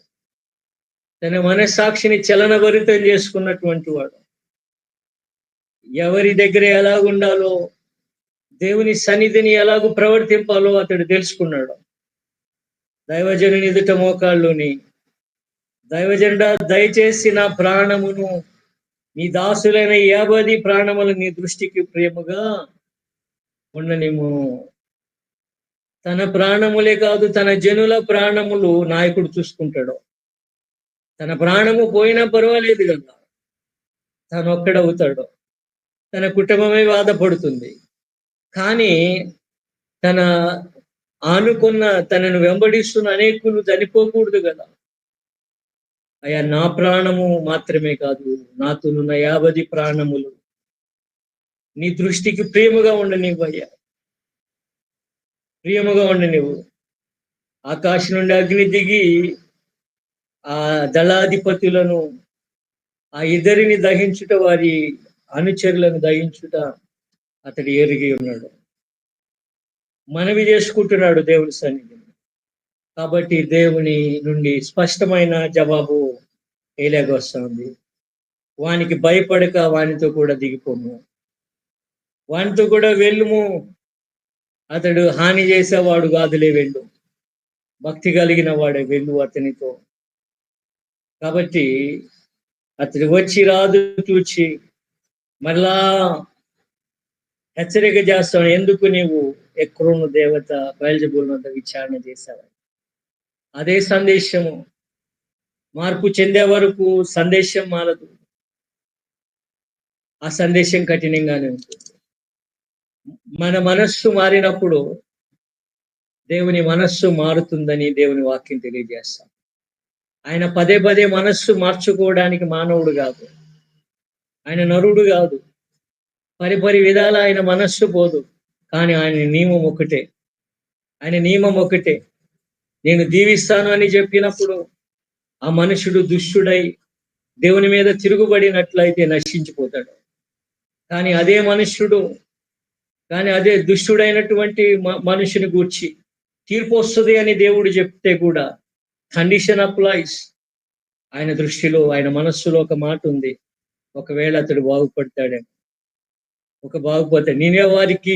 తన మనస్సాక్షిని చలనభరితం చేసుకున్నటువంటి వాడు, ఎవరి దగ్గర ఎలాగుండాలో, దేవుని సన్నిధిని ఎలాగూ ప్రవర్తింపాలో అతడు తెలుసుకున్నాడు. దైవజనుని ఎదుట మోకాళ్ళుని, దైవజనుడా దయచేసి నా ప్రాణమును నీ దాసులైన 50 ప్రాణములు నీ దృష్టికి ప్రియముగా ఉండనిమ్ము. తన ప్రాణములే కాదు, తన జనుల ప్రాణములు నాయకుడు చూసుకుంటాడు. తన ప్రాణము పోయినా పర్వాలేదు కదా, తనొక్కడవుతాడు. తన కుటుంబమే బాధపడుతుంది. కానీ తన ఆనుకున్న తనను వెంబడిస్తున్న అనేకులు చనిపోకూడదు కదా. అయ్యా నా ప్రాణము మాత్రమే కాదు, నాతోనున్న 50 ప్రాణములు నీ దృష్టికి ప్రియముగా ఉండనివ్వయ్యా, ప్రియముగా ఉండనివ్వు. ఆకాశం నుండి అగ్ని దిగి ఆ దళాధిపతులను, ఆ ఇద్దరిని దహించుట, వారి అనుచరులను దహించుట అతడు ఎరిగి ఉన్నాడు. మనవి చేసుకుంటున్నాడు దేవుని సన్నిధిని. కాబట్టి దేవుని నుండి స్పష్టమైన జవాబు ఏలియాకు వస్తుంది. వానికి భయపడక వానితో కూడా దిగిపోము, వానితో కూడా వెళ్ళుము. అతడు హాని చేసేవాడు కాదులే, వెళ్ళు, భక్తి కలిగిన వాడే, వెళ్ళు అతనితో. కాబట్టి అతడు వచ్చి రాజు చూచి మరలా హెచ్చరిక చేస్తాడు, ఎందుకు నీవు ఎక్రోను దేవత బయల్జెబూల్ వద్ద విచారణ చేశావు. అదే సందేశము మార్పు చెందే వరకు సందేశం మారదు. ఆ సందేశం కఠినంగానే ఉంటుంది. మన మనస్సు మారినప్పుడు దేవుని మనస్సు మారుతుందని దేవుని వాక్యం తెలియజేస్తాం. ఆయన పదే పదే మనస్సు మార్చుకోవడానికి మానవుడు కాదు, ఆయన నరుడు కాదు. పరిపరి విధాల ఆయన మనస్సు పోదు. కానీ ఆయన నియమం ఒకటే, ఆయన నియమం ఒకటే. నేను దీవిస్తాను అని చెప్పినప్పుడు ఆ మనుషుడు దుష్టుడై దేవుని మీద తిరుగుబడినట్లయితే నశించిపోతాడు. కానీ అదే మనుష్యుడు, కానీ అదే దుష్టుడైనటువంటి మనుషుని గూర్చి తీర్పు వస్తుంది అని దేవుడు చెప్తే కూడా కండిషన్ అప్లైస్. ఆయన దృష్టిలో, ఆయన మనస్సులో ఒక మాట ఉంది, ఒకవేళ అతడు బాగుపడతాడేమో, బాగుపోతే నేనే వారికి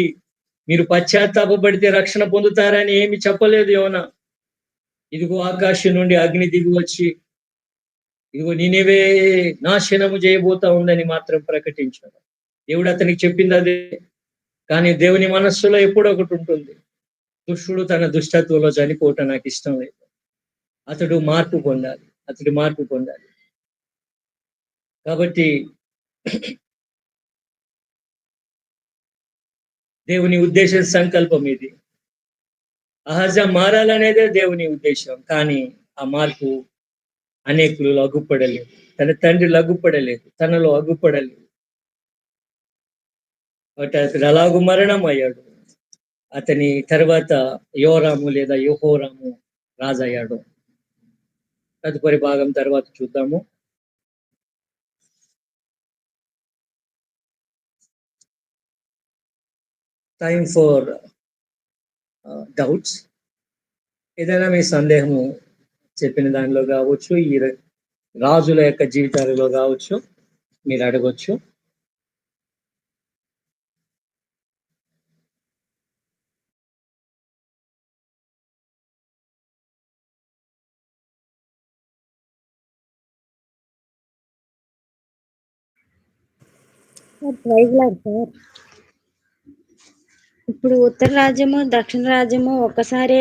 మీరు పశ్చాత్తాపడితే రక్షణ పొందుతారని ఏమి చెప్పలేదు యోనా. ఇదిగో ఆకాశం నుండి అగ్ని దిగి వచ్చి ఇదిగో నినివే నాశనము చేయబోతా ఉందని మాత్రం ప్రకటించాడు. దేవుడు అతనికి చెప్పింది అదే. కానీ దేవుని మనస్సులో ఎప్పుడో ఒకటి ఉంటుంది, దుష్టుడు తన దుష్టత్వంలో చనిపోవటం నాకు ఇష్టం లేదు, అతడు మార్పు పొందాలి, అతడు మార్పు పొందాలి. కాబట్టి దేవుని ఉద్దేశం, సంకల్పం ఇది. అహజ్యా మారాలనేదే దేవుని ఉద్దేశం. కానీ ఆ మార్పు అనేకులు అగుపడలేదు, తన తండ్రి అగుపడలేదు, తనలో అగుపడలేదు. కాబట్టి అతడు అలాగూ మరణం అయ్యాడు. అతని తర్వాత యోరాము లేదా యెహోరాము రాజయ్యాడు. తదుపరి భాగం తర్వాత చూద్దాము. Time for doubts. ఏదైనా మీ సందేహము చెప్పిన దానిలో కావచ్చు, ఈ రాజుల యొక్క జీవితాలలో కావచ్చు, మీరు అడగొచ్చు. Praise Lord sir. ఇప్పుడు ఉత్తర రాజ్యము, దక్షిణ రాజ్యము ఒక్కసారే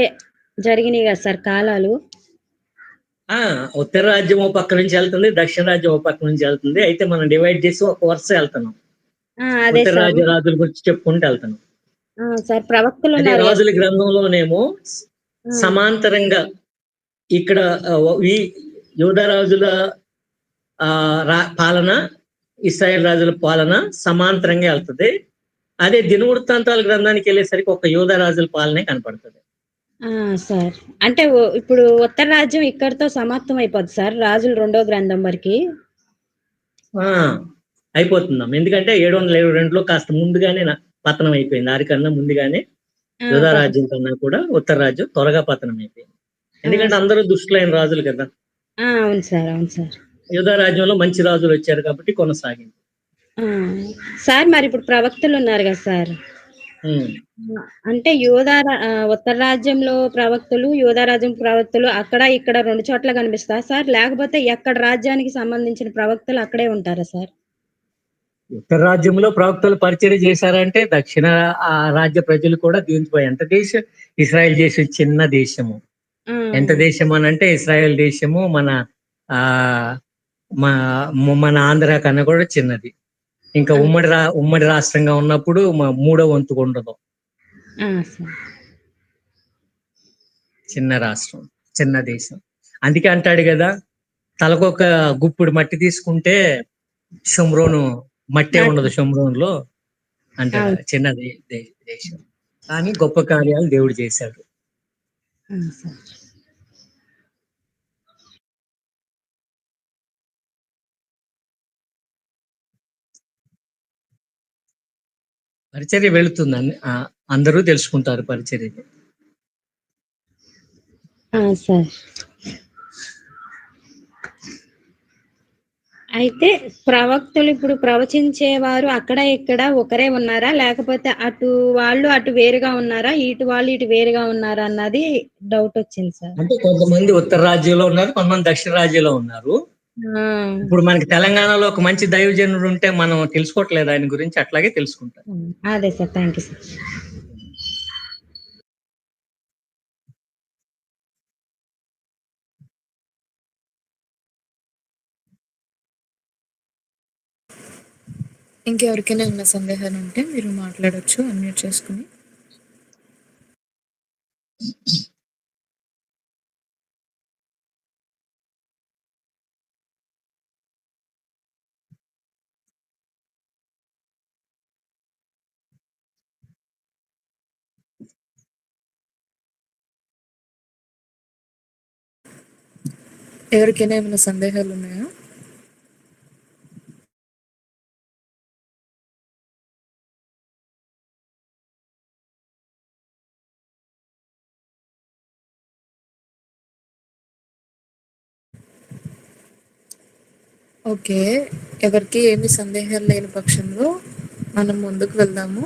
జరిగినాయి కదా సార్ కాలాలు. ఉత్తర రాజ్యం ఓ పక్క నుంచి వెళ్తుంది, దక్షిణ రాజ్యం ఓ పక్క నుంచి వెళ్తుంది. అయితే మనం డివైడ్ చేసి ఒక వరుస వెళ్తున్నాం. అదే ఉత్తర సార్. రాజ్య రాజుల గురించి చెప్పుకుంటూ వెళ్తున్నాం. సార్ ప్రవక్తలు అదే ఉన్నారు కదా. రాజుల గ్రంథంలోనేమో సమాంతరంగా ఇక్కడ ఈ యూదా రాజుల పాలన, ఇశ్రాయేల్ రాజుల పాలన సమాంతరంగా వెళ్తుంది. అదే దినవృత్తాంతాల గ్రంథానికి వెళ్ళేసరికి ఒక యూదా రాజుల పాలనే కనపడుతుంది. సార్ అంటే ఇప్పుడు ఉత్తర రాజ్యం ఇక్కడితో సమాప్తం అయిపోద్ది సార్, రాజులు 2వ గ్రంథం వరకు అయిపోతుందాం. ఎందుకంటే 722లో కాస్త ముందుగానే పతనం అయిపోయింది. ఆరికన్నా ముందుగానే యూదా రాజ్యం కన్నా కూడా ఉత్తర రాజ్యం త్వరగా పతనం అయిపోయింది. ఎందుకంటే అందరూ దుష్టులైన రాజులు కదా. అవును సార్, అవును సార్. యూదా రాజ్యంలో మంచి రాజులు వచ్చారు కాబట్టి కొనసాగింది. సార్ మరి ఇప్పుడు ప్రవక్తలు ఉన్నారు కదా సార్, అంటే ఉత్తర రాజ్యంలో ప్రవక్తలు, యూదా రాజ్యం ప్రవక్తలు అక్కడ ఇక్కడ 2 చోట్ల కనిపిస్తారా సార్, లేకపోతే ఎక్కడ రాజ్యానికి సంబంధించిన ప్రవక్తలు అక్కడే ఉంటారా సార్? ఉత్తర రాజ్యంలో ప్రవక్తలు పరిచయం చేశారంటే దక్షిణ రాజ్య ప్రజలు కూడా దీంతో ఎంత దేశం, ఇస్రాయెల్ దేశం చిన్న దేశము. ఎంత దేశం అని అంటే ఇస్రాయెల్ దేశము మన ఆంధ్ర కన్నా కూడా చిన్నది. ఇంకా ఉమ్మడి రాష్ట్రంగా ఉన్నప్పుడు 3వ వంతు ఉండదు. చిన్న రాష్ట్రం, చిన్న దేశం. అందుకే అంటాడు కదా, తలకొక గుప్పుడు మట్టి తీసుకుంటే షుమ్రోను మట్టే ఉండదు షుమ్రోన్లో అంటాడు. చిన్న దేశం కానీ గొప్ప కార్యాలు దేవుడు చేశాడు. పరిచర్య వెళుతుందని అందరూ తెలుసుకుంటారు పరిచర్య. సార్ అయితే ప్రవక్తలు ఇప్పుడు ప్రవచించేవారు అక్కడ ఇక్కడ ఒకరే ఉన్నారా, లేకపోతే అటు వాళ్ళు అటు వేరుగా ఉన్నారా, ఇటు వాళ్ళు ఇటు వేరుగా ఉన్నారా అన్నది డౌట్ వచ్చింది సార్. అంటే కొంతమంది ఉత్తర రాజ్యంలో ఉన్నారు, కొంతమంది దక్షిణ రాజ్యంలో ఉన్నారు. ఇప్పుడు మనకి తెలంగాణలో ఒక మంచి దైవజనుడు ఉంటే మనం తెలుసుకోవట్లేదు ఆయన గురించి, అట్లాగే తెలుసుకుంటాం. అదే సార్, థ్యాంక్ యూ సార్. ఇంకెవరికైనా ఉన్న సందేహాలు ఉంటే మీరు మాట్లాడొచ్చు అన్మ్యూట్ చేసుకుని. ఎవరికైనా ఏమైనా సందేహాలు ఉన్నాయా? ఓకే, ఎవరికి ఏమి సందేహాలు లేని పక్షంలో మనం ముందుకు వెళ్దాము.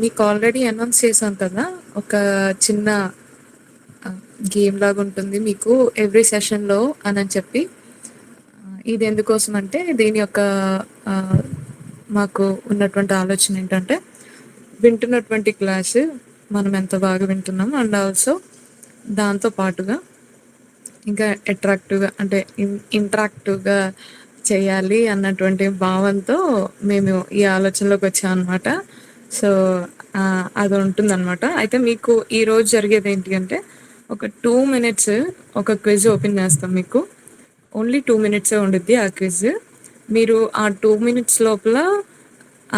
మీకు ఆల్రెడీ అనౌన్స్ చేశాం కదా, ఒక చిన్న గేమ్ లాగా ఉంటుంది మీకు ఎవ్రీ సెషన్లో అని చెప్పి. ఇది ఎందుకోసం అంటే దీని యొక్క మాకు ఉన్నటువంటి ఆలోచన ఏంటంటే, వింటున్నటువంటి క్లాసు మనం ఎంత బాగా వింటున్నాము అండ్ ఆల్సో దాంతో పాటుగా ఇంకా అట్రాక్టివ్గా అంటే ఇంటరాక్టివ్గా చేయాలి అన్నటువంటి భావంతో మేము ఈ ఆలోచనలోకి వచ్చాం అనమాట. సో అది ఉంటుందన్నమాట. అయితే మీకు ఈరోజు జరిగేది ఏంటి అంటే, ఒక 2 minutes ఒక క్విజ్ ఓపెన్ చేస్తాం. మీకు ఓన్లీ 2 minutes ఉండిద్ది ఆ క్విజ్. మీరు ఆ 2 minutes లోపల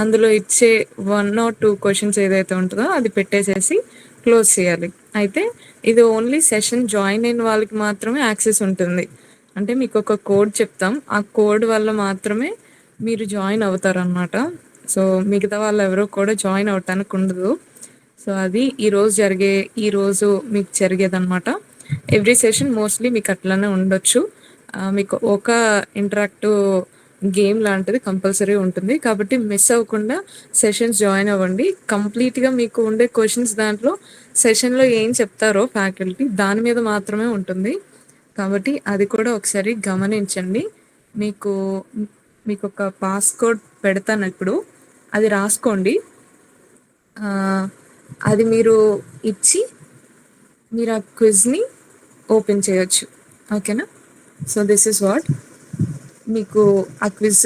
అందులో ఇచ్చే 1 or 2 క్వశ్చన్స్ ఏదైతే ఉంటుందో అది పెట్టేసేసి క్లోజ్ చేయాలి. అయితే ఇది ఓన్లీ సెషన్ జాయిన్ అయిన వాళ్ళకి మాత్రమే యాక్సెస్ ఉంటుంది. అంటే మీకు ఒక కోడ్ చెప్తాం, ఆ కోడ్ వల్ల మాత్రమే మీరు జాయిన్ అవుతారనమాట. సో మిగతా వాళ్ళు ఎవరో కూడా జాయిన్ అవటానికి ఉండదు. సో అది ఈ రోజు మీకు జరిగేదన్నమాట. ఎవ్రీ సెషన్ మోస్ట్లీ మీకు అట్లానే ఉండొచ్చు. మీకు ఒక ఇంటరాక్టివ్ గేమ్ లాంటిది కంపల్సరీ ఉంటుంది. కాబట్టి మిస్ అవ్వకుండా సెషన్స్ జాయిన్ అవ్వండి. కంప్లీట్‌గా మీకు ఉండే క్వెషన్స్ దాంట్లో సెషన్‌లో ఏం చెప్తారో ఫ్యాకల్టీ దాని మీద మాత్రమే ఉంటుంది. కాబట్టి అది కూడా ఒకసారి గమనించండి. మీకు మీకొక పాస్‌కోడ్ పెడతాను ఇప్పుడు. అది రాసుకోండి. అది మీరు ఇచ్చి మీరు ఆ క్విజ్‌ని ఓపెన్ చేయొచ్చు. ఓకేనా? సో దిస్ ఈస్ వాట్ మీకు ఆ క్విజ్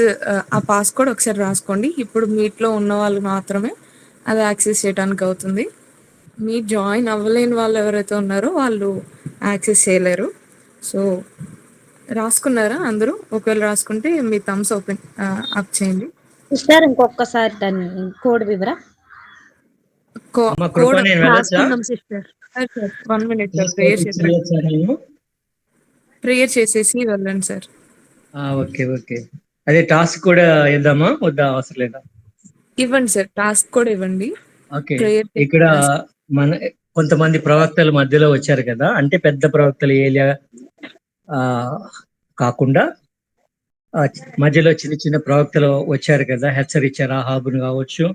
ఆ పాస్‌కోడ్ ఒకసారి రాసుకోండి. ఇప్పుడు మీట్‌లో ఉన్న వాళ్ళు మాత్రమే అది యాక్సెస్ చేయడానికి అవుతుంది. మీరు జాయిన్ అవ్వలేని వాళ్ళు ఎవరైతే ఉన్నారో వాళ్ళు యాక్సెస్ చేయలేరు. సో రాసుకున్నారా అందరూ? ఒకవేళ రాసుకుంటే మీ థమ్స్ ఓపెన్ అప్ చేయండి. సిస్టర్ ఇంకొకసారి దాన్ని కోడ్ వివరా. అమ్మ కృప, కోడ్ నేను వెళ్ళొచ్చా? రాసుకున్నాం సిస్టర్. Sir 1 minute sir. చేయొచ్చా నేను? ప్రేయర్ చేసేసి వెళ్ళండి సార్. Okay okay. అదే టాస్క్ కూడా ఇద్దామా వద్దా? అవసరం లేదా? ఇవ్వండి సార్. టాస్క్ కూడా ఇవ్వండి. ఓకే. ప్రేయర్ ఇక్కడ మన కొంతమంది ప్రవక్తలు మధ్యలో వచ్చారు కదా, అంటే పెద్ద ప్రవక్తలు ఏలియా కాకుండా మధ్యలో చిన్న చిన్న ప్రవక్తలు వచ్చారు కదా, హెచ్చరించారు. ఆహాబును కావచ్చు,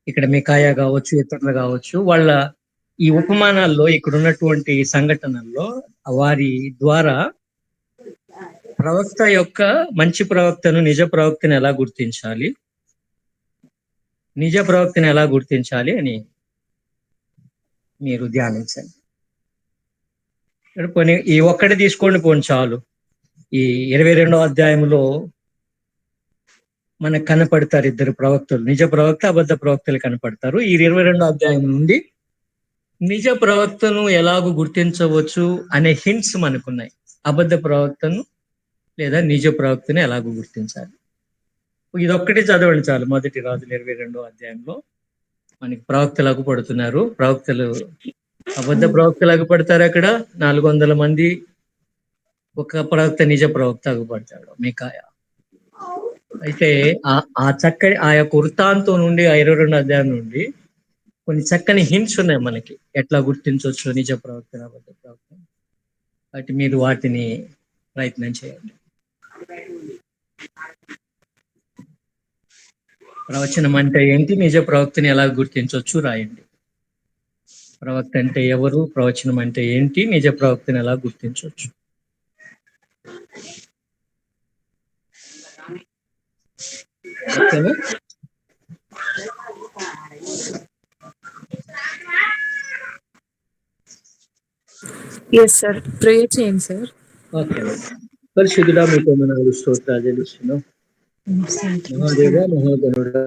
ఇక్కడ మికాయా కావచ్చు, ఇతరులు కావచ్చు. వాళ్ళ ఈ ఉపమానాల్లో ఇక్కడ ఉన్నటువంటి సంఘటనల్లో వారి ద్వారా ప్రవక్త యొక్క మంచి ప్రవక్తను, నిజ ప్రవక్తను ఎలా గుర్తించాలి, నిజ ప్రవక్తను ఎలా గుర్తించాలి అని మీరు ధ్యానించండి. పోనీ ఈ ఒక్కటి తీసుకోండి పోనీ చాలు. ఈ 22వ అధ్యాయంలో మనకు కనపడతారు ఇద్దరు ప్రవక్తలు, నిజ ప్రవక్త, అబద్ధ ప్రవక్తలు కనపడతారు. ఈ 22వ అధ్యాయం నుండి నిజ ప్రవక్తను ఎలాగూ గుర్తించవచ్చు అనే హింట్స్ మనకున్నాయి. అబద్ధ ప్రవక్తను లేదా నిజ ప్రవక్తను ఎలాగూ గుర్తించాలి, ఇదొక్కటి చదవండి చాలు. మొదటి రాజులు 22వ అధ్యాయంలో మనకి ప్రవక్తలకు పడుతున్నారు. ప్రవక్తలు అబద్ధ ప్రవక్తలకు పడతారు. అక్కడ 400 మంది, ఒక ప్రవక్త నిజ ప్రవక్త అగుపడతాడు, మికాయా. అయితే ఆ చక్కని ఆ యొక్క వృత్తాంతం నుండి 22వ అధ్యాయం నుండి కొన్ని చక్కని హింట్స్ ఉన్నాయి మనకి, ఎట్లా గుర్తించవచ్చు నిజ ప్రవక్త, అబద్ధ ప్రవక్త. కాబట్టి మీరు వాటిని ప్రయత్నం చేయండి. ప్రవచనం అంటే ఏంటి, నిజ ప్రవక్తని ఎలా గుర్తించవచ్చు రాయండి. ప్రవక్త అంటే ఎవరు, ప్రవచనం అంటే ఏంటి, నిజ ప్రవక్తని ఎలా గుర్తించవచ్చు. ఓకేనా? Yes sir. ప్రేయర్ చేయండి సార్. ఓకే. పరిశుద్ధుడా, మీకు వందనాలు, స్తోత్రాలు చెల్లిస్తున్నాం. మహాదేవ, మహాగణుడా,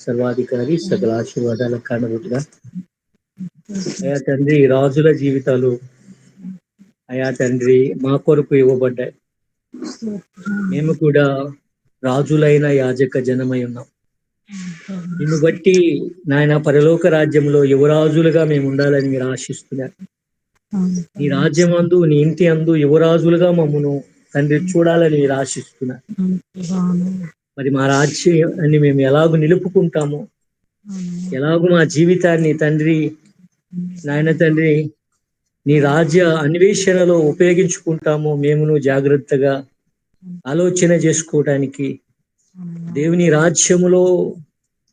సర్వాధికారి, సకల ఆశీర్వాదాల కారణుడుగా అయా తండ్రి, రాజుల జీవితాలు అయా తండ్రి మా కొరకు ఇవ్వబడ్డాయి. మేము కూడా రాజులైన యాజక జనమై ఉన్నాం. నిన్ను బట్టి నాయన పరలోక రాజ్యంలో యువరాజులుగా మేము ఉండాలని మీరు ఆశిస్తున్నారు. నీ రాజ్యం అందు, నీ ఇంటి అందు యువరాజులుగా మమ్మను తండ్రి చూడాలని మీరు ఆశిస్తున్నారు. మరి మా రాజ్యాన్ని మేము ఎలాగూ నిలుపుకుంటామో, ఎలాగూ మా జీవితాన్ని తండ్రి నాయన తండ్రి నీ రాజ్య అన్వేషణలో ఉపయోగించుకుంటామో మేమును జాగ్రత్తగా ఆలోచన చేసుకోవడానికి, దేవుని రాజ్యములో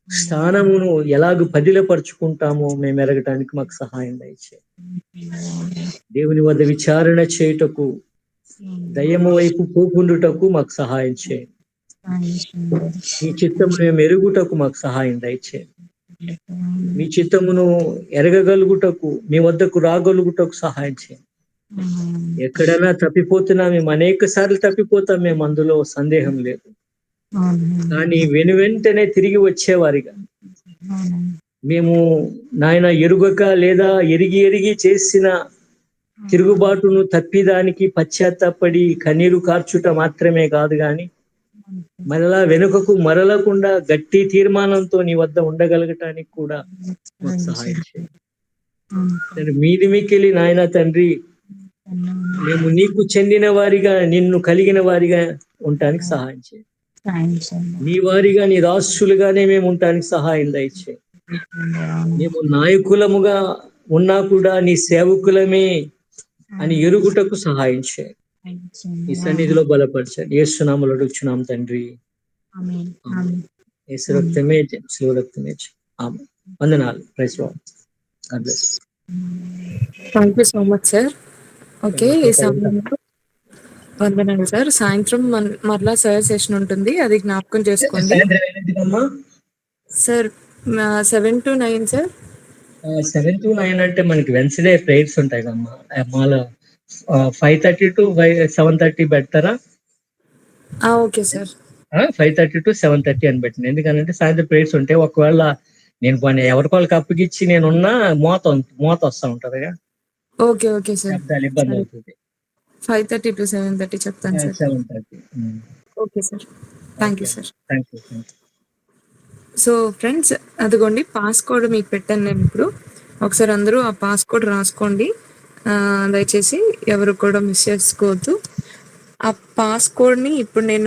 స్థానమును ఎలాగ పదిలపరుచుకుంటామో మేము ఎరగటానికి మాకు సహాయం దయచేయండి. దేవుని వద్ద విచారణ చేయుటకు, దయ్యము వైపు పోకుండుటకు మాకు సహాయం చేయండి. మీ చిత్తము మేము ఎరుగుటకు మాకు సహాయం దయచేయండి. మీ చిత్తమును ఎరగగలుగుటకు, మీ వద్దకు రాగలుగుటకు సహాయం చేయండి. ఎక్కడైనా తప్పిపోతున్నా, మేము అనేక సార్లు తప్పిపోతాం, మేము అందులో సందేహం లేదు. కానీ వెనువెంటనే తిరిగి వచ్చేవారిగా మేము నాయన ఎరుగక లేదా ఎరిగి చేసిన తిరుగుబాటును తప్పిదానికి పశ్చాత్తాపడి కన్నీరు కార్చుట మాత్రమే కాదు, కానీ మరలా వెనుకకు మరలకుండా గట్టి తీర్మానంతో నీ వద్ద ఉండగలగటానికి కూడా మాకు సహాయం చేయండి. మీది మిక్కిలి నాయన తండ్రి, మేము నీకు చెందిన వారిగా, నిన్ను కలిగిన వారిగా ఉండటానికి సహాయం చేయండి. నీ వారిగా, నీ దాసులుగానే మేము ఉండటానికి సహాయం దయచేయండి. మేము నాయకులముగా ఉన్నా కూడా నీ సేవకులమే అని ఎరుగుటకు సహాయం చేయండి. ఈ సన్నిధిలో బలపరచండి. యేసునామములో అడుగుచున్నాం తండ్రి. ఆమేన్. యేసు రక్తమే జయం, శిలువ రక్తమే జయం. ఆమేన్. వందనాలు. Praise Lord. God bless. Thank you so much sir. Okay, ఈ సమయంలో వందనాలు సార్. సాయంత్రం మరలా సార్ సెషన్ ఉంటుంది, అది జ్ఞాపకం చేసుకోండి సాయంత్రం ఎన్నింటికమ్మా? సార్. 7 to 9 sir. 7 to 9 అంటే మనకి వెన్స్డే ప్రేయర్స్ ఉంటాయి కమ్మా. మాల 5:30 to 7:30 పెడతారా? Okay sir. 5:30 to 7:30 అని పెట్టింది. ఎందుకంటే సాయంత్రం ప్రేయర్స్ ఉంటాయి. ఒకవేళ నేను కొన్ని ఎవరికి వాళ్ళకి అప్పగిచ్చి నేనున్నా మోత వస్తా ఉంటది. Okay okay sir. శబ్దాలు ఇబ్బంది అవుతుంది. 5:30 to 7:30 చెప్తాను sir. 7:30. Okay sir. Thank you sir. Thank you. So friends, అదిగోండి పాస్ కోడ్ మీకు పెట్టాను నేను ఇప్పుడు. ఒకసారి అందరూ ఆ పాస్ కోడ్ రాసుకోండి. దయచేసి ఎవరు కూడా మిస్ చేసుకోవద్దు. ఆ పాస్ కోడ్ని ఇప్పుడు నేను